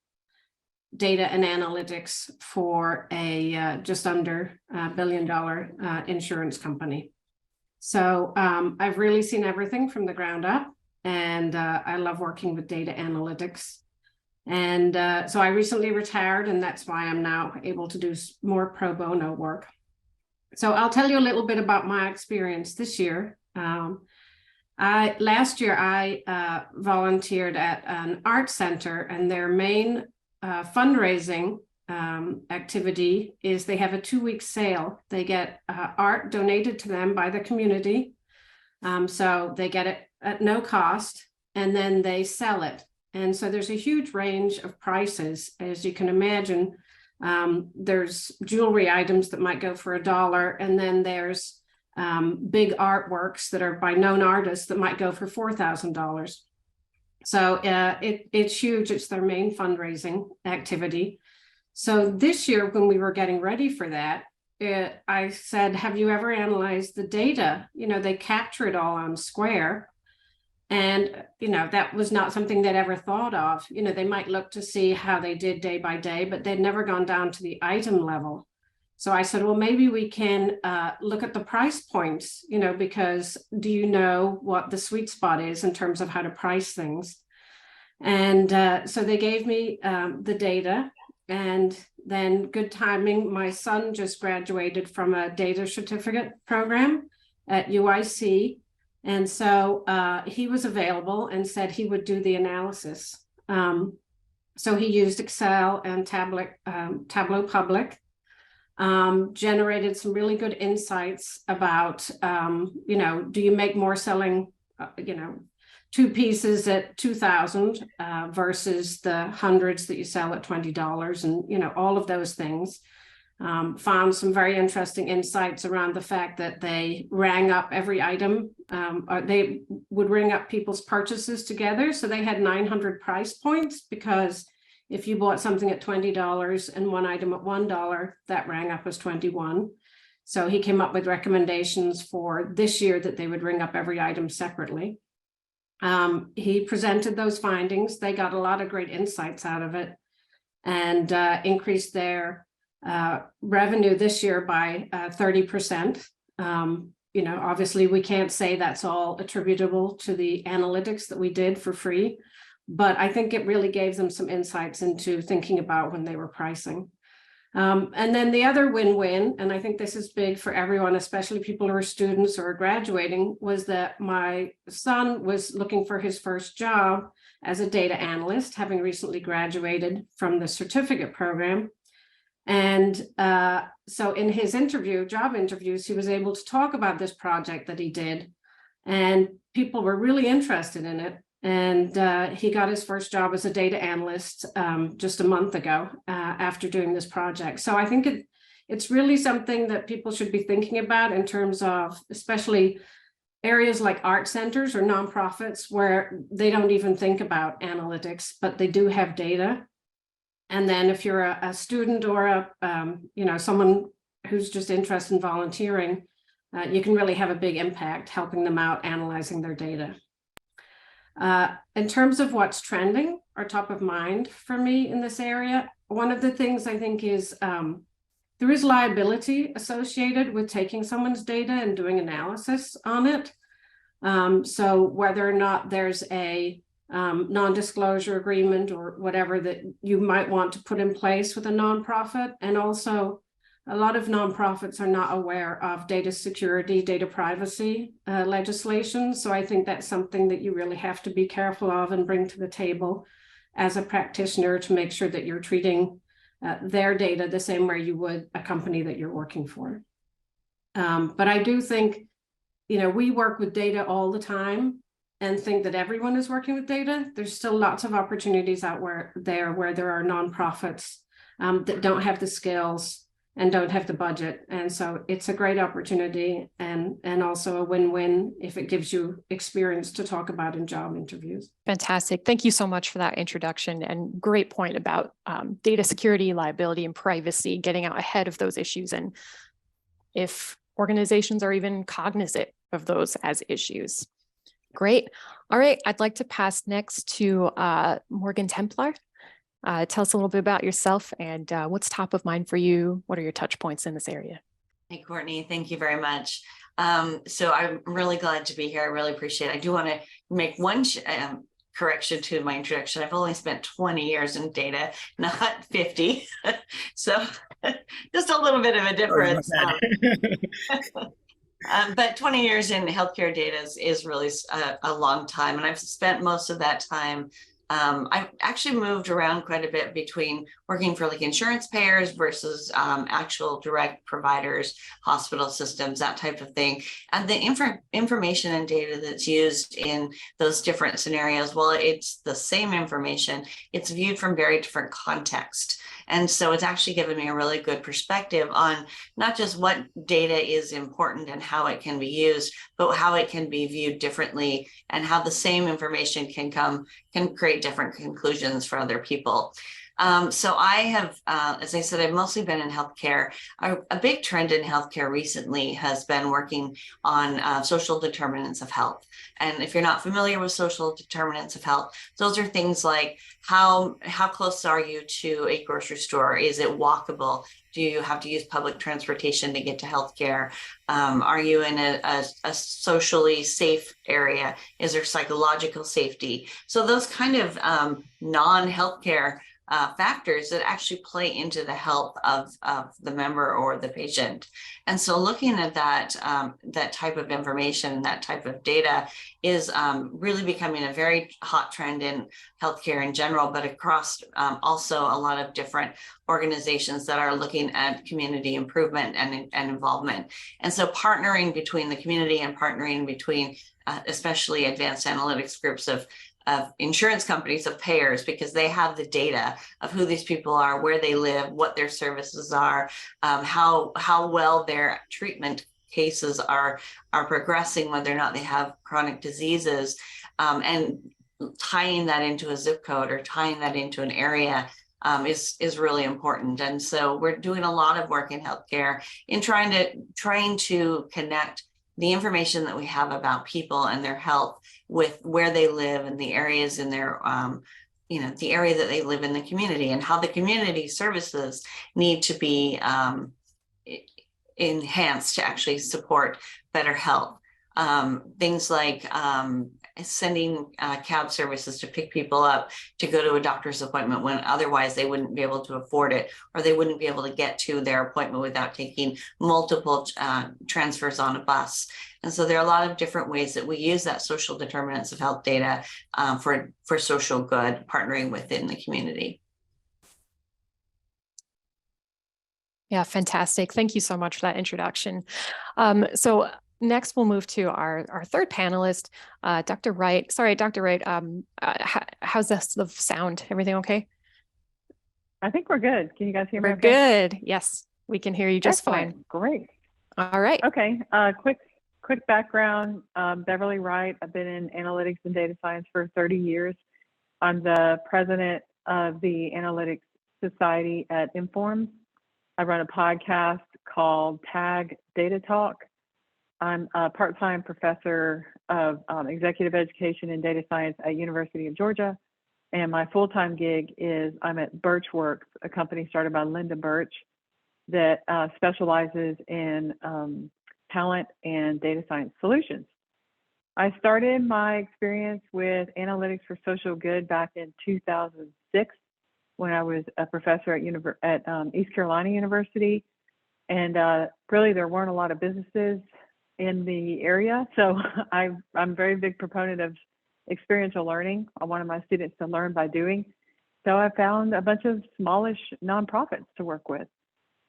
data and analytics for a just under $1 billion insurance company. So I've really seen everything from the ground up, and I love working with data analytics. And so I recently retired, and that's why I'm now able to do more pro bono work. So I'll tell you a little bit about my experience this year. Last year I volunteered at an art center, and their main fundraising activity is they have a 2-week sale. They get art donated to them by the community. So they get it at no cost, and then they sell it. And so there's a huge range of prices, as you can imagine. There's jewelry items that might go for $1, and then there's big artworks that are by known artists that might go for $4,000. So it's huge. It's their main fundraising activity. So this year, when we were getting ready for that, I said, have you ever analyzed the data? You know, they capture it all on Square. And, you know, that was not something they'd ever thought of. You know, they might look to see how they did day by day, but they'd never gone down to the item level. So I said, well, maybe we can look at the price points, you know, because do you know what the sweet spot is in terms of how to price things? And so they gave me the data, and then good timing, my son just graduated from a data certificate program at UIC. And so he was available and said he would do the analysis. So he used Excel and Tableau Public, generated some really good insights about, you know, do you make more selling, you know, 2 pieces at $2,000 versus the hundreds that you sell at $20, and, you know, all of those things. Found some very interesting insights around the fact that they rang up every item, or they would ring up people's purchases together. So they had 900 price points, because if you bought something at $20 and one item at $1, that rang up as 21. So he came up with recommendations for this year that they would ring up every item separately. He presented those findings. They got a lot of great insights out of it, and increased their revenue this year by 30%. You know, obviously we can't say that's all attributable to the analytics that we did for free, but I think it really gave them some insights into thinking about when they were pricing. And then the other win-win, and I think this is big for everyone, especially people who are students or graduating, was that my son was looking for his first job as a data analyst, having recently graduated from the certificate program. And so in his job interviews, he was able to talk about this project that he did, and people were really interested in it. And he got his first job as a data analyst just a month ago after doing this project. So I think it's really something that people should be thinking about in terms of, especially areas like art centers or nonprofits, where they don't even think about analytics, but they do have data. And then if you're a student or you know, someone who's just interested in volunteering, you can really have a big impact helping them out analyzing their data. In terms of what's trending or top of mind for me in this area, one of the things I think is there is liability associated with taking someone's data and doing analysis on it. So whether or not there's a non-disclosure agreement or whatever that you might want to put in place with a nonprofit. And also a lot of nonprofits are not aware of data security, data privacy legislation. So I think that's something that you really have to be careful of and bring to the table as a practitioner to make sure that you're treating their data the same way you would a company that you're working for. But I do think, you know, we work with data all the time. and think that everyone is working with data. There's still lots of opportunities out there where there are nonprofits that don't have the skills and don't have the budget. And so it's a great opportunity and also a win-win if it gives you experience to talk about in job interviews. Fantastic. Thank you so much for that introduction, and great point about data security, liability, and privacy, getting out ahead of those issues, and if organizations are even cognizant of those as issues. Great. All right. I'd like to pass next to Morgan Templar. Tell us a little bit about yourself and what's top of mind for you. What are your touch points in this area? Hey, Courtney, thank you very much. So I'm really glad to be here. I really appreciate it. I do want to make one correction to my introduction. I've only spent 20 years in data, not 50. So just a little bit of a difference. But 20 years in healthcare data is really a long time. And I've spent most of that time I've actually moved around quite a bit between working for like insurance payers versus actual direct providers, hospital systems, that type of thing. And the information and data that's used in those different scenarios, well, it's the same information, it's viewed from very different context. And so it's actually given me a really good perspective on not just what data is important and how it can be used, but how it can be viewed differently and how the same information can create different conclusions for other people. So I have, as I said, I've mostly been in healthcare. A big trend in healthcare recently has been working on social determinants of health. And if you're not familiar with social determinants of health, those are things like how close are you to a grocery store? Is it walkable? Do you have to use public transportation to get to healthcare? Are you in a socially safe area? Is there psychological safety? So those kind of non-healthcare factors that actually play into the health of the member or the patient. And so looking at that, that type of information, that type of data is really becoming a very hot trend in healthcare in general, but across also a lot of different organizations that are looking at community improvement and involvement. And so partnering between the community and partnering between especially advanced analytics groups of insurance companies, of payers, because they have the data of who these people are, where they live, what their services are, how well their treatment cases are progressing, whether or not they have chronic diseases, and tying that into a zip code or tying that into an area is really important. And so we're doing a lot of work in healthcare in trying to connect the information that we have about people and their health with where they live and the areas in their, the area that they live in the community, and how the community services need to be enhanced to actually support better health. Things like sending cab services to pick people up to go to a doctor's appointment when otherwise they wouldn't be able to afford it, or they wouldn't be able to get to their appointment without taking multiple transfers on a bus. And so there are a lot of different ways that we use that social determinants of health data for social good, partnering within the community. Yeah, fantastic. Thank you so much for that introduction. So next, we'll move to our third panelist, Dr. Wright. Sorry, Dr. Wright, how's the sound? Everything okay? I think we're good. Can you guys hear me? We're good. Yes, we can hear you just fine. Great. All right. Okay, quick background. Beverly Wright. I've been in analytics and data science for 30 years. I'm the president of the Analytics Society at Informs. I run a podcast called Tag Data Talk. I'm a part-time professor of executive education and data science at University of Georgia. And my full-time gig is I'm at Birchworks, a company started by Linda Birch that specializes in talent and data science solutions. I started my experience with analytics for social good back in 2006 when I was a professor at East Carolina University. And really there weren't a lot of businesses in the area. So I'm a very big proponent of experiential learning. I wanted my students to learn by doing. So I found a bunch of smallish nonprofits to work with.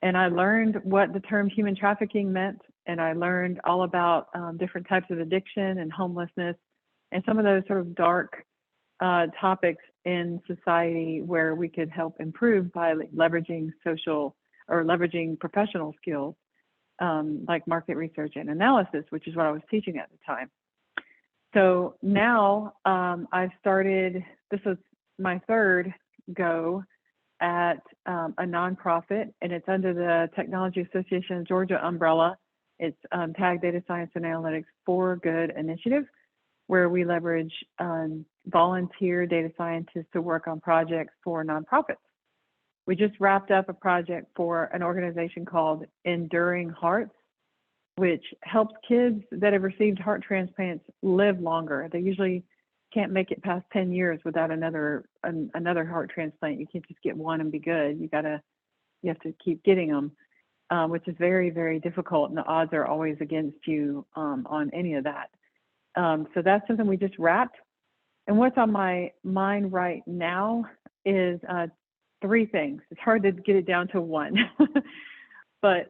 And I learned what the term human trafficking meant. And I learned all about different types of addiction and homelessness and some of those sort of dark topics in society where we could help improve by leveraging social or leveraging professional skills like market research and analysis, which is what I was teaching at the time. So now I've started, this is my third go at a nonprofit, and it's under the Technology Association of Georgia umbrella. It's Tag Data Science and Analytics for Good initiative, where we leverage volunteer data scientists to work on projects for nonprofits. We just wrapped up a project for an organization called Enduring Hearts, which helps kids that have received heart transplants live longer. They usually can't make it past 10 years without another heart transplant. You can't just get one and be good. You have to keep getting them, which is very, very difficult, and the odds are always against you on any of that. So that's something we just wrapped. And what's on my mind right now is three things. It's hard to get it down to one, but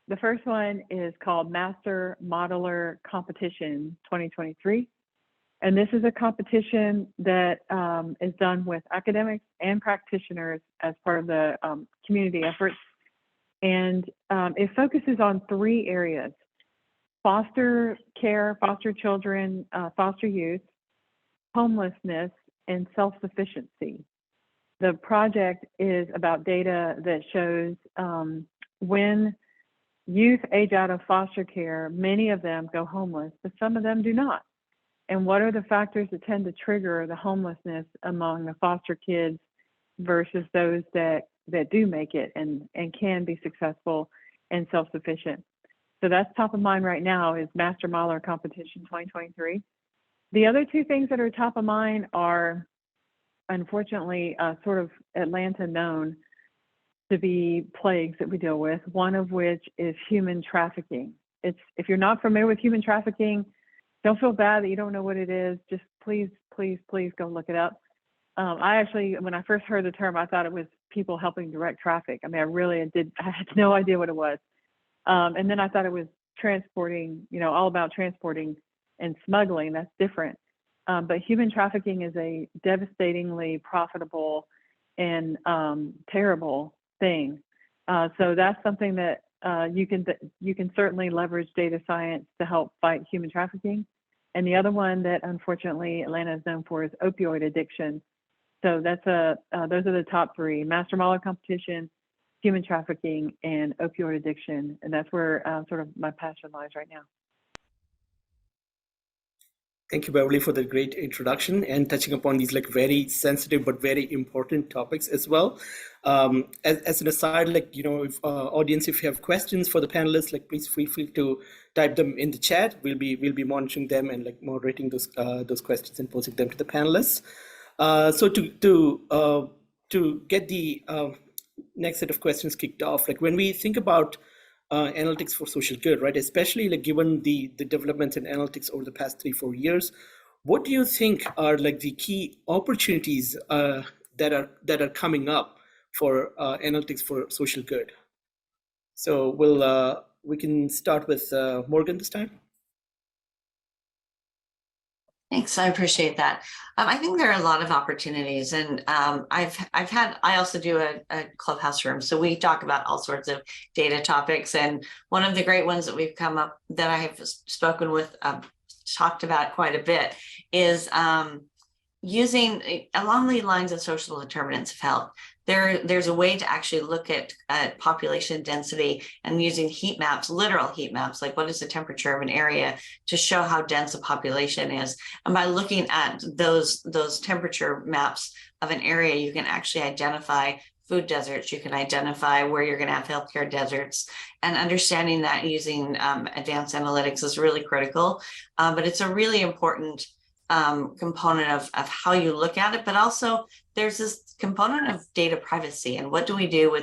the first one is called Master Modeler Competition 2023. And this is a competition that is done with academics and practitioners as part of the community efforts. And it focuses on three areas: foster care, foster children, foster youth, homelessness, and self-sufficiency. The project is about data that shows when youth age out of foster care, many of them go homeless, but some of them do not. And what are the factors that tend to trigger the homelessness among the foster kids versus those that do make it and can be successful and self-sufficient? So that's top of mind right now is Master Modeler Competition 2023. The other two things that are top of mind are, unfortunately, sort of Atlanta known to be plagues that we deal with, one of which is human trafficking. If you're not familiar with human trafficking, don't feel bad that you don't know what it is. Just please, please, please go look it up. I actually, when I first heard the term, I thought it was people helping direct traffic. I mean, I had no idea what it was. And then I thought it was transporting, all about transporting and smuggling. That's different. But human trafficking is a devastatingly profitable and terrible thing. So that's something that you can certainly leverage data science to help fight human trafficking. And the other one that unfortunately Atlanta is known for is opioid addiction. So that's those are the top three: Master Modeler Competition, human trafficking, and opioid addiction. And that's where sort of my passion lies right now. Thank you, Beverly, for the great introduction and touching upon these very sensitive but very important topics as well. As an aside, if audience, if you have questions for the panelists, please feel free to type them in the chat. We'll be monitoring them and moderating those questions and posing them to the panelists. So to get the next set of questions kicked off, when we think about analytics for social good, right? Especially given the developments in analytics over the past 3-4 years, what do you think are the key opportunities that are coming up for analytics for social good? So we can start with Morgan this time. Thanks, I appreciate that. I think there are a lot of opportunities, and I also do a clubhouse room, so we talk about all sorts of data topics. And one of the great ones that we've come up that I have spoken with, talked about quite a bit, is using along the lines of social determinants of health. There's a way to actually look at population density and using heat maps, literal heat maps, like what is the temperature of an area, to show how dense a population is. And by looking at those temperature maps of an area, you can actually identify food deserts. You can identify where you're going to have healthcare deserts, and understanding that using advanced analytics is really critical. But it's a really important component of how you look at it, but also there's this component of data privacy, and what do we do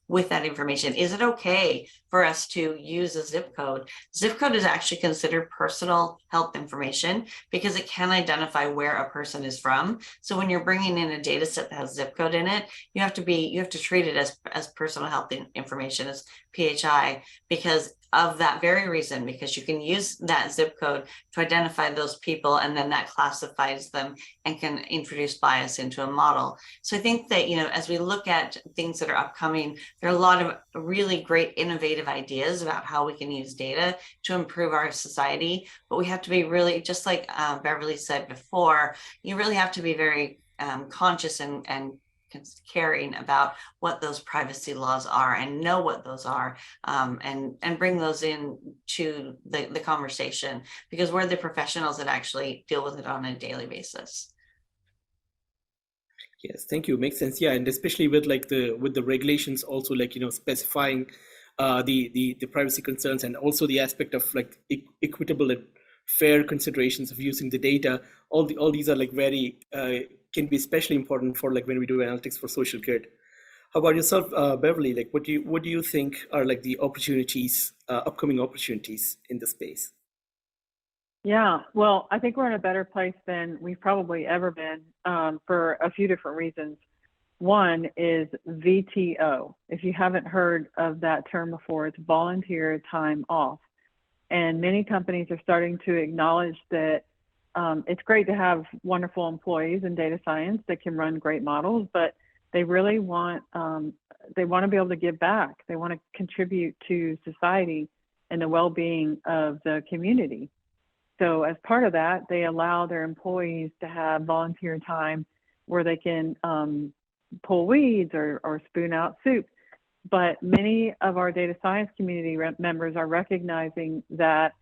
with that information? Is it okay for us to use a zip code? Zip code is actually considered personal health information because it can identify where a person is from. So when you're bringing in a data set that has zip code in it, you have to treat it as personal health information, as PHI because of that very reason, because you can use that zip code to identify those people, and then that classifies them and can introduce bias into a model. So I think that, you know, as we look at things that are upcoming, there are a lot of really great innovative ideas about how we can use data to improve our society, but we have to be really, just like Beverly said before, you really have to be very conscious and caring about what those privacy laws are and know what those are, and bring those in to the conversation, because we're the professionals that actually deal with it on a daily basis. Yes, thank you. Makes sense. Yeah, and especially with like the regulations also, like, you know, specifying the privacy concerns, and also the aspect of like equitable and fair considerations of using the data. All these are like very can be especially important for like when we do analytics for social good. How about yourself, Beverly? Like, what do you think are like the opportunities, upcoming opportunities in the space? Yeah, well, I think we're in a better place than we've probably ever been for a few different reasons. One is VTO. If you haven't heard of that term before, it's volunteer time off. And many companies are starting to acknowledge that it's great to have wonderful employees in data science that can run great models, but they really want to be able to give back. They want to contribute to society and the well-being of the community. So as part of that, they allow their employees to have volunteer time where they can pull weeds or spoon out soup. But many of our data science community members are recognizing that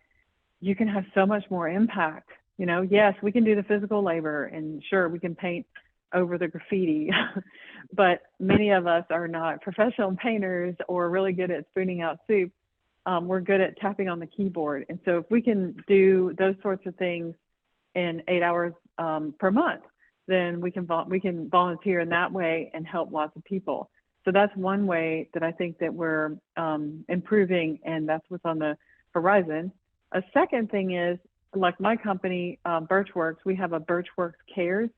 you can have so much more impact. You know, yes, we can do the physical labor, and sure, we can paint over the graffiti, but many of us are not professional painters or really good at spooning out soup. We're good at tapping on the keyboard. And so if we can do those sorts of things in 8 hours per month, then we can volunteer in that way and help lots of people. So that's one way that I think that we're improving, and that's what's on the horizon. A second thing is, like my company, Birchworks, we have a Birchworks Cares,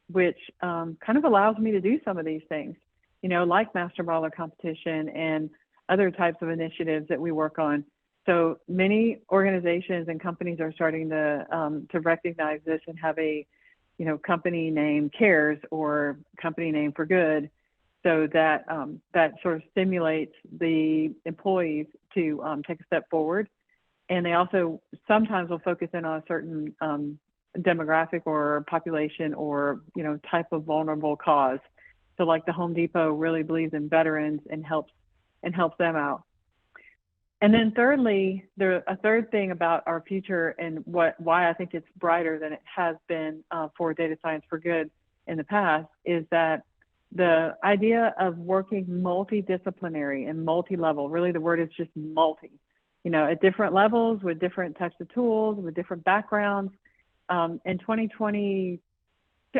which kind of allows me to do some of these things, you know, like master modeler competition and other types of initiatives that we work on. So many organizations and companies are starting to recognize this and have a, you know, company name Cares or company name for good, so that that sort of stimulates the employees to take a step forward. And they also sometimes will focus in on a certain demographic or population or, you know, type of vulnerable cause. So like the Home Depot really believes in veterans and helps them out. And then thirdly, a third thing about our future and why I think it's brighter than it has been for data science for good in the past is that the idea of working multidisciplinary and multi-level, really the word is just multi, you know, at different levels with different types of tools, with different backgrounds. In 2020,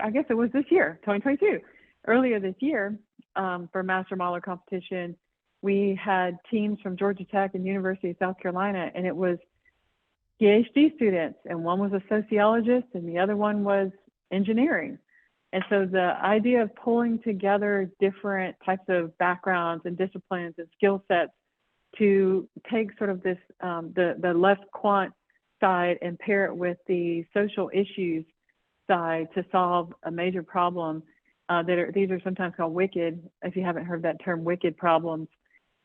I guess it was this year, 2022, earlier this year, for Master Modeler competition, we had teams from Georgia Tech and University of South Carolina, and it was PhD students, and one was a sociologist and the other one was engineering. And so the idea of pulling together different types of backgrounds and disciplines and skill sets to take sort of this, the left quant side and pair it with the social issues side to solve a major problem these are sometimes called wicked, if you haven't heard that term, wicked problems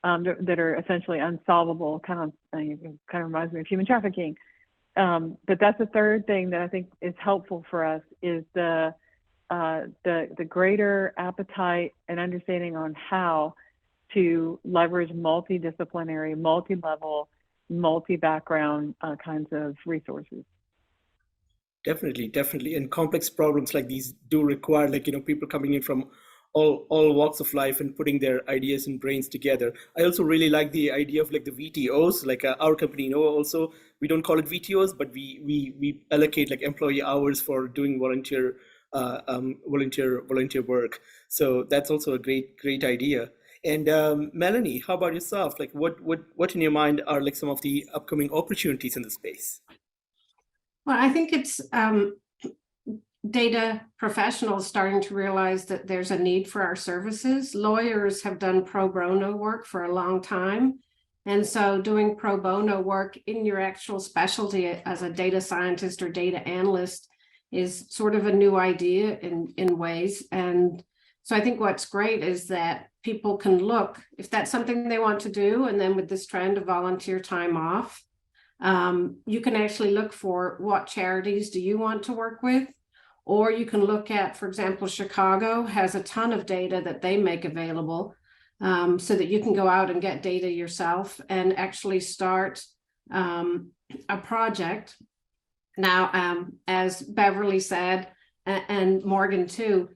that are essentially unsolvable, kind of reminds me of human trafficking. But that's the third thing that I think is helpful for us is the greater appetite and understanding on how to leverage multidisciplinary, multi-level, multi-background kinds of resources. Definitely. And complex problems like these do require, like, you know, people coming in from all walks of life and putting their ideas and brains together. I also really like the idea of like the VTOs, like our company, you know, also, we don't call it VTOs, but we allocate like employee hours for doing volunteer work. So that's also a great idea. And Melanie, how about yourself? Like what in your mind are like some of the upcoming opportunities in the space? Well, I think it's data professionals starting to realize that there's a need for our services. Lawyers have done pro bono work for a long time, And so doing pro bono work in your actual specialty as a data scientist or data analyst is sort of a new idea in ways. And so I think what's great is that people can look, if that's something they want to do, and then with this trend of volunteer time off, you can actually look for what charities do you want to work with, or you can look at, for example, Chicago has a ton of data that they make available, so that you can go out and get data yourself and actually start a project. Now, as Beverly said, and Morgan too,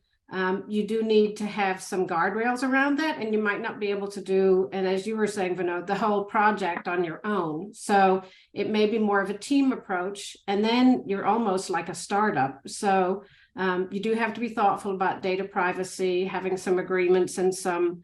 you do need to have some guardrails around that, and you might not be able to do, and as you were saying, Vinod, the whole project on your own. So it may be more of a team approach, and then you're almost like a startup. So you do have to be thoughtful about data privacy, having some agreements and some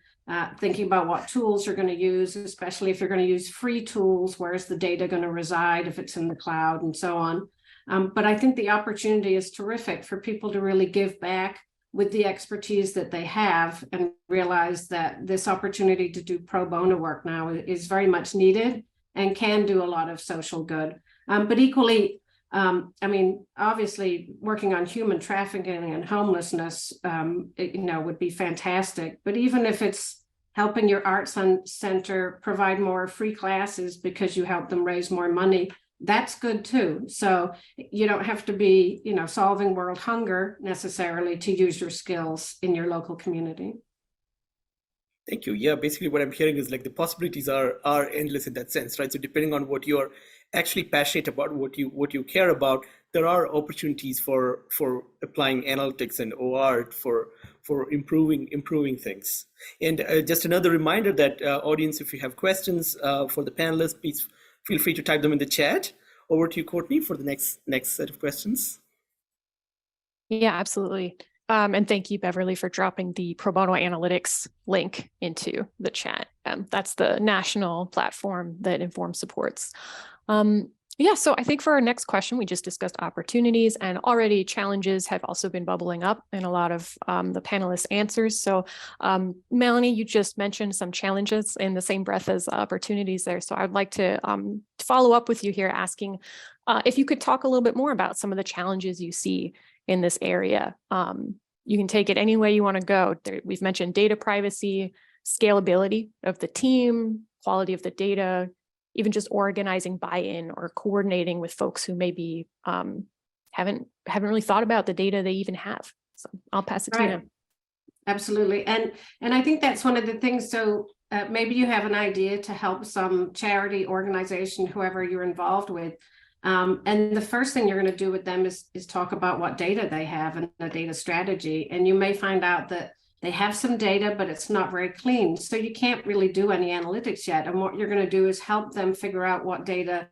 thinking about what tools you're going to use, especially if you're going to use free tools, where's the data going to reside if it's in the cloud and so on. But I think the opportunity is terrific for people to really give back with the expertise that they have and realize that this opportunity to do pro bono work now is very much needed and can do a lot of social good. But equally, I mean, obviously working on human trafficking and homelessness, would be fantastic. But even if it's helping your arts center provide more free classes because you help them raise more money, that's good too. So you don't have to be, solving world hunger necessarily to use your skills in your local community. Thank you. Yeah, basically what I'm hearing is like the possibilities are endless in that sense, right? So depending on what you're actually passionate about, what you care about, there are opportunities for applying analytics and OR for improving things. And just another reminder that audience, if you have questions for the panelists, please feel free to type them in the chat. Over to you, Courtney, for the next set of questions. Yeah, absolutely. And thank you, Beverly, for dropping the Pro Bono Analytics link into the chat. That's the national platform that Inform supports. Yeah, so I think for our next question, we just discussed opportunities, and already challenges have also been bubbling up in a lot of the panelists' answers. So Melanie, you just mentioned some challenges in the same breath as opportunities there. So I'd like to follow up with you here, asking if you could talk a little bit more about some of the challenges you see in this area. You can take it any way you want to go. We've mentioned data privacy, scalability of the team, quality of the data, even just organizing buy-in or coordinating with folks who maybe haven't really thought about the data they even have. So I'll pass it to you. Absolutely. And I think that's one of the things. So maybe you have an idea to help some charity organization, whoever you're involved with. And the first thing you're going to do with them is talk about what data they have and the data strategy. And you may find out that they have some data, but it's not very clean. So you can't really do any analytics yet. And what you're going to do is help them figure out what data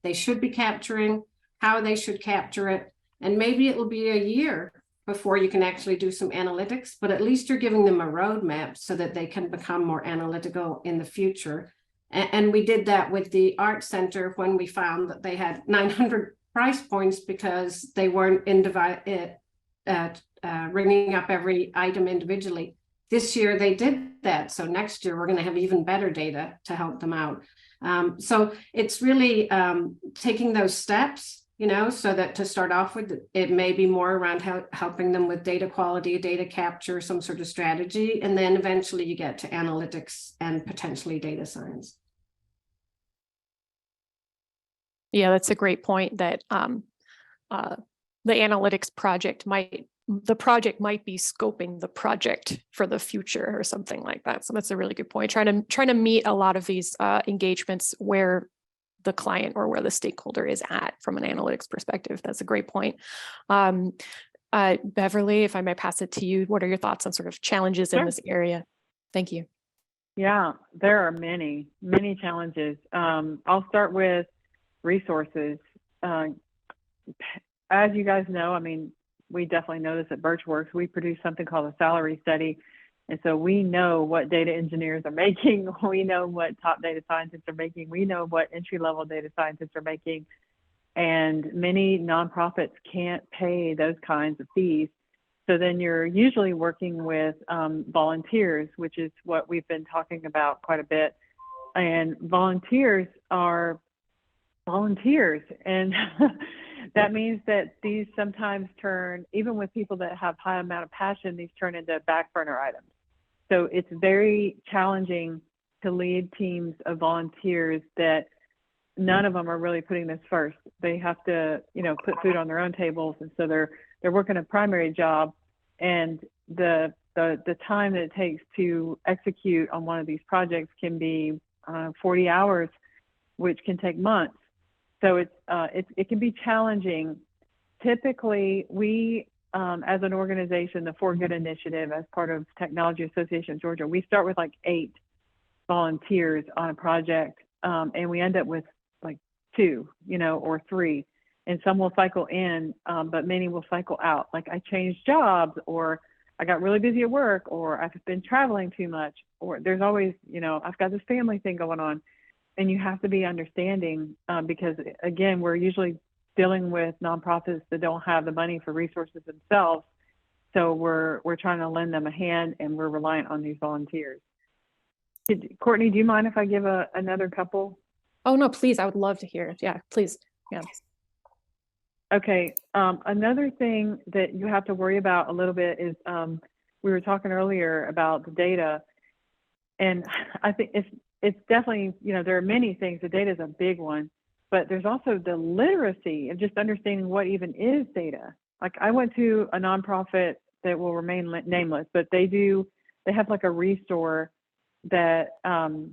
they should be capturing, how they should capture it. And maybe it will be a year before you can actually do some analytics, but at least you're giving them a roadmap so that they can become more analytical in the future. And we did that with the Art Center when we found that they had 900 price points because they weren't ringing up every item individually. This year they did that. So next year we're going to have even better data to help them out. So it's really taking those steps, so that to start off with, it may be more around helping them with data quality, data capture, some sort of strategy. And then eventually you get to analytics and potentially data science. Yeah, that's a great point that the analytics project might be scoping the project for the future or something like that. So that's a really good point. Trying to meet a lot of these engagements where the client or where the stakeholder is at from an analytics perspective. That's a great point. Beverly, if I may pass it to you, what are your thoughts on sort of challenges in this area? Thank you. Yeah, there are many challenges. I'll start with resources. As you guys know, I mean, we definitely know this at Birchworks. We produce something called a salary study. And so we know what data engineers are making. We know what top data scientists are making. We know what entry-level data scientists are making. And many nonprofits can't pay those kinds of fees. So then you're usually working with volunteers, which is what we've been talking about quite a bit. and volunteers are volunteers. And that means that these sometimes turn, even with people that have high amount of passion, these turn into back burner items. So it's very challenging to lead teams of volunteers that none of them are really putting this first. They have to, you know, put food on their own tables. And so they're working a primary job, and the time that it takes to execute on one of these projects can be 40 hours, which can take months. So it can be challenging. Typically, we, as an organization, the For Good Initiative, as part of Technology Association of Georgia, we start with like 8 volunteers on a project, and we end up with like 2, you know, or 3, and some will cycle in, but many will cycle out. Like, I changed jobs, or I got really busy at work, or I've been traveling too much, or there's always, you know, I've got this family thing going on. And you have to be understanding, because again, we're usually dealing with nonprofits that don't have the money for resources themselves. So we're trying to lend them a hand, and we're reliant on these volunteers. Courtney, do you mind if I give another couple? Oh, no, please. I would love to hear. Yeah, please. Yeah. Okay. Another thing that you have to worry about a little bit is, we were talking earlier about the data, and I think it's definitely, you know, there are many things. The data is a big one, but there's also the literacy of just understanding what even is data. Like, I went to a nonprofit that will remain nameless, but they have like a restore that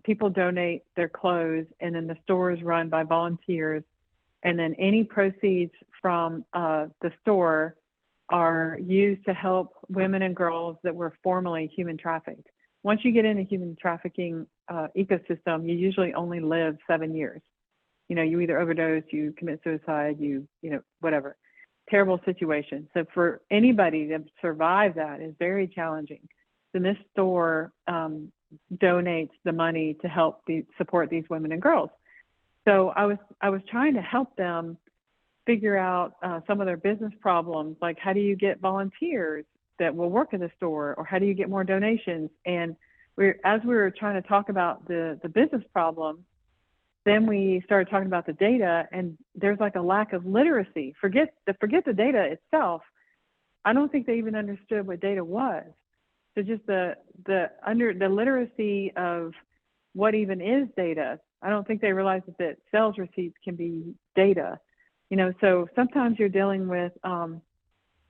people donate their clothes, and then the store is run by volunteers. And then any proceeds from the store are used to help women and girls that were formerly human trafficked. Once you get into human trafficking ecosystem, you usually only live 7 years. You know, you either overdose, you commit suicide, you know, whatever. Terrible situation. So for anybody to survive that is very challenging. Then this store donates the money to help support these women and girls. So I was trying to help them figure out some of their business problems, like how do you get volunteers that will work in the store, or how do you get more donations? And as we were trying to talk about the business problem, then we started talking about the data, and there's like a lack of literacy. Forget the data itself. I don't think they even understood what data was. So just the literacy of what even is data. I don't think they realized that sales receipts can be data. You know, so sometimes you're dealing with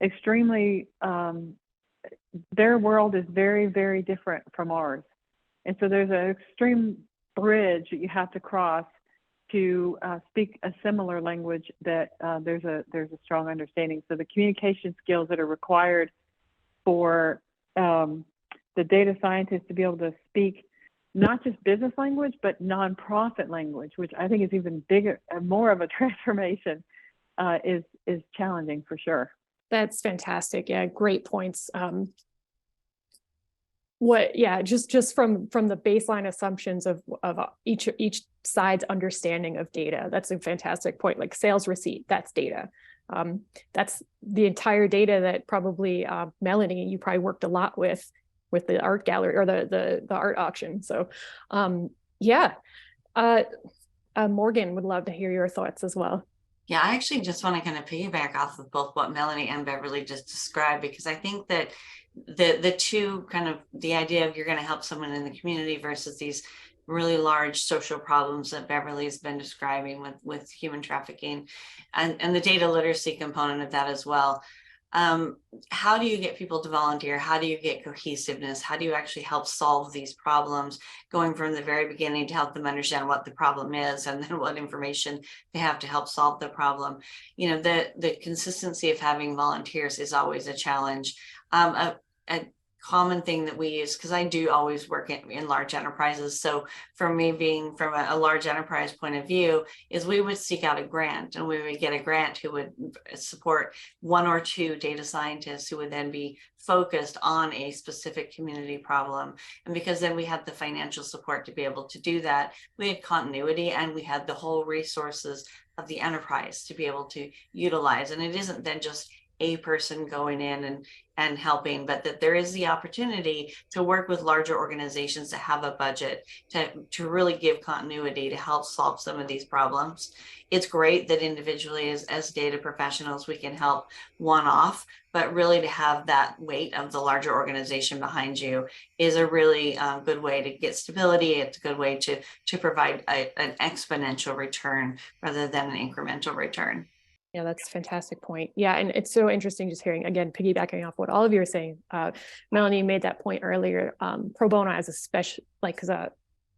extremely, their world is very, very different from ours. And so there's an extreme bridge that you have to cross to speak a similar language that there's a strong understanding. So the communication skills that are required for the data scientists to be able to speak not just business language, but nonprofit language, which I think is even bigger, more of a transformation, is challenging for sure. That's fantastic. Yeah, great points. Just from the baseline assumptions of each side's understanding of data. That's a fantastic point. Like sales receipt, that's data. That's the entire data that probably Melanie, you probably worked a lot with the art gallery or the art auction. So Morgan, would love to hear your thoughts as well. Yeah, I actually just want to kind of piggyback off of both what Melanie and Beverly just described, because I think that the two kind of the idea of you're going to help someone in the community versus these really large social problems that Beverly has been describing with human trafficking and the data literacy component of that as well. How do you get people to volunteer? How do you get cohesiveness? How do you actually help solve these problems, going from the very beginning to help them understand what the problem is and then what information they have to help solve the problem? You know, the consistency of having volunteers is always a challenge. A common thing that we use, because I do always work in large enterprises. So for me, being from a large enterprise point of view, is we would seek out a grant, and we would get a grant who would support 1 or 2 data scientists who would then be focused on a specific community problem. And because then we had the financial support to be able to do that, we had continuity, and we had the whole resources of the enterprise to be able to utilize. And it isn't then just a person going in and helping, but that there is the opportunity to work with larger organizations to have a budget to really give continuity to help solve some of these problems. It's great that individually as data professionals, we can help one-off, but really to have that weight of the larger organization behind you is a really good way to get stability. It's a good way to provide an exponential return rather than an incremental return. Yeah, that's a fantastic point. Yeah, and it's so interesting just hearing, again, piggybacking off what all of you are saying. Melanie made that point earlier. Pro bono as a special, like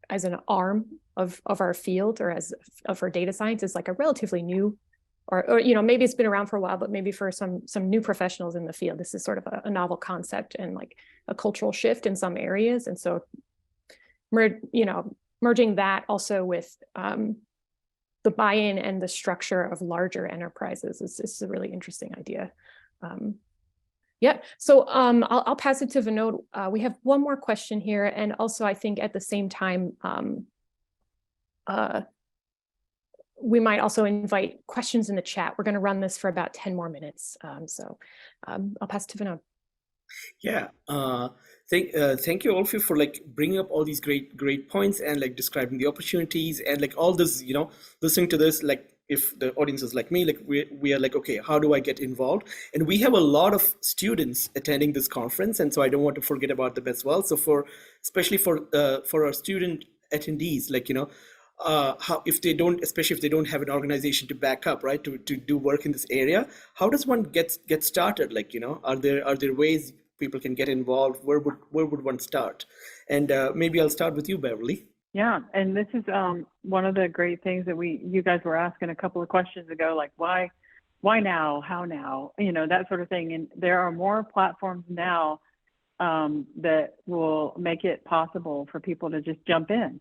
as an arm of our field or of our data science is like a relatively new, or maybe it's been around for a while, but maybe for some new professionals in the field, this is sort of a novel concept and like a cultural shift in some areas. And so, merging that also with the buy-in and the structure of larger enterprises is a really interesting idea. Yeah, so I'll pass it to Vinod. We have one more question here, and also I think at the same time, we might also invite questions in the chat. We're going to run this for about 10 more minutes. So I'll pass it to Vinod. Yeah, thank you all of you for like bringing up all these great points and like describing the opportunities and like all this, listening to this, like if the audience is like me, like we are like, okay, how do I get involved? And we have a lot of students attending this conference, and so I don't want to forget about them as well. So especially for our student attendees, like how especially if they don't have an organization to back up, right, to do work in this area, how does one get started? Like, are there ways people can get involved? Where would one start? And maybe I'll start with you, Beverly. Yeah, and this is one of the great things that you guys were asking a couple of questions ago, like why now, how now, that sort of thing. And there are more platforms now that will make it possible for people to just jump in.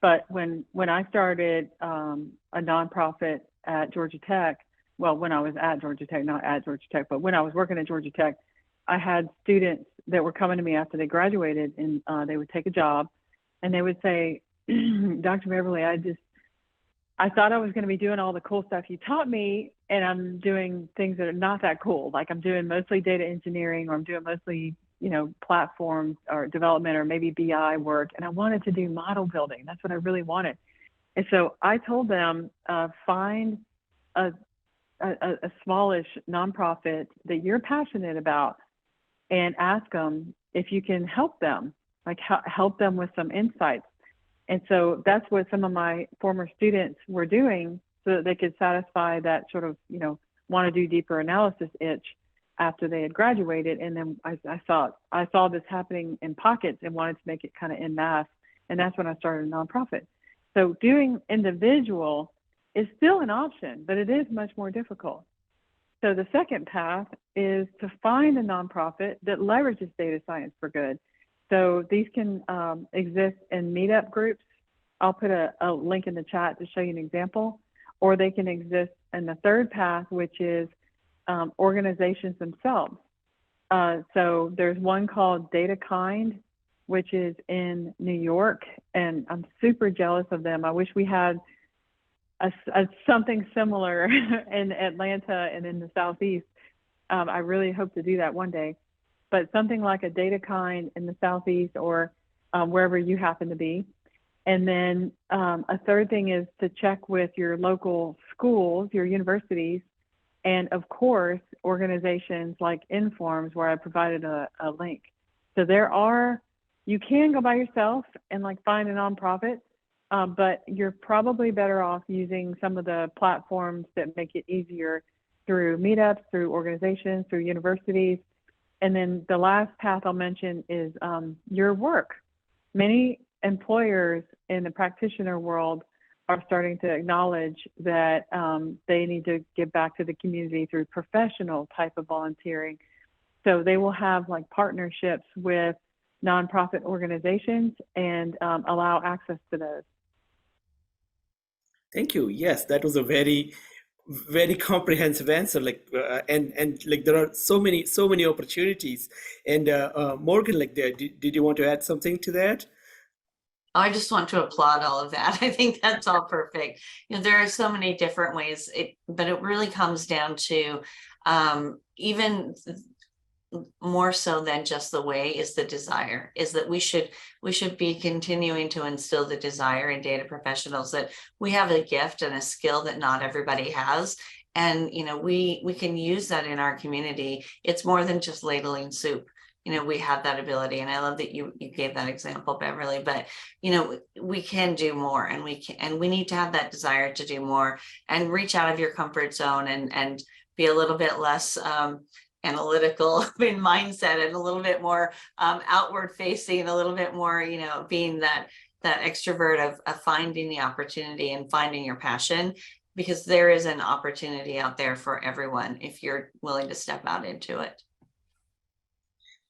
But when I started a nonprofit at Georgia Tech, well, when I was at Georgia Tech, not at Georgia Tech, but when I was working at Georgia Tech, I had students that were coming to me after they graduated, and they would take a job, and they would say, Dr. Beverly, I thought I was going to be doing all the cool stuff you taught me, and I'm doing things that are not that cool. Like I'm doing mostly data engineering, or I'm doing mostly platforms or development or maybe BI work, and I wanted to do model building. That's what I really wanted. And so I told them, find a smallish nonprofit that you're passionate about and ask them if you can help them, like help them with some insights. And so that's what some of my former students were doing so that they could satisfy that sort of, want to do deeper analysis itch after they had graduated. And then I saw this happening in pockets and wanted to make it kind of en masse. And that's when I started a nonprofit. So doing individual is still an option, but it is much more difficult. So the second path is to find a nonprofit that leverages data science for good. So these can exist in meetup groups. I'll put a link in the chat to show you an example, or they can exist in the third path, which is organizations themselves. So there's one called DataKind, which is in New York, and I'm super jealous of them. I wish we had something similar in Atlanta and in the Southeast. I really hope to do that one day. But something like a DataKind in the Southeast or wherever you happen to be. And then a third thing is to check with your local schools, your universities, and of course, organizations like Informs, where I provided a link. So you can go by yourself and like find a nonprofit, but you're probably better off using some of the platforms that make it easier through meetups, through organizations, through universities. And then the last path I'll mention is your work. Many employers in the practitioner world are starting to acknowledge that they need to give back to the community through professional type of volunteering. So they will have like partnerships with nonprofit organizations and allow access to those. Thank you. Yes, that was a very comprehensive answer. Like and like there are so many opportunities. And Morgan, like did you want to add something to that? I just want to applaud all of that. I think that's all perfect. There are so many different ways, but it really comes down to even more so than just the way is the desire, is that we should be continuing to instill the desire in data professionals that we have a gift and a skill that not everybody has. And, you know, we can use that in our community. It's more than just ladling soup. You know, we have that ability. And I love that you gave that example, Beverly, but, you know, we can do more, and we need to have that desire to do more and reach out of your comfort zone and be a little bit less analytical in mindset and a little bit more outward facing, a little bit more, you know, being that extrovert of finding the opportunity and finding your passion, because there is an opportunity out there for everyone if you're willing to step out into it.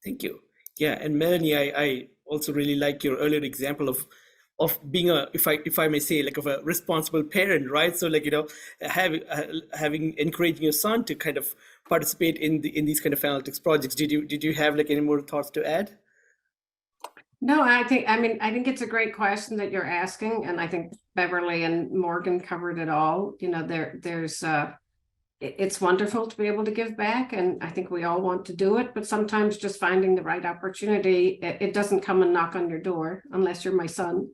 Thank you. Yeah, and Melanie, I also really like your earlier example of being a, if I may say, like of a responsible parent, right? So like, you know, having encouraging your son to kind of participate in these kind of analytics projects. Did you have like any more thoughts to add? No, I think it's a great question that you're asking, and I think Beverly and Morgan covered it all. You know, there's it's wonderful to be able to give back, and I think we all want to do it, but sometimes just finding the right opportunity, it doesn't come and knock on your door unless you're my son.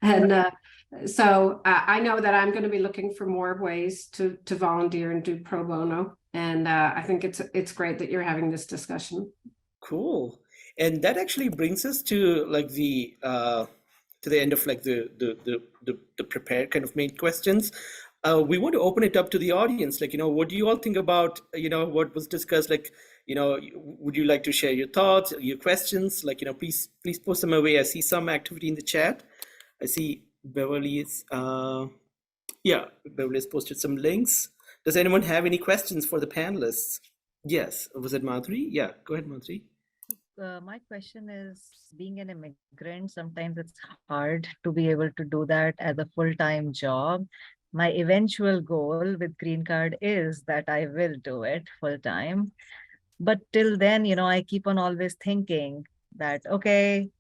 And so I know that I'm going to be looking for more ways to volunteer and do pro bono, and I think it's great that you're having this discussion. Cool. And that actually brings us to like the end of like the prepared kind of main questions. We want to open it up to the audience. Like, you know, what do you all think about, you know, what was discussed? Like, you know, would you like to share your thoughts, your questions? Like, you know, please post them away. I see some activity in the chat. I see Beverly's, Beverly has posted some links. Does anyone have any questions for the panelists? Yes, was it Madhuri? Yeah, go ahead, Madhuri. My question is, being an immigrant, sometimes it's hard to be able to do that as a full-time job. My eventual goal with Green Card is that I will do it full-time. But till then, you know, I keep on always thinking that, okay,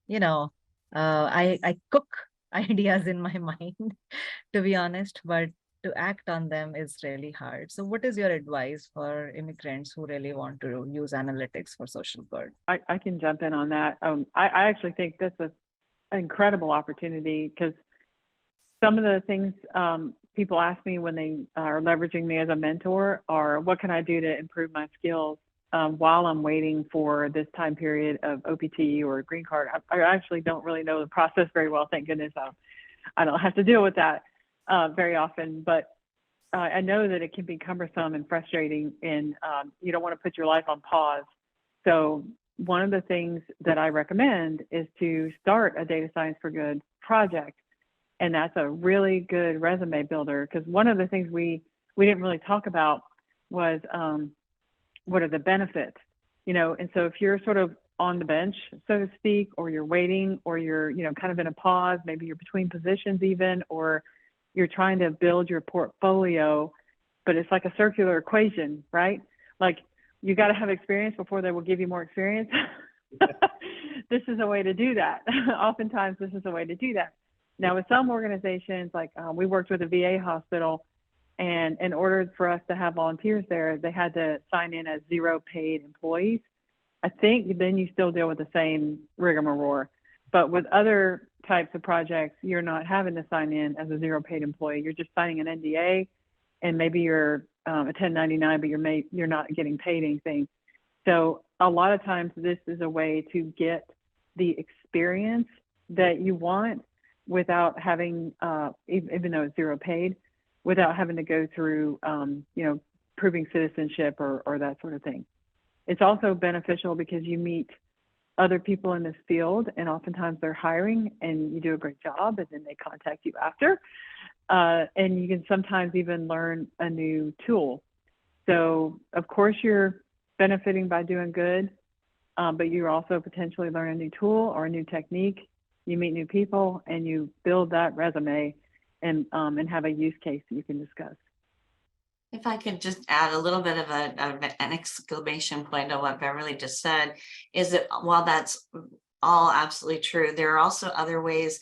you know, I cook ideas in my mind, to be honest, but to act on them is really hard. So what is your advice for immigrants who really want to use analytics for social good? I can jump in on that. I actually think that's an incredible opportunity, because some of the things people ask me when they are leveraging me as a mentor are, what can I do to improve my skills while I'm waiting for this time period of OPT or Green Card? I actually don't really know the process very well. Thank goodness I don't have to deal with that very often, but I know that it can be cumbersome and frustrating, and you don't want to put your life on pause. So one of the things that I recommend is to start a Data Science for Good project. And that's a really good resume builder, because one of the things we didn't really talk about was what are the benefits, you know? And so if you're sort of on the bench, so to speak, or you're waiting, or you're, you know, kind of in a pause, maybe you're between positions even, or you're trying to build your portfolio, but it's like a circular equation, right? Like, you got to have experience before they will give you more experience. This is a way to do that. Oftentimes, this is a way to do that. Now, with some organizations, like we worked with a VA hospital, and in order for us to have volunteers there, they had to sign in as 0 paid employees. I think then you still deal with the same rigmarole. But with other types of projects, you're not having to sign in as a 0 paid employee. You're just signing an NDA, and maybe you're a 1099, but you're not getting paid anything. So a lot of times this is a way to get the experience that you want without having, even though it's 0 paid, without having to go through, you know, proving citizenship or that sort of thing. It's also beneficial because you meet other people in this field, and oftentimes they're hiring and you do a great job, and then they contact you after. And you can sometimes even learn a new tool. So of course you're benefiting by doing good, but you also potentially learn a new tool or a new technique. You meet new people and you build that resume and have a use case that you can discuss. If I could just add a little bit of an exclamation point on what Beverly just said, is that while that's all absolutely true, there are also other ways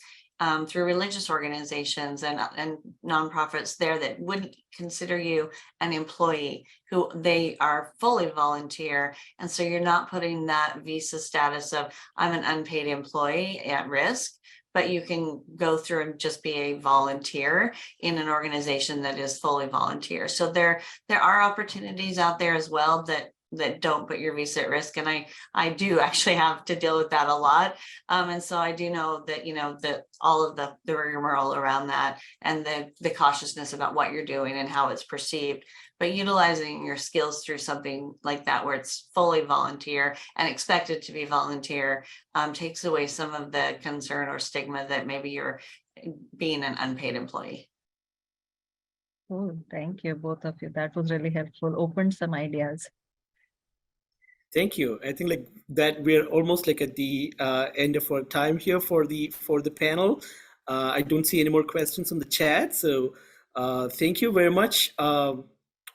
through religious organizations and nonprofits there that wouldn't consider you an employee, who they are fully volunteer. And so you're not putting that visa status of I'm an unpaid employee at risk, but you can go through and just be a volunteer in an organization that is fully volunteer. So there are opportunities out there as well that don't put your visa at risk. And I do actually have to deal with that a lot. And so I do know that, that all of the rigmarole around that and the cautiousness about what you're doing and how it's perceived, but utilizing your skills through something like that, where it's fully volunteer and expected to be volunteer, takes away some of the concern or stigma that maybe you're being an unpaid employee. Oh, thank you, both of you. That was really helpful. Opened some ideas. Thank you. I think like that we're almost like at the end of our time here for the panel. I don't see any more questions on the chat, so thank you very much, all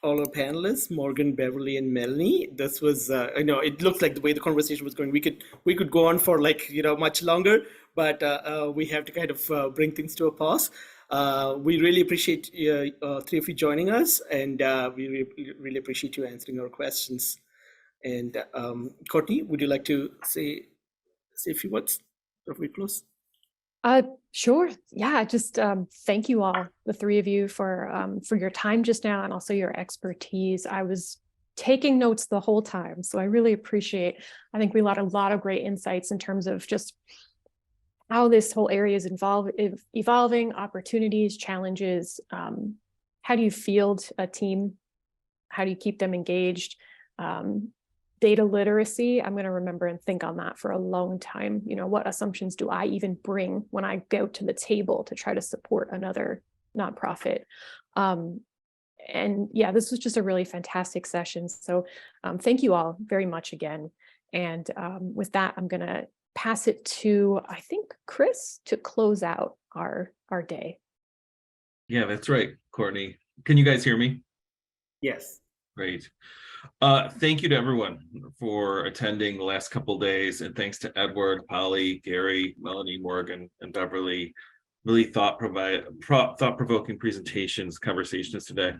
our panelists, Morgan, Beverly, and Melanie. This was, I know it looks like the way the conversation was going, we could go on for like much longer, but we have to kind of bring things to a pause. We really appreciate three of you joining us, and we really appreciate you answering our questions. And Courtney, would you like to say a few words before we close? Sure. Yeah, just thank you all, the three of you, for your time just now and also your expertise. I was taking notes the whole time, so I really appreciate. I think we got a lot of great insights in terms of just how this whole area is evolving, opportunities, challenges. How do you field a team? How do you keep them engaged? Data literacy, I'm going to remember and think on that for a long time. What assumptions do I even bring when I go to the table to try to support another nonprofit? And yeah, this was just a really fantastic session. So thank you all very much again. And with that, I'm going to pass it to, I think, Chris, to close out our day. Yeah, that's right, Courtney. Can you guys hear me? Yes. Great. Thank you to everyone for attending the last couple of days, and thanks to Edward, Polly, Gary, Melanie, Morgan, and Beverly. Really thought-provoking presentations, conversations today.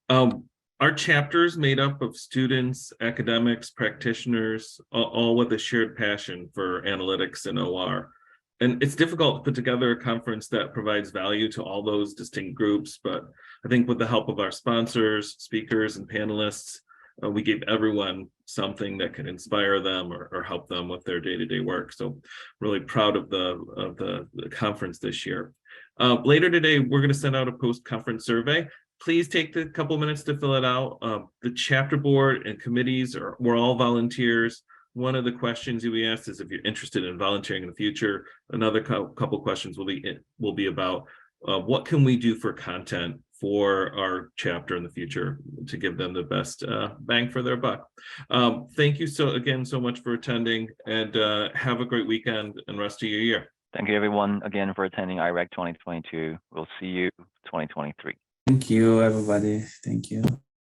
Our chapter is made up of students, academics, practitioners, all with a shared passion for analytics and OR. And it's difficult to put together a conference that provides value to all those distinct groups, but I think with the help of our sponsors, speakers, and panelists, we gave everyone something that can inspire them or help them with their day-to-day work. So really proud of the conference this year. Later today, we're going to send out a post-conference survey. Please take the couple minutes to fill it out. The chapter board and committees we're all volunteers. One of the questions we asked is if you're interested in volunteering in the future. Another couple questions will be about what can we do for content for our chapter in the future to give them the best bang for their buck. Thank you so much for attending, and have a great weekend and rest of your year. Thank you everyone again for attending IRAC 2022. We'll see you 2023. Thank you, everybody. Thank you.